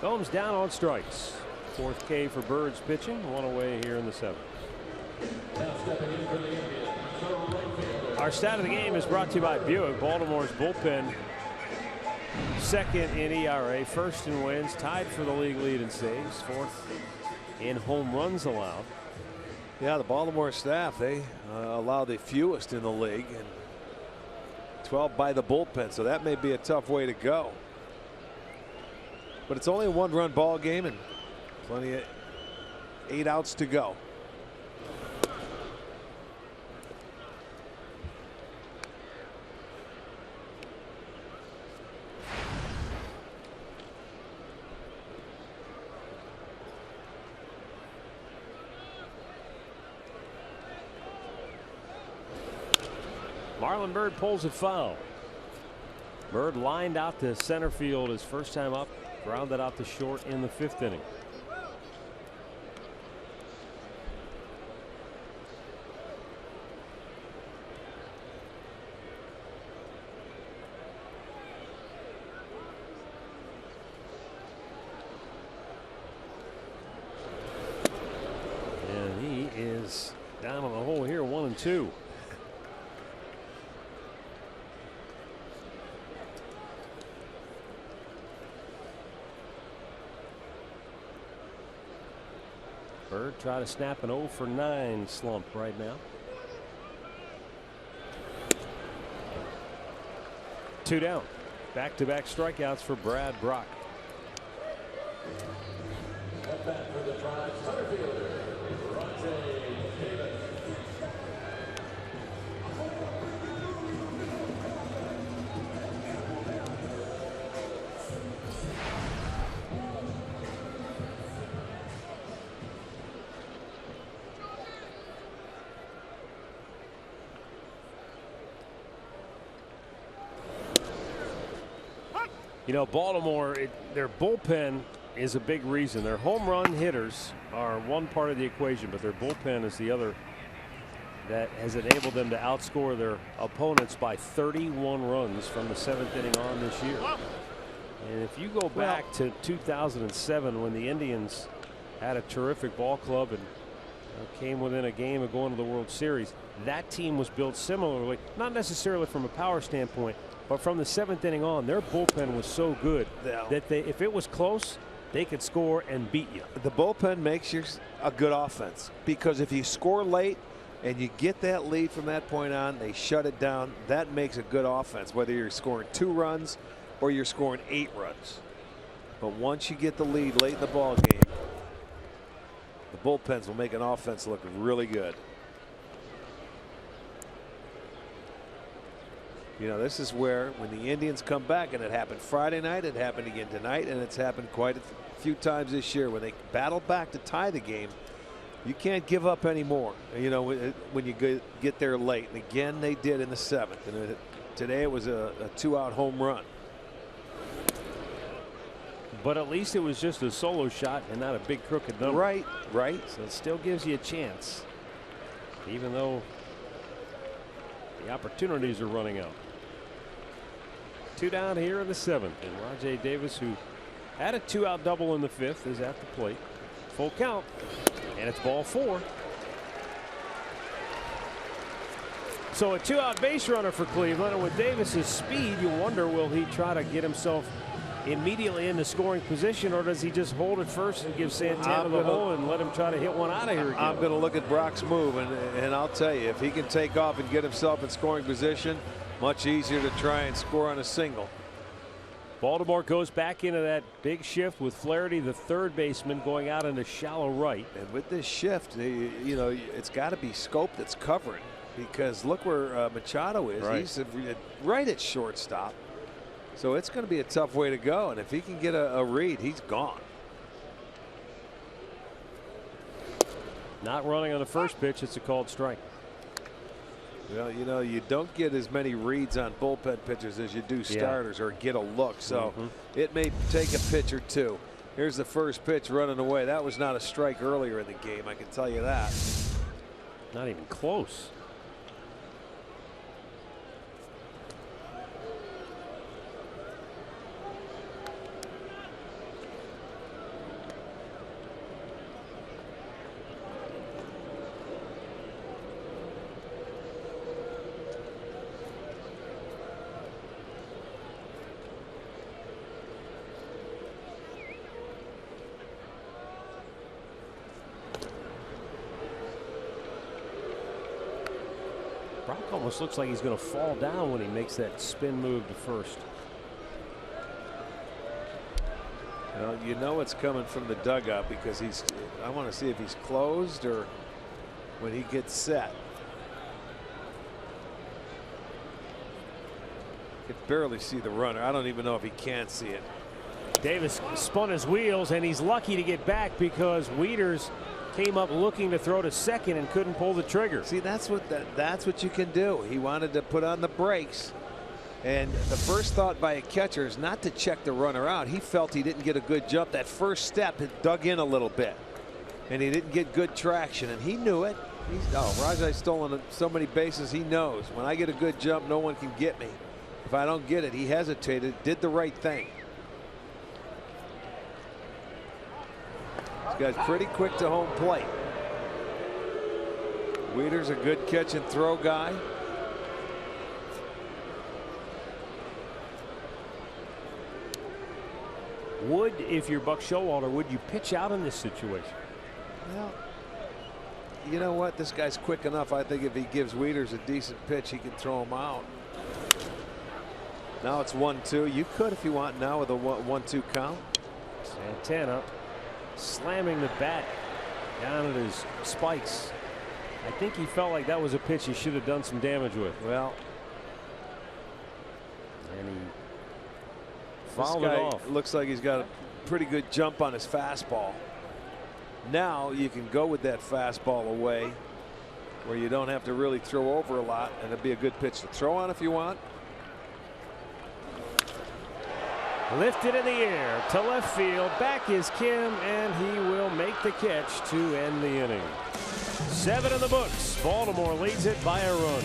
Combs down on strikes. 4th K for Birds pitching. 1 away here in the 7th. Our stat of the game is brought to you by Buick. Baltimore's bullpen 2nd in ERA, 1st in wins, tied for the league lead in saves, 4th in home runs allowed. Yeah, the Baltimore staff, they allow the fewest in the league, and 12 by the bullpen, so that may be a tough way to go. But it's only a 1-run ball game and plenty of 8 outs to go. Marlon Byrd pulls it foul. Byrd lined out to center field his first time up, grounded out to short in the 5th inning. And he is down on the hole here, 1-2. Bird try to snap an 0 for 9 slump right now. 2 down. Back-to-back strikeouts for Brad Brock. You know, Baltimore, their bullpen is a big reason. Their home run hitters are one part of the equation, but their bullpen is the other that has enabled them to outscore their opponents by 31 runs from the 7th inning on this year. And if you go back to 2007, when the Indians had a terrific ball club and came within a game of going to the World Series, that team was built similarly, not necessarily from a power standpoint, but from the 7th inning on, their bullpen was so good that if it was close, they could score and beat you. The bullpen makes you a good offense, because if you score late and you get that lead from that point on, they shut it down. That makes a good offense, whether you're scoring 2 runs or you're scoring 8 runs. But once you get the lead late in the ball game, the bullpens will make an offense look really good. You know, this is where, when the Indians come back, and it happened Friday night, it happened again tonight, and it's happened quite a few times this year, when they battle back to tie the game, you can't give up anymore. You know, when you get there late. And again, they did in the 7th. And today it was a 2-out home run. But at least it was just a solo shot and not a big crooked number. Right, right. So it still gives you a chance, even though the opportunities are running out. 2 down here in the 7th, and Rajay Davis, who had a 2-out double in the 5th, is at the plate. Full count, and it's ball 4. So a 2-out base runner for Cleveland, and with Davis's speed, you wonder, will he try to get himself immediately into scoring position, or does he just hold it first and give Santana the hole and let him try to hit one out of here again? I'm going to look at Brock's move, and I'll tell you, if he can take off and get himself in scoring position, much easier to try and score on a single. Baltimore goes back into that big shift with Flaherty, the third baseman, going out into shallow right. And with this shift, you know, it's got to be Scope that's covering, because look where Machado is. Right. He's right at shortstop. So it's going to be a tough way to go. And if he can get a read, he's gone. Not running on the first pitch. It's a called strike. Well, you know, you don't get as many reads on bullpen pitchers as you do starters, or get a look. So it may take a pitch or two. Here's the first pitch running away. That was not a strike earlier in the game, I can tell you that. Not even close. Brock almost looks like he's going to fall down when he makes that spin move to first. Well, you know it's coming from the dugout, because I want to see if he's closed or when he gets set. You can barely see the runner. I don't even know if he can see it. Davis spun his wheels, and he's lucky to get back, because Wieters came up looking to throw to second and couldn't pull the trigger. See, that's what you can do. He wanted to put on the brakes, and the first thought by a catcher is not to check the runner out. He felt he didn't get a good jump. That first step had dug in a little bit, and he didn't get good traction, and he knew it. Rajai's stolen so many bases. He knows, when I get a good jump, no one can get me. If I don't get it, he hesitated, did the right thing. This guy's pretty quick to home plate. Wieters a good catch and throw guy. If you're Buck Showalter, would you pitch out in this situation? Well, you know what? This guy's quick enough. I think if he gives Wieters a decent pitch, he can throw him out. Now it's 1-2. You could, if you want, now with a 1-2 count. Santana slamming the bat down at his spikes. I think he felt like that was a pitch he should have done some damage with. Well, and he this fouled guy it off. looks like he's got a pretty good jump on his fastball. Now you can go with that fastball away, where you don't have to really throw over a lot, and it'd be a good pitch to throw on if you want. Lifted in the air to left field. Back is Kim, and he will make the catch to end the inning. 7 in the books. Baltimore leads it by a run.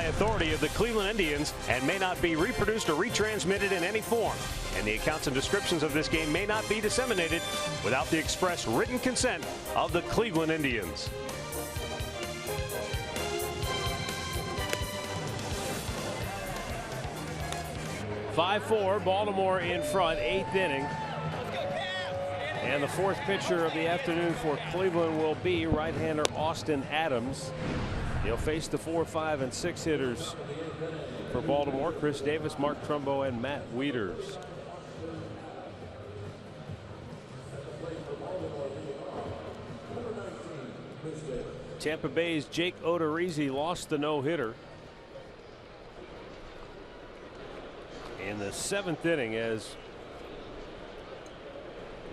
by authority of the Cleveland Indians and may not be reproduced or retransmitted in any form. And the accounts and descriptions of this game may not be disseminated without the express written consent of the Cleveland Indians. (5-4), Baltimore in front, 8th inning. And the fourth pitcher of the afternoon for Cleveland will be right-hander Austin Adams. He'll face the 4, 5, and 6 hitters for Baltimore: Chris Davis, Mark Trumbo, and Matt Wieters. Tampa Bay's Jake Odorizzi lost the no-hitter in the 7th inning as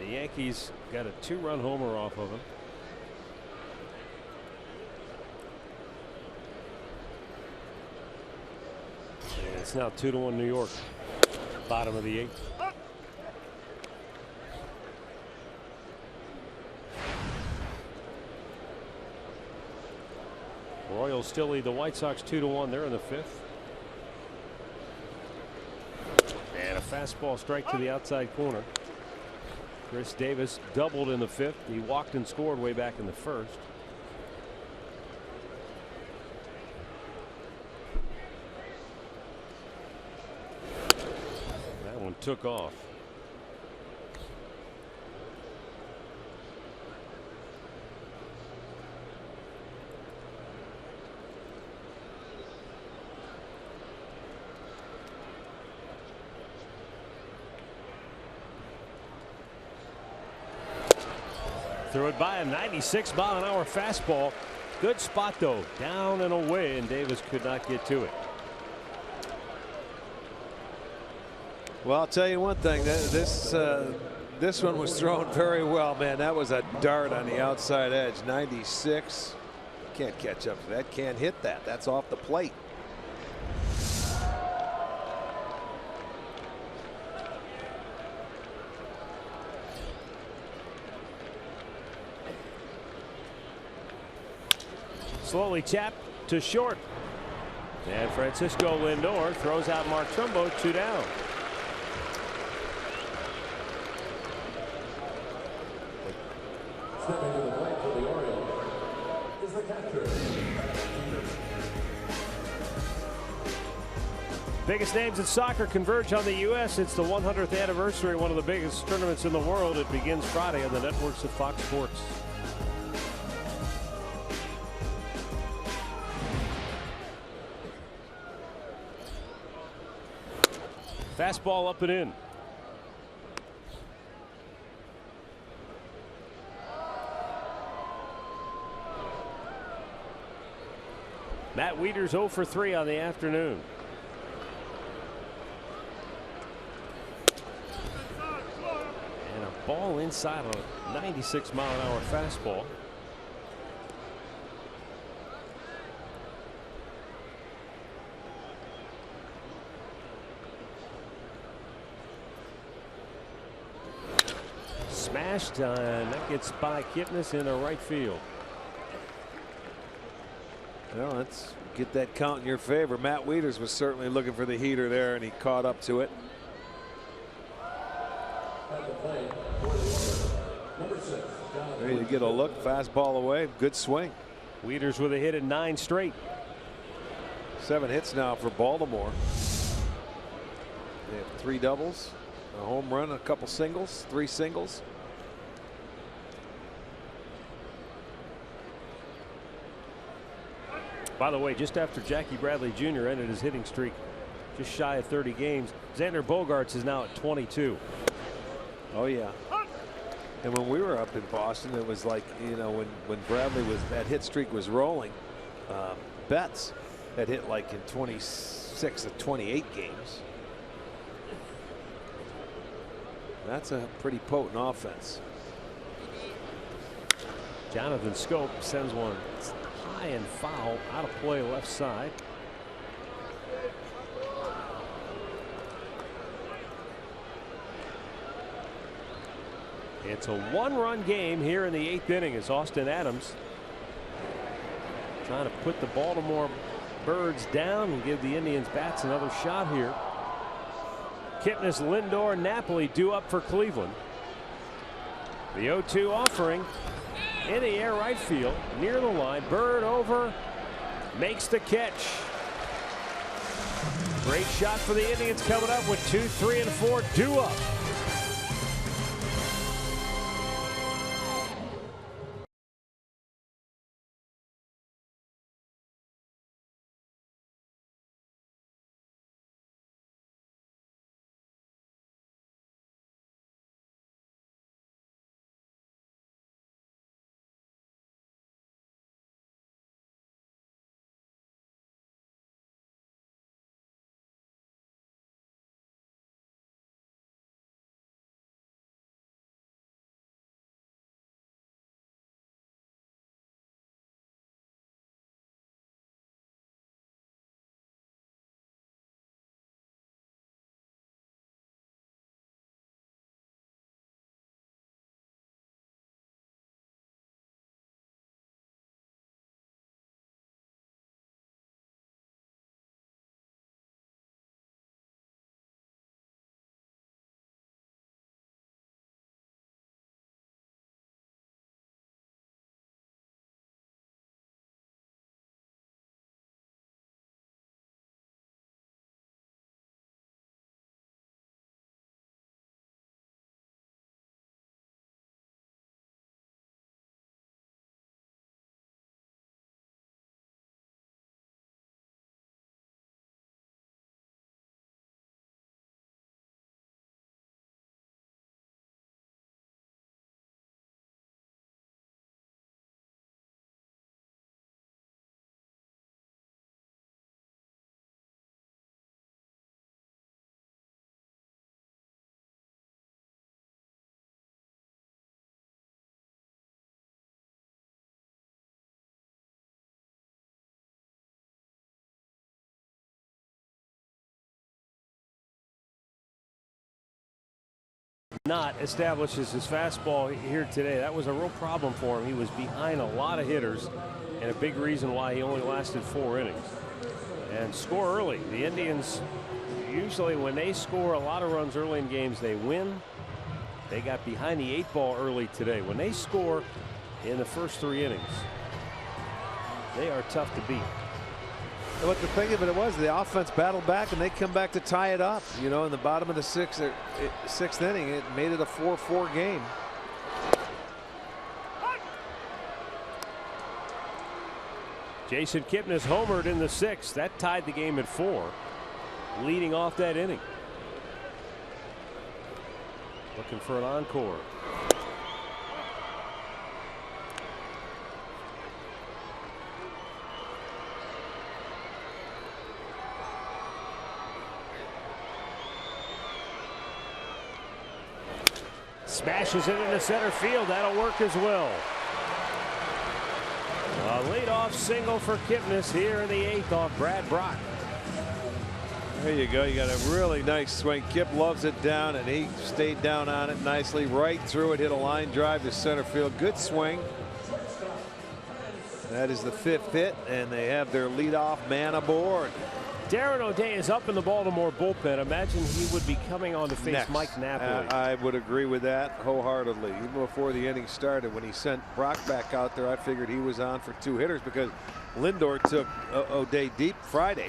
the Yankees got a 2-run homer off of him. And it's now 2-1 New York. Bottom of the 8th. Royals still lead the White Sox 2-1. They're in the 5th. And a fastball strike to the outside corner. Chris Davis doubled in the 5th. He walked and scored way back in the 1st. That one took off. Threw it by a 96-mile-an-hour fastball. Good spot though, down and away, and Davis could not get to it. Well, I'll tell you one thing. This one was thrown very well, man. That was a dart on the outside edge. 96. Can't catch up to that. Can't hit that. That's off the plate. Slowly tapped to short. And Francisco Lindor throws out Mark Trumbo, 2 down. Stepping to the plate for the Orioles is the catcher. Biggest names in soccer converge on the U.S. It's the 100th anniversary, one of the biggest tournaments in the world. It begins Friday on the networks of Fox Sports. Fastball up and in. Matt Wieters 0 for 3 on the afternoon. And a ball inside a 96-mile-an-hour fastball. Smashed, and that gets by Kipnis in the right field. Well, let's get that count in your favor. Matt Wieters was certainly looking for the heater there, and he caught up to it. Ready to get a look. Fastball away. Good swing. Wieters with a hit in 9 straight. 7 hits now for Baltimore. They have 3 doubles, a home run, a couple singles, 3 singles. By the way, just after Jackie Bradley Jr. ended his hitting streak just shy of 30 games, Xander Bogaerts is now at 22. Oh yeah. And when we were up in Boston, it was like, you know, when Bradley was, that hit streak was rolling, Betts had hit like in 26 of 28 games. That's a pretty potent offense. Jonathan Scope sends one high and foul out of play left side. It's a 1-run game here in the 8th inning as Austin Adams trying to put the Baltimore birds down and give the Indians bats another shot here. Kipnis, Lindor, Napoli due up for Cleveland. The 0-2 offering in the air, right field, near the line. Bird over, makes the catch. Great shot for the Indians coming up with 2, 3, and 4 due up. Not establishes his fastball here today. That was a real problem for him. He was behind a lot of hitters, and a big reason why he only lasted 4 innings. And score early. The Indians, usually when they score a lot of runs early in games, they win. They got behind the 8 ball early today. When they score in the first 3 innings, they are tough to beat. But the thing of it was, the offense battled back and they come back to tie it up. You know, in the bottom of the sixth inning, it made it a 4-4 game. Jason Kipnis homered in the 6th. That tied the game at 4, leading off that inning. Looking for an encore. Smashes it into center field. That'll work as well. A leadoff single for Kipnis here in the 8th off Brad Brock. There you go. You got a really nice swing. Kip loves it down, and he stayed down on it nicely. Right through it. Hit a line drive to center field. Good swing. That is the 5th hit, and they have their leadoff man aboard. Darren O'Day is up in the Baltimore bullpen. Imagine he would be coming on to face Next. Mike Napoli. I would agree with that wholeheartedly. Even before the inning started, when he sent Brock back out there, I figured he was on for 2 hitters because Lindor took O'Day deep Friday.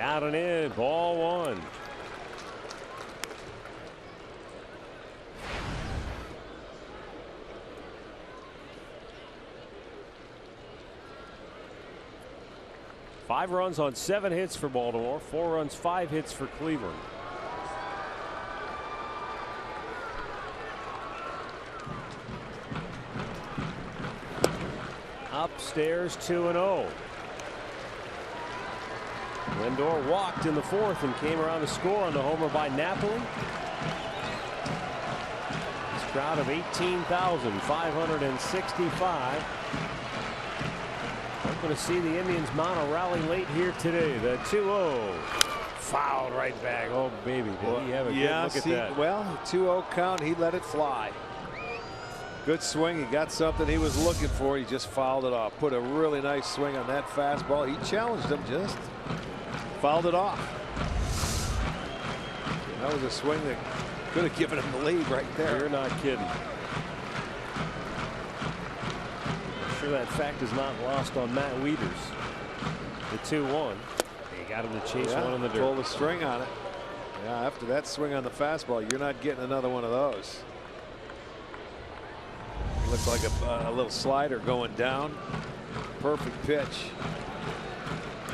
Out and in, ball 1. Five runs on 7 hits for Baltimore, 4 runs, 5 hits for Cleveland. Upstairs 2-0. Lindor walked in the 4th and came around to score on the homer by Napoli. He's Crowd of 18,565. I'm going to see the Indians mount a rally late here today. The 2-0. Fouled right back. Oh, baby. Did he have a good look at that? Well, 2-0 count. He let it fly. Good swing. He got something he was looking for. He just fouled it off. Put a really nice swing on that fastball. He challenged him, just fouled it off. That was a swing that could have given him the lead right there. You're not kidding. I'm sure that fact is not lost on Matt Wieters. The 2-1. He got him to chase one in the dirt. Pull the string on it. Yeah, after that swing on the fastball, you're not getting another one of those. Looks like a little slider going down. Perfect pitch.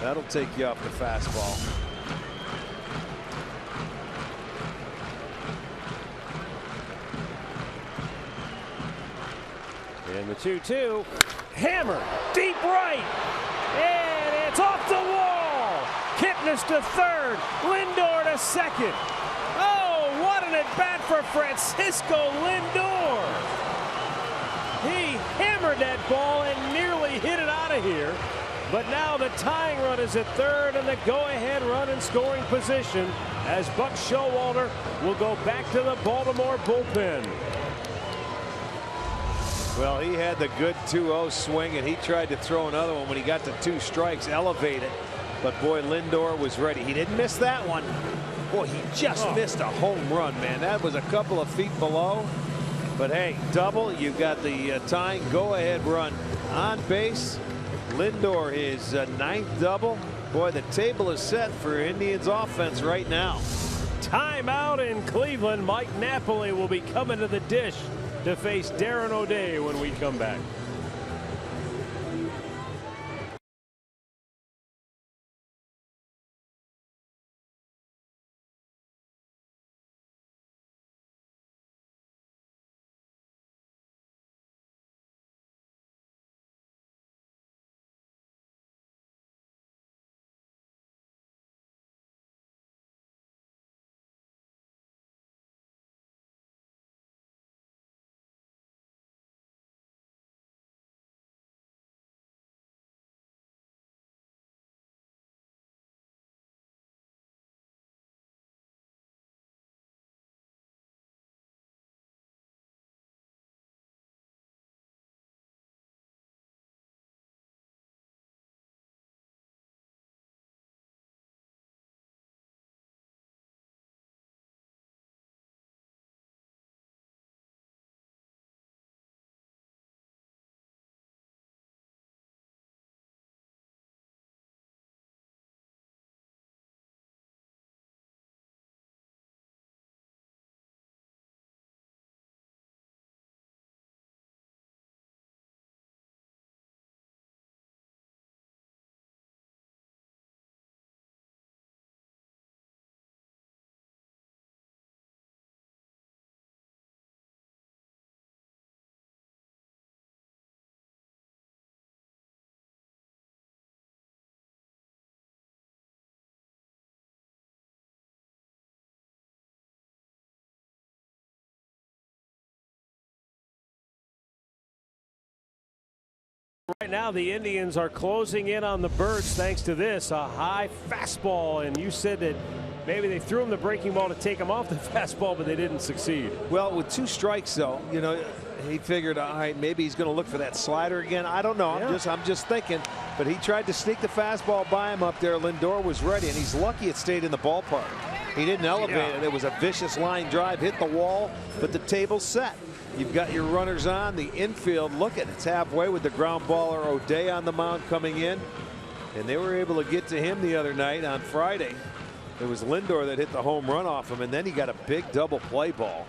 That'll take you off the fastball. And the 2-2. Hammer deep right. And it's off the wall. Kipnis to third. Lindor to second. Oh, what an at-bat for Francisco Lindor. He hammered that ball and nearly hit it out of here. But now the tying run is at third and the go-ahead run in scoring position as Buck Showalter will go back to the Baltimore bullpen. Well, he had the good 2-0 swing, and he tried to throw another one when he got to 2 strikes, elevate it. But boy, Lindor was ready. He didn't miss that one. Boy, he just missed a home run, man. That was a couple of feet below. But hey, double. You got the tying go-ahead run on base. Lindor his 9th double. Boy, the table is set for Indians offense right now. Timeout in Cleveland. Mike Napoli will be coming to the dish to face Darren O'Day when we come back. Right now, the Indians are closing in on the Birds thanks to this, a high fastball. And you said that maybe they threw him the breaking ball to take him off the fastball, but they didn't succeed. Well, with 2 strikes, though, you know, he figured, all right, maybe he's going to look for that slider again. I don't know. I'm just thinking. But he tried to sneak the fastball by him up there. Lindor was ready, and he's lucky it stayed in the ballpark. He didn't elevate it. It was a vicious line drive, hit the wall, but the table's set. You've got your runners on the infield. Look at it. It's halfway with the ground baller O'Day on the mound coming in. And they were able to get to him the other night on Friday. It was Lindor that hit the home run off him, and then he got a big double play ball.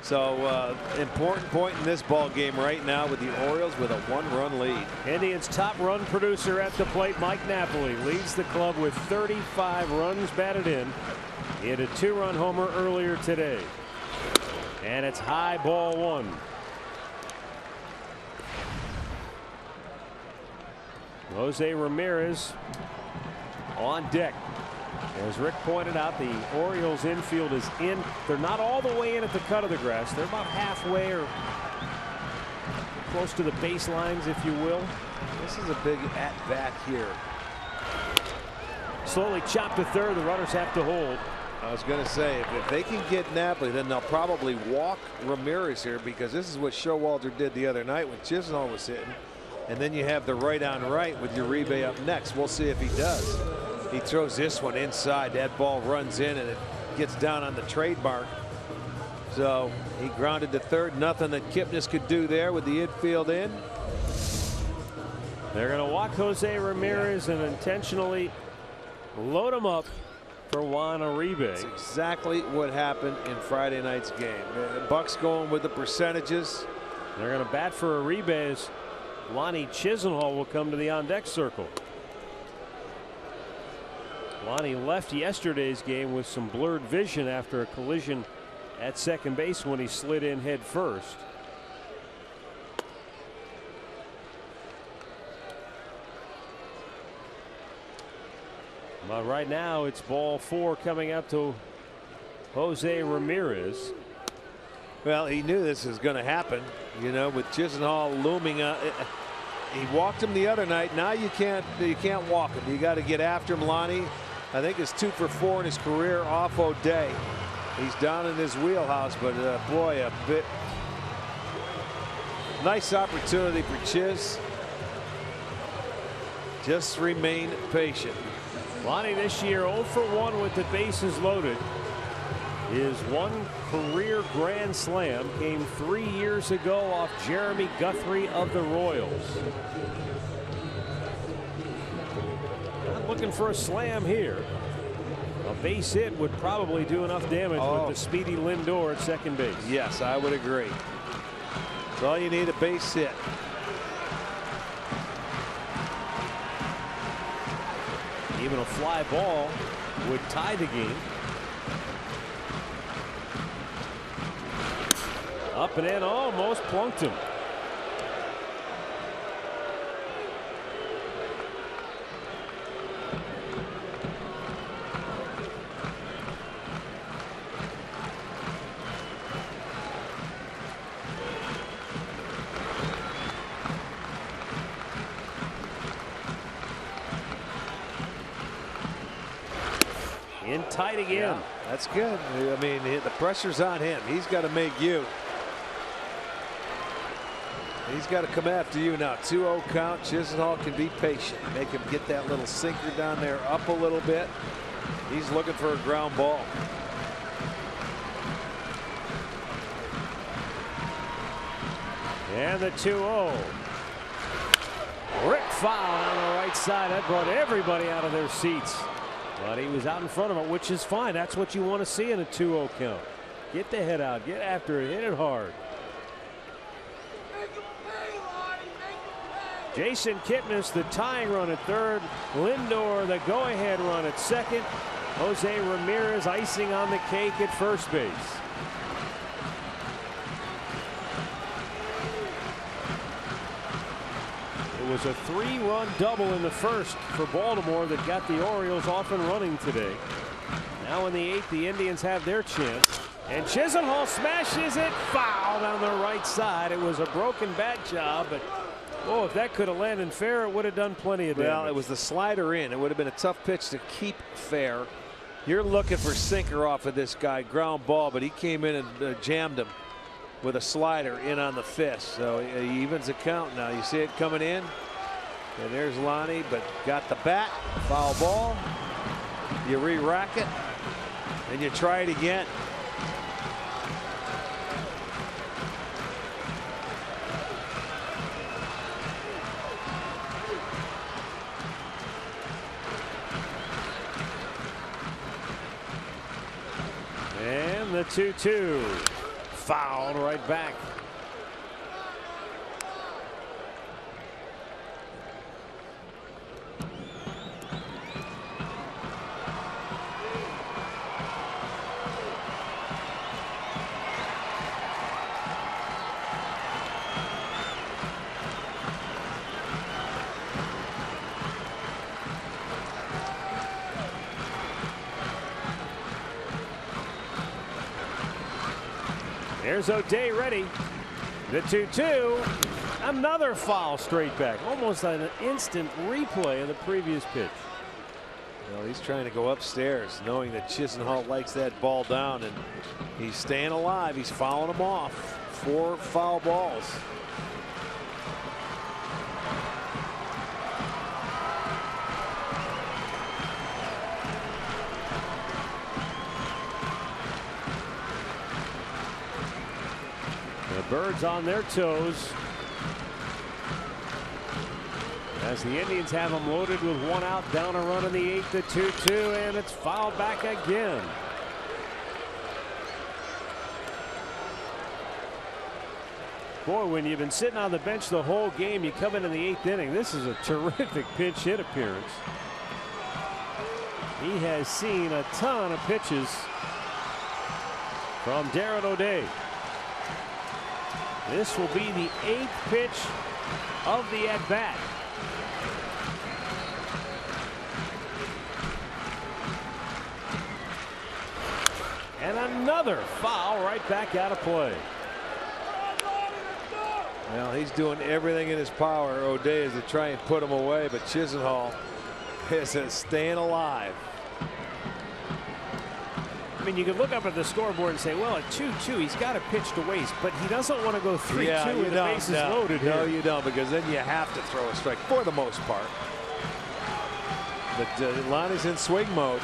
So important point in this ball game right now with the Orioles with a 1-run lead. Indians top run producer at the plate, Mike Napoli, leads the club with 35 runs batted in. He had a 2-run homer earlier today. And it's high, ball 1. Jose Ramirez on deck. As Rick pointed out, the Orioles infield is in. They're not all the way in at the cut of the grass. They're about halfway or close to the baselines, if you will. This is a big at-bat here. Slowly chopped to third. The runners have to hold. I was going to say, if they can get Napoli, then they'll probably walk Ramirez here, because this is what Showalter did the other night when Chisenhall was hitting. And then you have the right on right with Uribe up next. We'll see if he does. He throws this one inside. That ball runs in and it gets down on the trademark. So he grounded to third. Nothing that Kipnis could do there with the infield in. They're going to walk Jose Ramirez and intentionally load him up for Juan Uribe. That's exactly what happened in Friday night's game. The Bucks going with the percentages. They're going to bat for Uribe as Lonnie Chisenhall will come to the on-deck circle. Lonnie left yesterday's game with some blurred vision after a collision at second base when he slid in head first. But right now it's ball 4 coming up to Jose Ramirez. Well, he knew this was going to happen, you know, with Chisenhall looming up. He walked him the other night. Now you can't walk him. You got to get after him. Lonnie, I think, is 2 for 4 in his career off O'Day. He's down in his wheelhouse, but boy, a bit nice opportunity for Chiz. Just remain patient. Lonnie this year 0 for 1 with the bases loaded. His one career grand slam came 3 years ago off Jeremy Guthrie of the Royals. Not looking for a slam here. A base hit would probably do enough damage with the speedy Lindor at second base. Yes, I would agree. That's all you need, a base hit. Even a fly ball would tie the game. Up and in, almost plunked him. In tight again. Yeah, that's good. I mean, the pressure's on him. He's got to make you. He's got to come after you now. 2-0 count. Chisenhall can be patient. Make him get that little sinker down there up a little bit. He's looking for a ground ball. And the 2-0. Rick foul on the right side. That brought everybody out of their seats. But he was out in front of it, which is fine. That's what you want to see in a 2-0 count. Get the head out. Get after it. Hit it hard. Jason Kipnis, the tying run at third. Lindor, the go-ahead run at second. Jose Ramirez icing on the cake at first base. It was a 3-run double in the first for Baltimore that got the Orioles off and running today. Now in the 8th, the Indians have their chance. And Chisenhall smashes it foul down the right side. It was a broken bat job, but oh, if that could have landed fair, it would have done plenty of damage. Well, it was the slider in. It would have been a tough pitch to keep fair. You're looking for sinker off of this guy, ground ball, but he came in and jammed him with a slider in on the fist. So he evens the count now. You see it coming in. And there's Lonnie, but got the bat. Foul ball. You re-rack it, and you try it again. And the 2-2. Fouled right back. There's O'Day ready. The 2-2. Another foul straight back. Almost an instant replay of the previous pitch. Well, he's trying to go upstairs, knowing that Chisenhall likes that ball down, and he's staying alive. He's fouling him off. 4 foul balls. The Birds on their toes as the Indians have them loaded with 1 out, down a run in the 8th. The 2-2, and it's fouled back again. Boy, when you've been sitting on the bench the whole game, you come into the 8th inning. This is a terrific pinch hit appearance. He has seen a ton of pitches from Darren O'Day. This will be the 8th pitch of the at-bat. And another foul right back out of play. Well, he's doing everything in his power, O'Day, is to try and put him away, but Chisenhall is staying alive. I mean, you could look up at the scoreboard and say, well, at 2-2, he's got to pitch to waste, but he doesn't want to go 3-2 with the bases loaded here. No, you don't, because then you have to throw a strike for the most part. But Lonnie's in swing mode.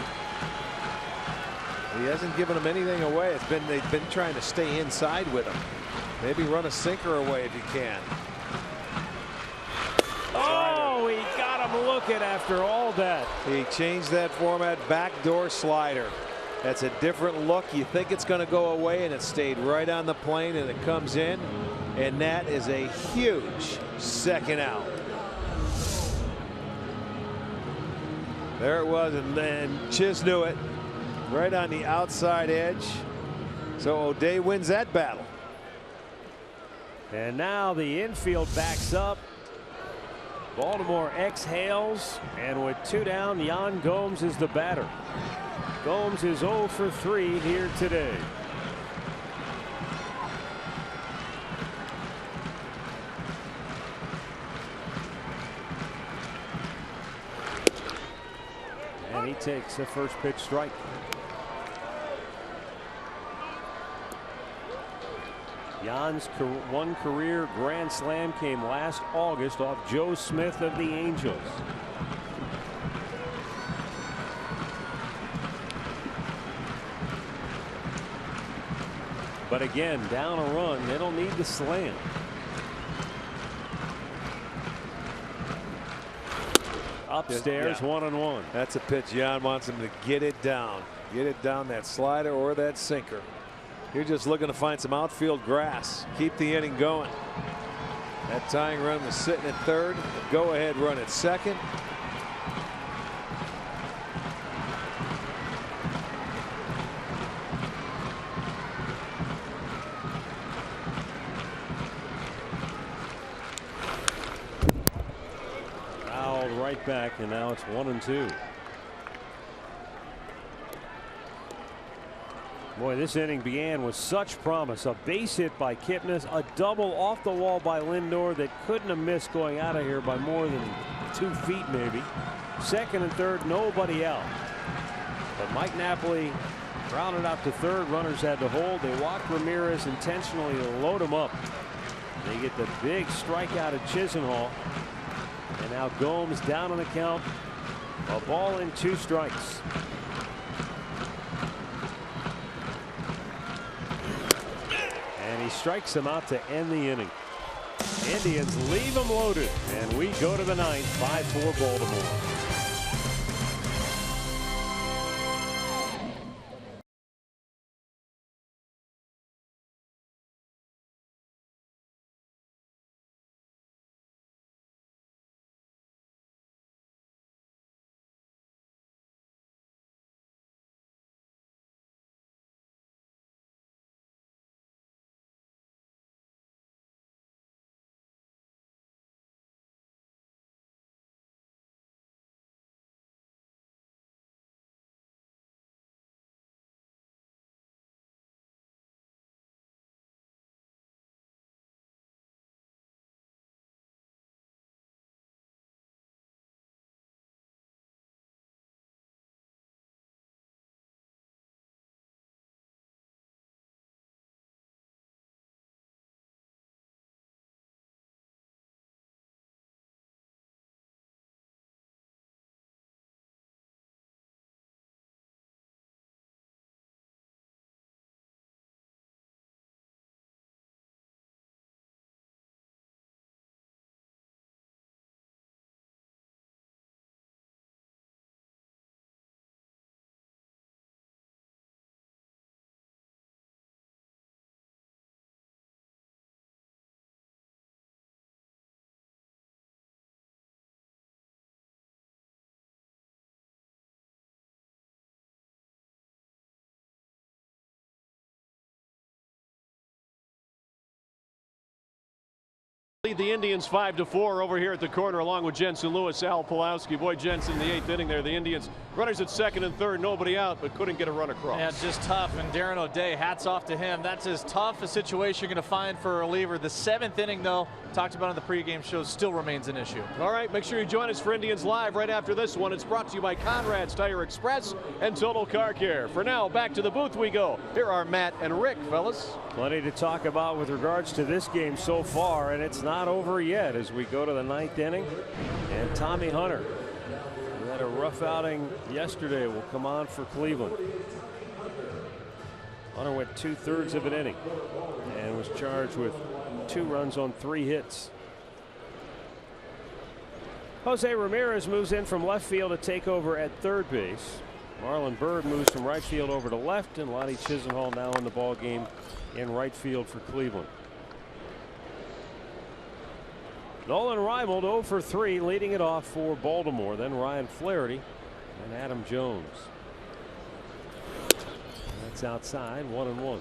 He hasn't given him anything away. They've been trying to stay inside with him. Maybe run a sinker away if you can. Oh, he got him looking after all that. He changed that format, backdoor slider. That's a different look. You think it's going to go away, and it stayed right on the plane, and it comes in, and that is a huge second out. There it was, and then Chiz knew it. Right on the outside edge. So O'Day wins that battle. And now the infield backs up. Baltimore exhales, and with 2 down, Yan Gomes is the batter. Gomes is 0 for 3 here today. And he takes the first pitch strike. Jan's one career grand slam came last August off Joe Smith of the Angels. But again, down a run, they don't need the slam. Upstairs, 1-1. That's a pitch Jan wants him to get it down. Get it down that slider or that sinker. You're just looking to find some outfield grass. Keep the inning going. That tying run was sitting at third. Go ahead run at second. Fouled right back, and now it's 1-2. Boy, this inning began with such promise. A base hit by Kipnis, a double off the wall by Lindor that couldn't have missed going out of here by more than 2 feet maybe. Second and third, nobody out. But Mike Napoli grounded out to third. Runners had to hold. They walked Ramirez intentionally to load him up. They get the big strikeout of Chisenhall. And now Gomes down on the count. A ball and 2 strikes. And he strikes him out to end the inning. Indians leave him loaded, and we go to the 9th, 5-4 Baltimore. Lead the Indians 5-4 over here at the corner, along with Jensen Lewis, Al Pulowski. Boy, Jensen in the 8th inning there. The Indians runners at 2nd and 3rd, nobody out, but couldn't get a run across. Yeah, just tough. And Darren O'Day, hats off to him. That's as tough a situation you're going to find for a reliever. The 7th inning, though, talked about on the pregame show, still remains an issue. All right, make sure you join us for Indians Live right after this one. It's brought to you by Conrad's Tire Express and Total Car Care. For now, back to the booth we go. Here are Matt and Rick, fellas. Plenty to talk about with regards to this game so far, and it's not over yet as we go to the 9th inning. And Tommy Hunter, who had a rough outing yesterday, will come on for Cleveland. Hunter went 2/3 of an inning and was charged with 2 runs on 3 hits. Jose Ramirez moves in from left field to take over at 3rd base. Marlon Byrd moves from right field over to left, and Lonnie Chisenhall now in the ball game in right field for Cleveland. Nolan Reimold 0 for 3, leading it off for Baltimore. Then Ryan Flaherty and Adam Jones. That's outside, 1-1.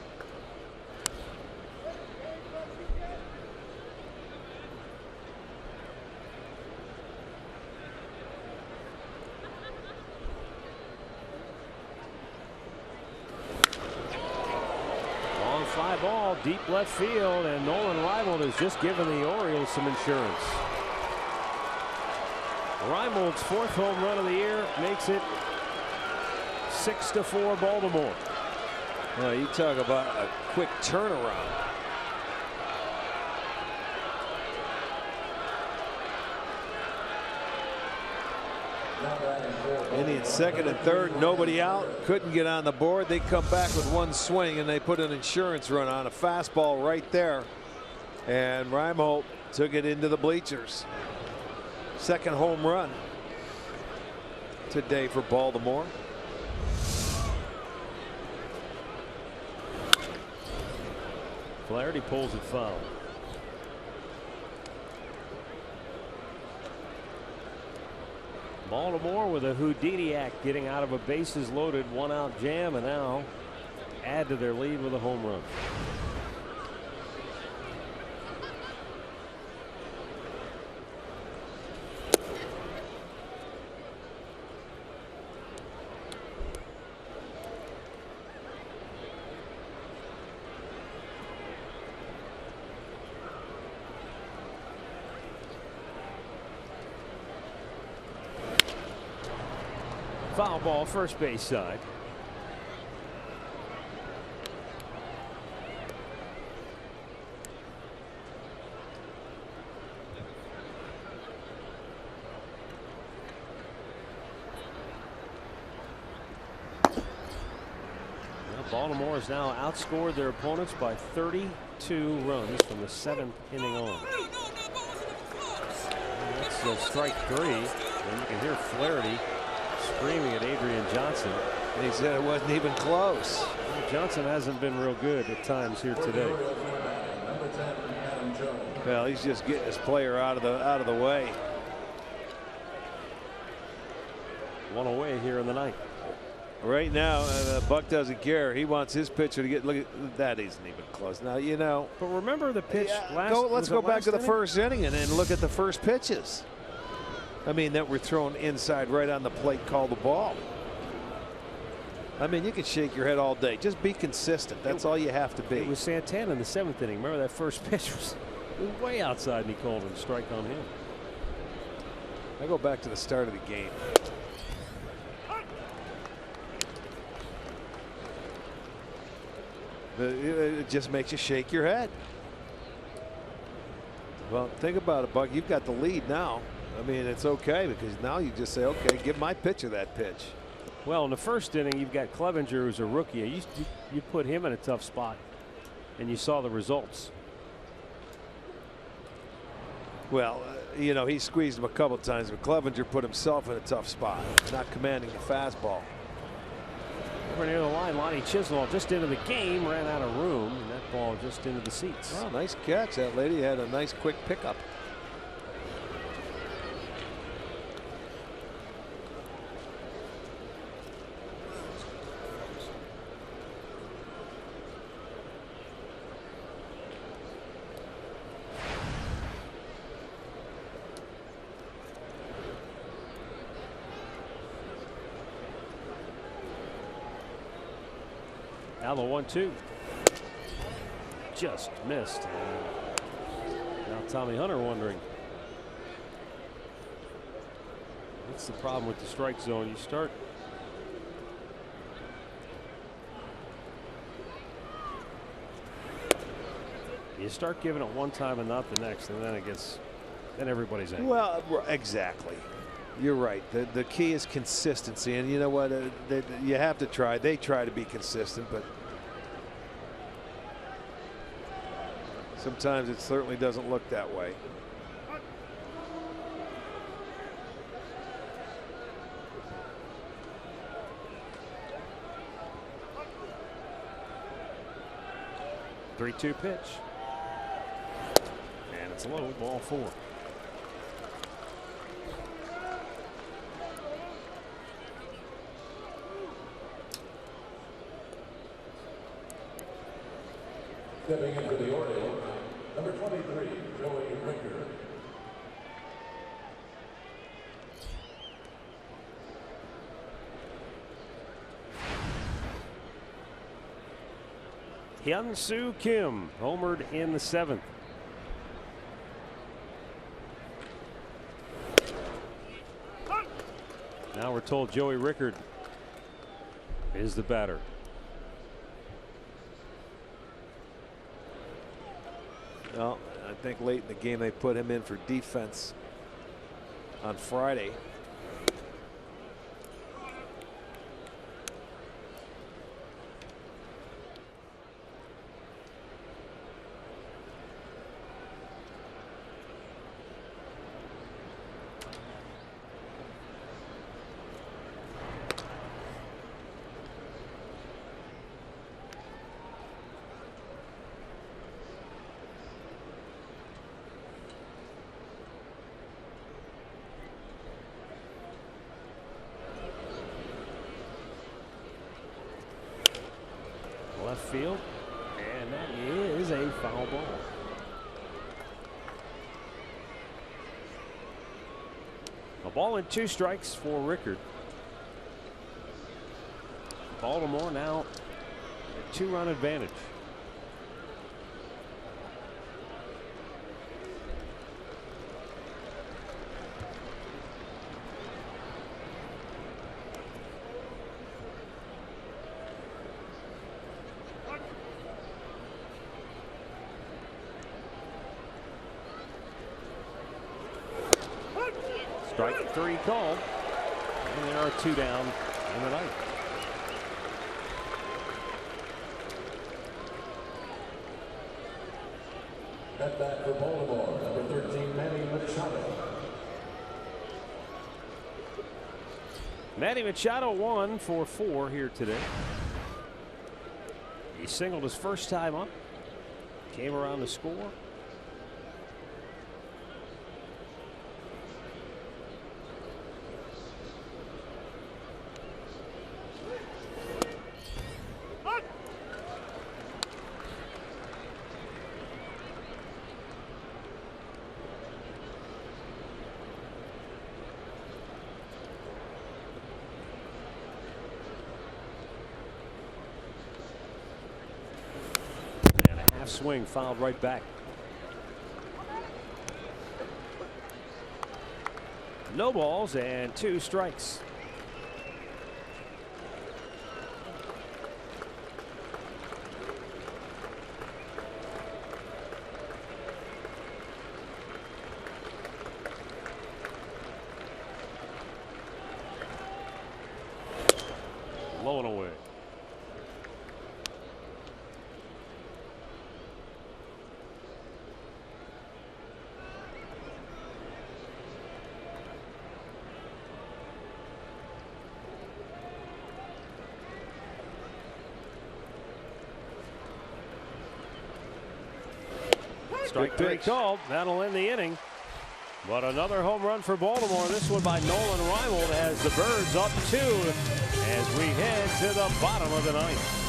Fly ball deep left field, and Nolan Reimold has just given the Orioles some insurance. Reimold's 4th home run of the year makes it 6-4 Baltimore. Well, you talk about a quick turnaround. Indians 2nd and 3rd, nobody out, couldn't get on the board. They come back with 1 swing and they put an insurance run on a fastball right there, and Reimold took it into the bleachers. 2nd home run today for Baltimore. Flaherty pulls it foul. Baltimore with a Houdini act, getting out of a bases loaded 1-out jam, and now add to their lead with a home run. Foul ball, first base side. Baltimore has now outscored their opponents by 32 runs from the 7th inning on. And that's strike 3. And you can hear Flaherty screaming at Adrian Johnson. And he said it wasn't even close. Johnson hasn't been real good at times here today. Well, he's just getting his player out of the way. 1 away here in the 9th. Right now, Buck doesn't care. He wants his pitcher to get. Look at that. Isn't even close. Now you know. But remember the pitch. Let's go back to the 1st inning and look at the first pitches. I mean, that were thrown inside right on the plate, call the ball. I mean, you can shake your head all day. Just be consistent. That's all you have to be. It was Santana in the 7th inning. Remember that first pitch was way outside, and he called a strike on him. I go back to the start of the game. It just makes you shake your head. Well, think about it, Buck. You've got the lead now. I mean, it's okay because now you just say, okay, give my pitcher that pitch. Well, in the 1st inning, you've got Clevenger, who's a rookie. You put him in a tough spot, and you saw the results. Well, you know, he squeezed him a couple times, but Clevenger put himself in a tough spot, not commanding the fastball. Over near the line, Lonnie Chisenhall just into the game, ran out of room, and that ball just into the seats. Well, nice catch. That lady had a nice quick pickup. Now the 1-2. Just missed. And now Tommy Hunter wondering. That's the problem with the strike zone. You start. You start giving it one time and not the next, and then it gets. Then everybody's angry. Well, exactly. You're right. The key is consistency, and you know what? You have to try. They try to be consistent, but sometimes it certainly doesn't look that way. Three-two pitch. And it's low, ball 4. Stepping into the Orioles, number 23, Joey Ricker. Hyun-Soo Kim homered in the 7th. Now we're told Joey Rickard is the batter. Well, I think late in the game they put him in for defense on Friday. Left field, and that is a foul ball. A ball and 2 strikes for Rickard. Baltimore now a 2-run advantage. Strike 3 called, and there are 2 down in the ninth. At bat for Baltimore, number 13, Manny Machado. Manny Machado 1 for 4 here today. He singled his first time up, came around to score. Swing fouled right back. No balls and 2 strikes. Low and away. Strike 3 called. That'll end the inning. But another home run for Baltimore. This one by Nolan Reimold as the Birds up 2 as we head to the bottom of the ninth.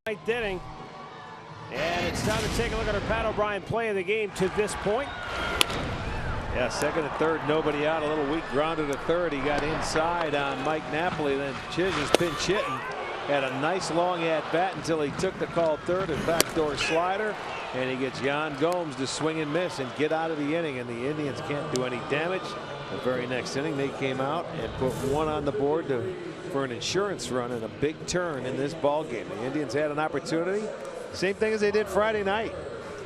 Ninth inning. And it's time to take a look at our Pat O'Brien play of the game to this point. Yeah, second and third, nobody out. A little weak grounded to third. He got inside on Mike Napoli. Then Chiz pinch hitting. Had a nice long at bat until he took the call third and backdoor slider. And he gets Yan Gomes to swing and miss and get out of the inning. And the Indians can't do any damage. The very next inning, they came out and put one on the board for an insurance run and a big turn in this ball game. The Indians had an opportunity. Same thing as they did Friday night.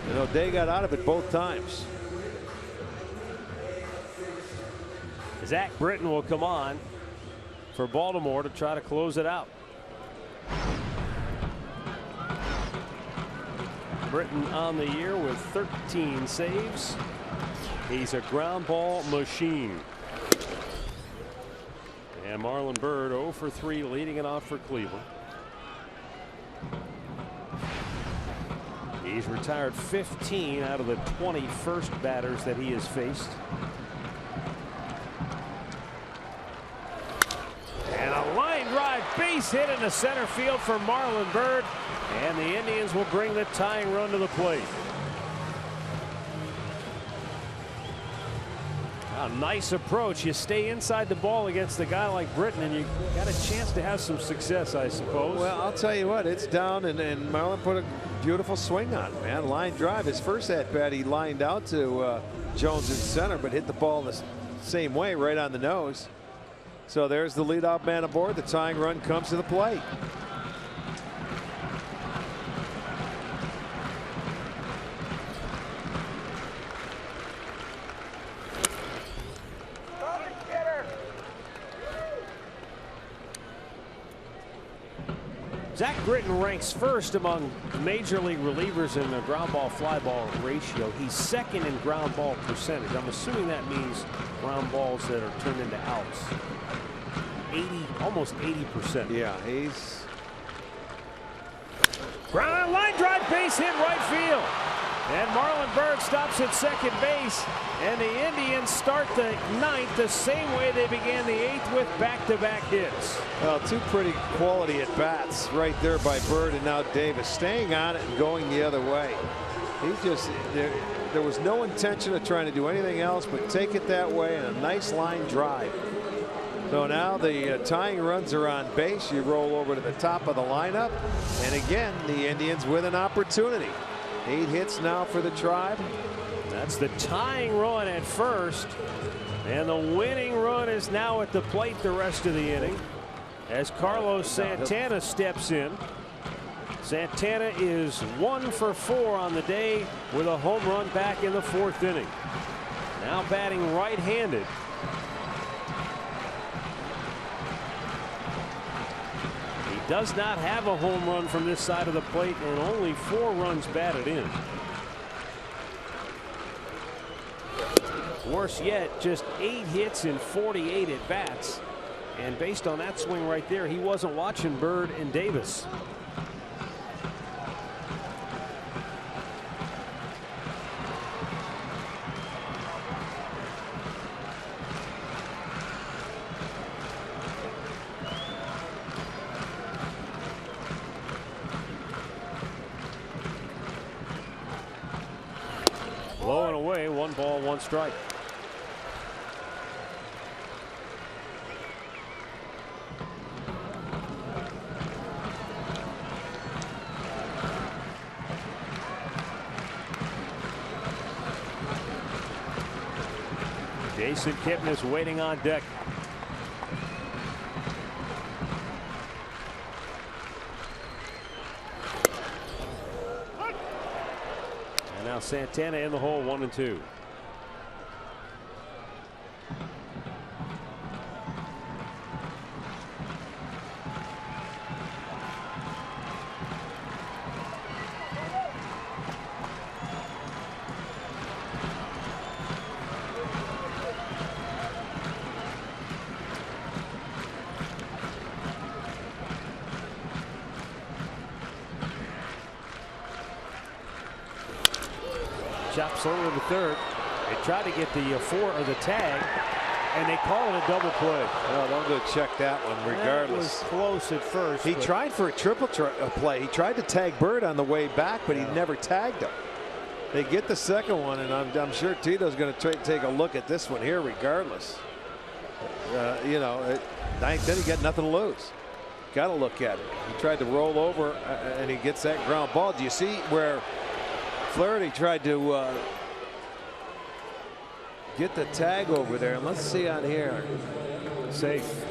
You know, they got out of it both times. Zach Britton will come on for Baltimore to try to close it out. Britton on the year with 13 saves. He's a ground ball machine. And Marlon Byrd 0 for 3 leading it off for Cleveland. He's retired 15 out of the 21st batters that he has faced. And a line drive base hit in the center field for Marlon Byrd. And the Indians will bring the tying run to the plate. A nice approach. You stay inside the ball against a guy like Britton, and you got a chance to have some success, I suppose. Well, I'll tell you what, it's down, and Marlon put a beautiful swing on it, man. Line drive. His first at bat, he lined out to Jones in center, but hit the ball the same way, right on the nose. So there's the leadoff man aboard. The tying run comes to the plate. Zach Britton ranks first among major league relievers in the ground ball fly ball ratio. He's second in ground ball percentage. I'm assuming that means ground balls that are turned into outs. Almost 80%. Yeah, he's ground line drive base hit right field. And Marlon Byrd stops at second base. And the Indians start the ninth the same way they began the eighth with back-to-back hits. Well, two pretty quality at bats right there by Byrd and now Davis, staying on it and going the other way. He just there was no intention of trying to do anything else but take it that way, and a nice line drive. So now the tying runs are on base. You roll over to the top of the lineup, and again the Indians with an opportunity. 8 hits now for the Tribe. That's the tying run at first, and the winning run is now at the plate the rest of the inning as Carlos Santana steps in. Santana is 1 for 4 on the day with a home run back in the 4th inning. Now batting right-handed. He does not have a home run from this side of the plate, and only 4 runs batted in. Worse yet, just 8 hits in 48 at bats. And based on that swing right there, he wasn't watching Byrd and Davis. Low and away, 1 ball, 1 strike. Jason Kipnis waiting on deck. And now Santana in the hole, 1-2. Chops over to third. They try to get the 4 or the tag, and they call it a double play. No, don't go check that one regardless. That was close at first. He tried for a triple play. He tried to tag Bird on the way back, but he never tagged him. They get the second one, and I'm sure Tito's going to take a look at this one here regardless. You know, ninth inning, got nothing to lose. Got to look at it. He tried to roll over, and he gets that ground ball. Do you see where Flaherty tried to get the tag over there? And let's see on here. Safe.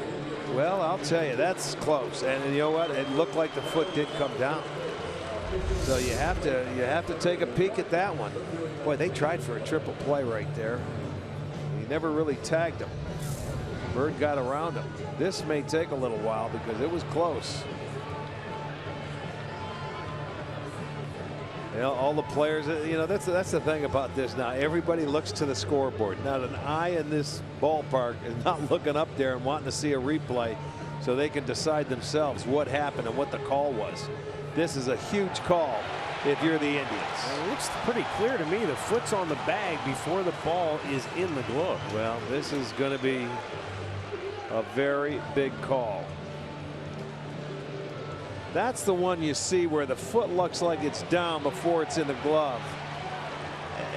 Well, I'll tell you, that's close. And you know what? It looked like the foot did come down. So you have to take a peek at that one. Boy, they tried for a triple play right there. He never really tagged him. Bird got around him. This may take a little while because it was close. You know, all the players, you know, that's the thing about this now. Everybody looks to the scoreboard. Not an eye in this ballpark is not looking up there and wanting to see a replay so they can decide themselves what happened and what the call was. This is a huge call if you're the Indians. It looks pretty clear to me the foot's on the bag before the ball is in the glove. Well, this is going to be a very big call. That's the one you see where the foot looks like it's down before it's in the glove.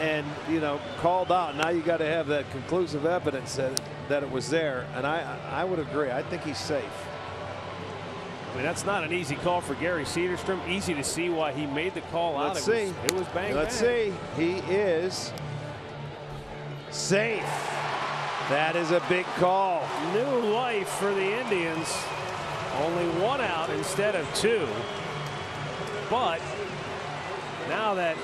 And, you know, called out. Now you got to have that conclusive evidence that it was there. And I would agree. I think he's safe. I mean, that's not an easy call for Gary Cederstrom. Easy to see why he made the call out. Let's see. It was bang. Let's see. He is safe. That is a big call. New life for the Indians. Only one out instead of two. But now that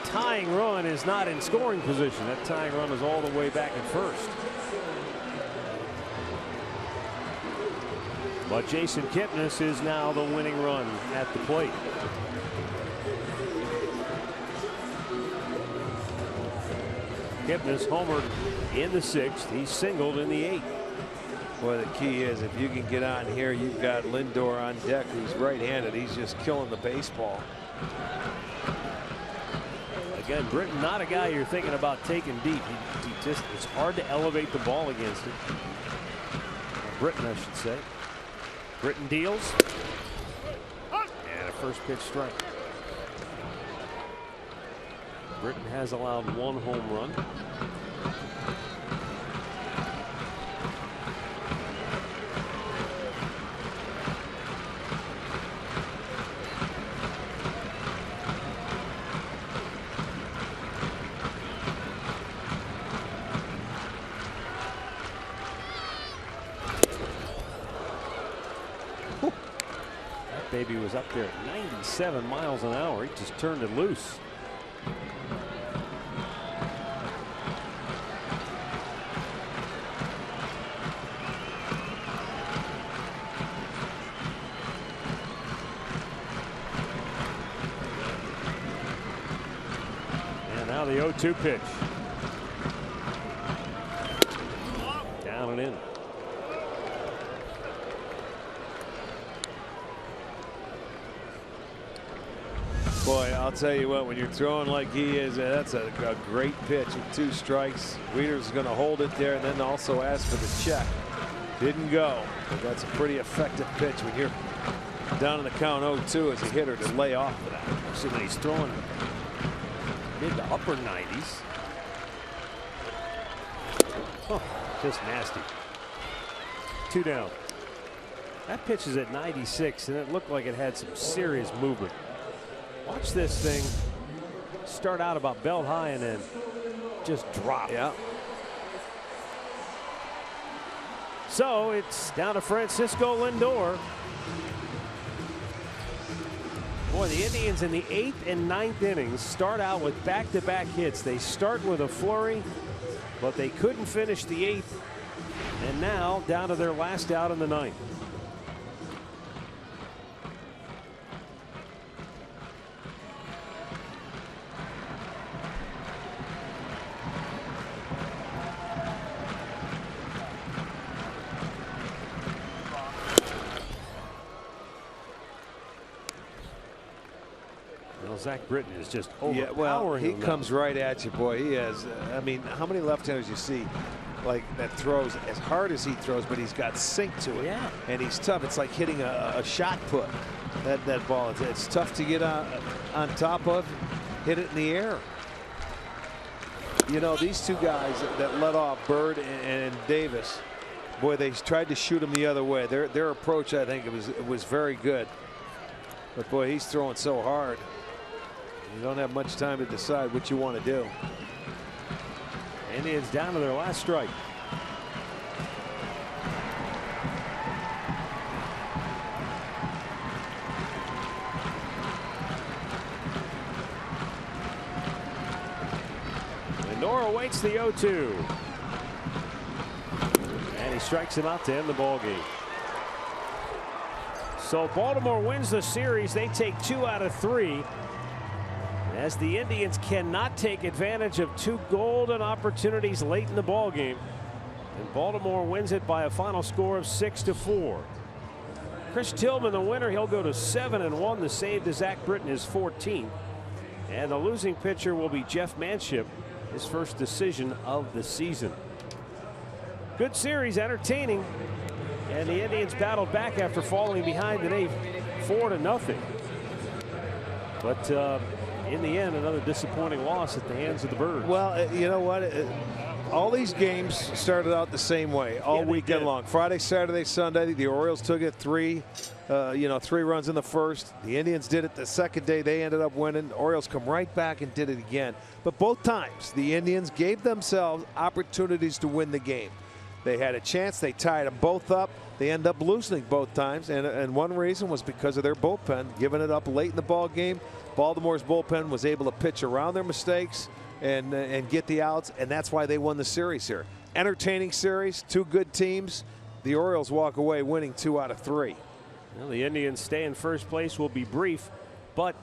tying run is not in scoring position. That tying run is all the way back at first. But Jason Kipnis is now the winning run at the plate. Kipnis homered in the 6th. He singled in the 8th. Boy, the key is if you can get on here, you've got Lindor on deck who's right-handed. He's just killing the baseball. Again, Britton, not a guy you're thinking about taking deep. He just, it's hard to elevate the ball against him. Britton, I should say. Britton deals. And a first pitch strike. Britton has allowed one home run. Baby was up there at 97 miles an hour. He just turned it loose. And now the 0-2 pitch. Down and in. Boy, I'll tell you what, when you're throwing like he is, that's a great pitch with 2 strikes. Wieters is going to hold it there and then also ask for the check. Didn't go, but that's a pretty effective pitch when you're down in the count 0-2 as a hitter to lay off of that. Actually, when he's throwing mid to upper 90s. Oh, just nasty. 2 down. That pitch is at 96, and it looked like it had some serious movement. Watch this thing start out about belt high and then just drop. Yeah. So it's down to Francisco Lindor. Boy, the Indians in the 8th and 9th innings start out with back-to-back hits. They start with a flurry, but they couldn't finish the 8th. And now down to their last out in the 9th. Zach Britton is just overpowering. Yeah, well, he comes right at you, boy. He has. I mean, how many left-handers you see like that throws as hard as he throws, but he's got sink to it. Yeah. And he's tough. It's like hitting a shot put. That ball. It's tough to get on top of, hit it in the air. You know, these two guys that let off, Bird and Davis, boy, they tried to shoot him the other way. Their approach, I think, it was very good. But boy, he's throwing so hard. You don't have much time to decide what you want to do. Indians down to their last strike. Lindor awaits the 0-2. And he strikes him out to end the ball game. So Baltimore wins the series. They take 2 out of 3. As the Indians cannot take advantage of 2 golden opportunities late in the ball game, and Baltimore wins it by a final score of 6-4. Chris Tillman, the winner, he'll go to 7-1. The save to Zach Britton is 14th, and the losing pitcher will be Jeff Manship, his first decision of the season. Good series, entertaining, and the Indians battled back after falling behind in 8, 4-0. But in the end, another disappointing loss at the hands of the Birds. Well, you know what? All these games started out the same way all weekend long. Friday, Saturday, Sunday. The Orioles took it 3 runs in the first. The Indians did it the second day. They ended up winning. The Orioles come right back and did it again. But both times, the Indians gave themselves opportunities to win the game. They had a chance. They tied them both up. They end up losing both times, and one reason was because of their bullpen giving it up late in the ball game. Baltimore's bullpen was able to pitch around their mistakes and get the outs, and that's why they won the series here. Entertaining series, 2 good teams. The Orioles walk away winning 2 out of 3. Well, the Indians stay in first place, will be brief, but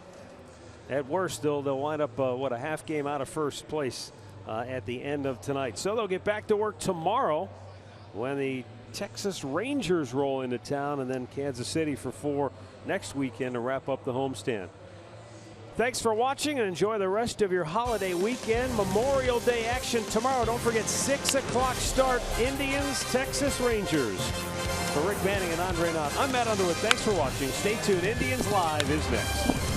at worst they'll wind up a half game out of first place at the end of tonight. So they'll get back to work tomorrow when the Texas Rangers roll into town, and then Kansas City for 4 next weekend to wrap up the homestand. Thanks for watching, and enjoy the rest of your holiday weekend. Memorial Day action tomorrow. Don't forget, 6 o'clock start, Indians, Texas Rangers. For Rick Manning and Andre Knott, I'm Matt Underwood. Thanks for watching. Stay tuned. Indians Live is next.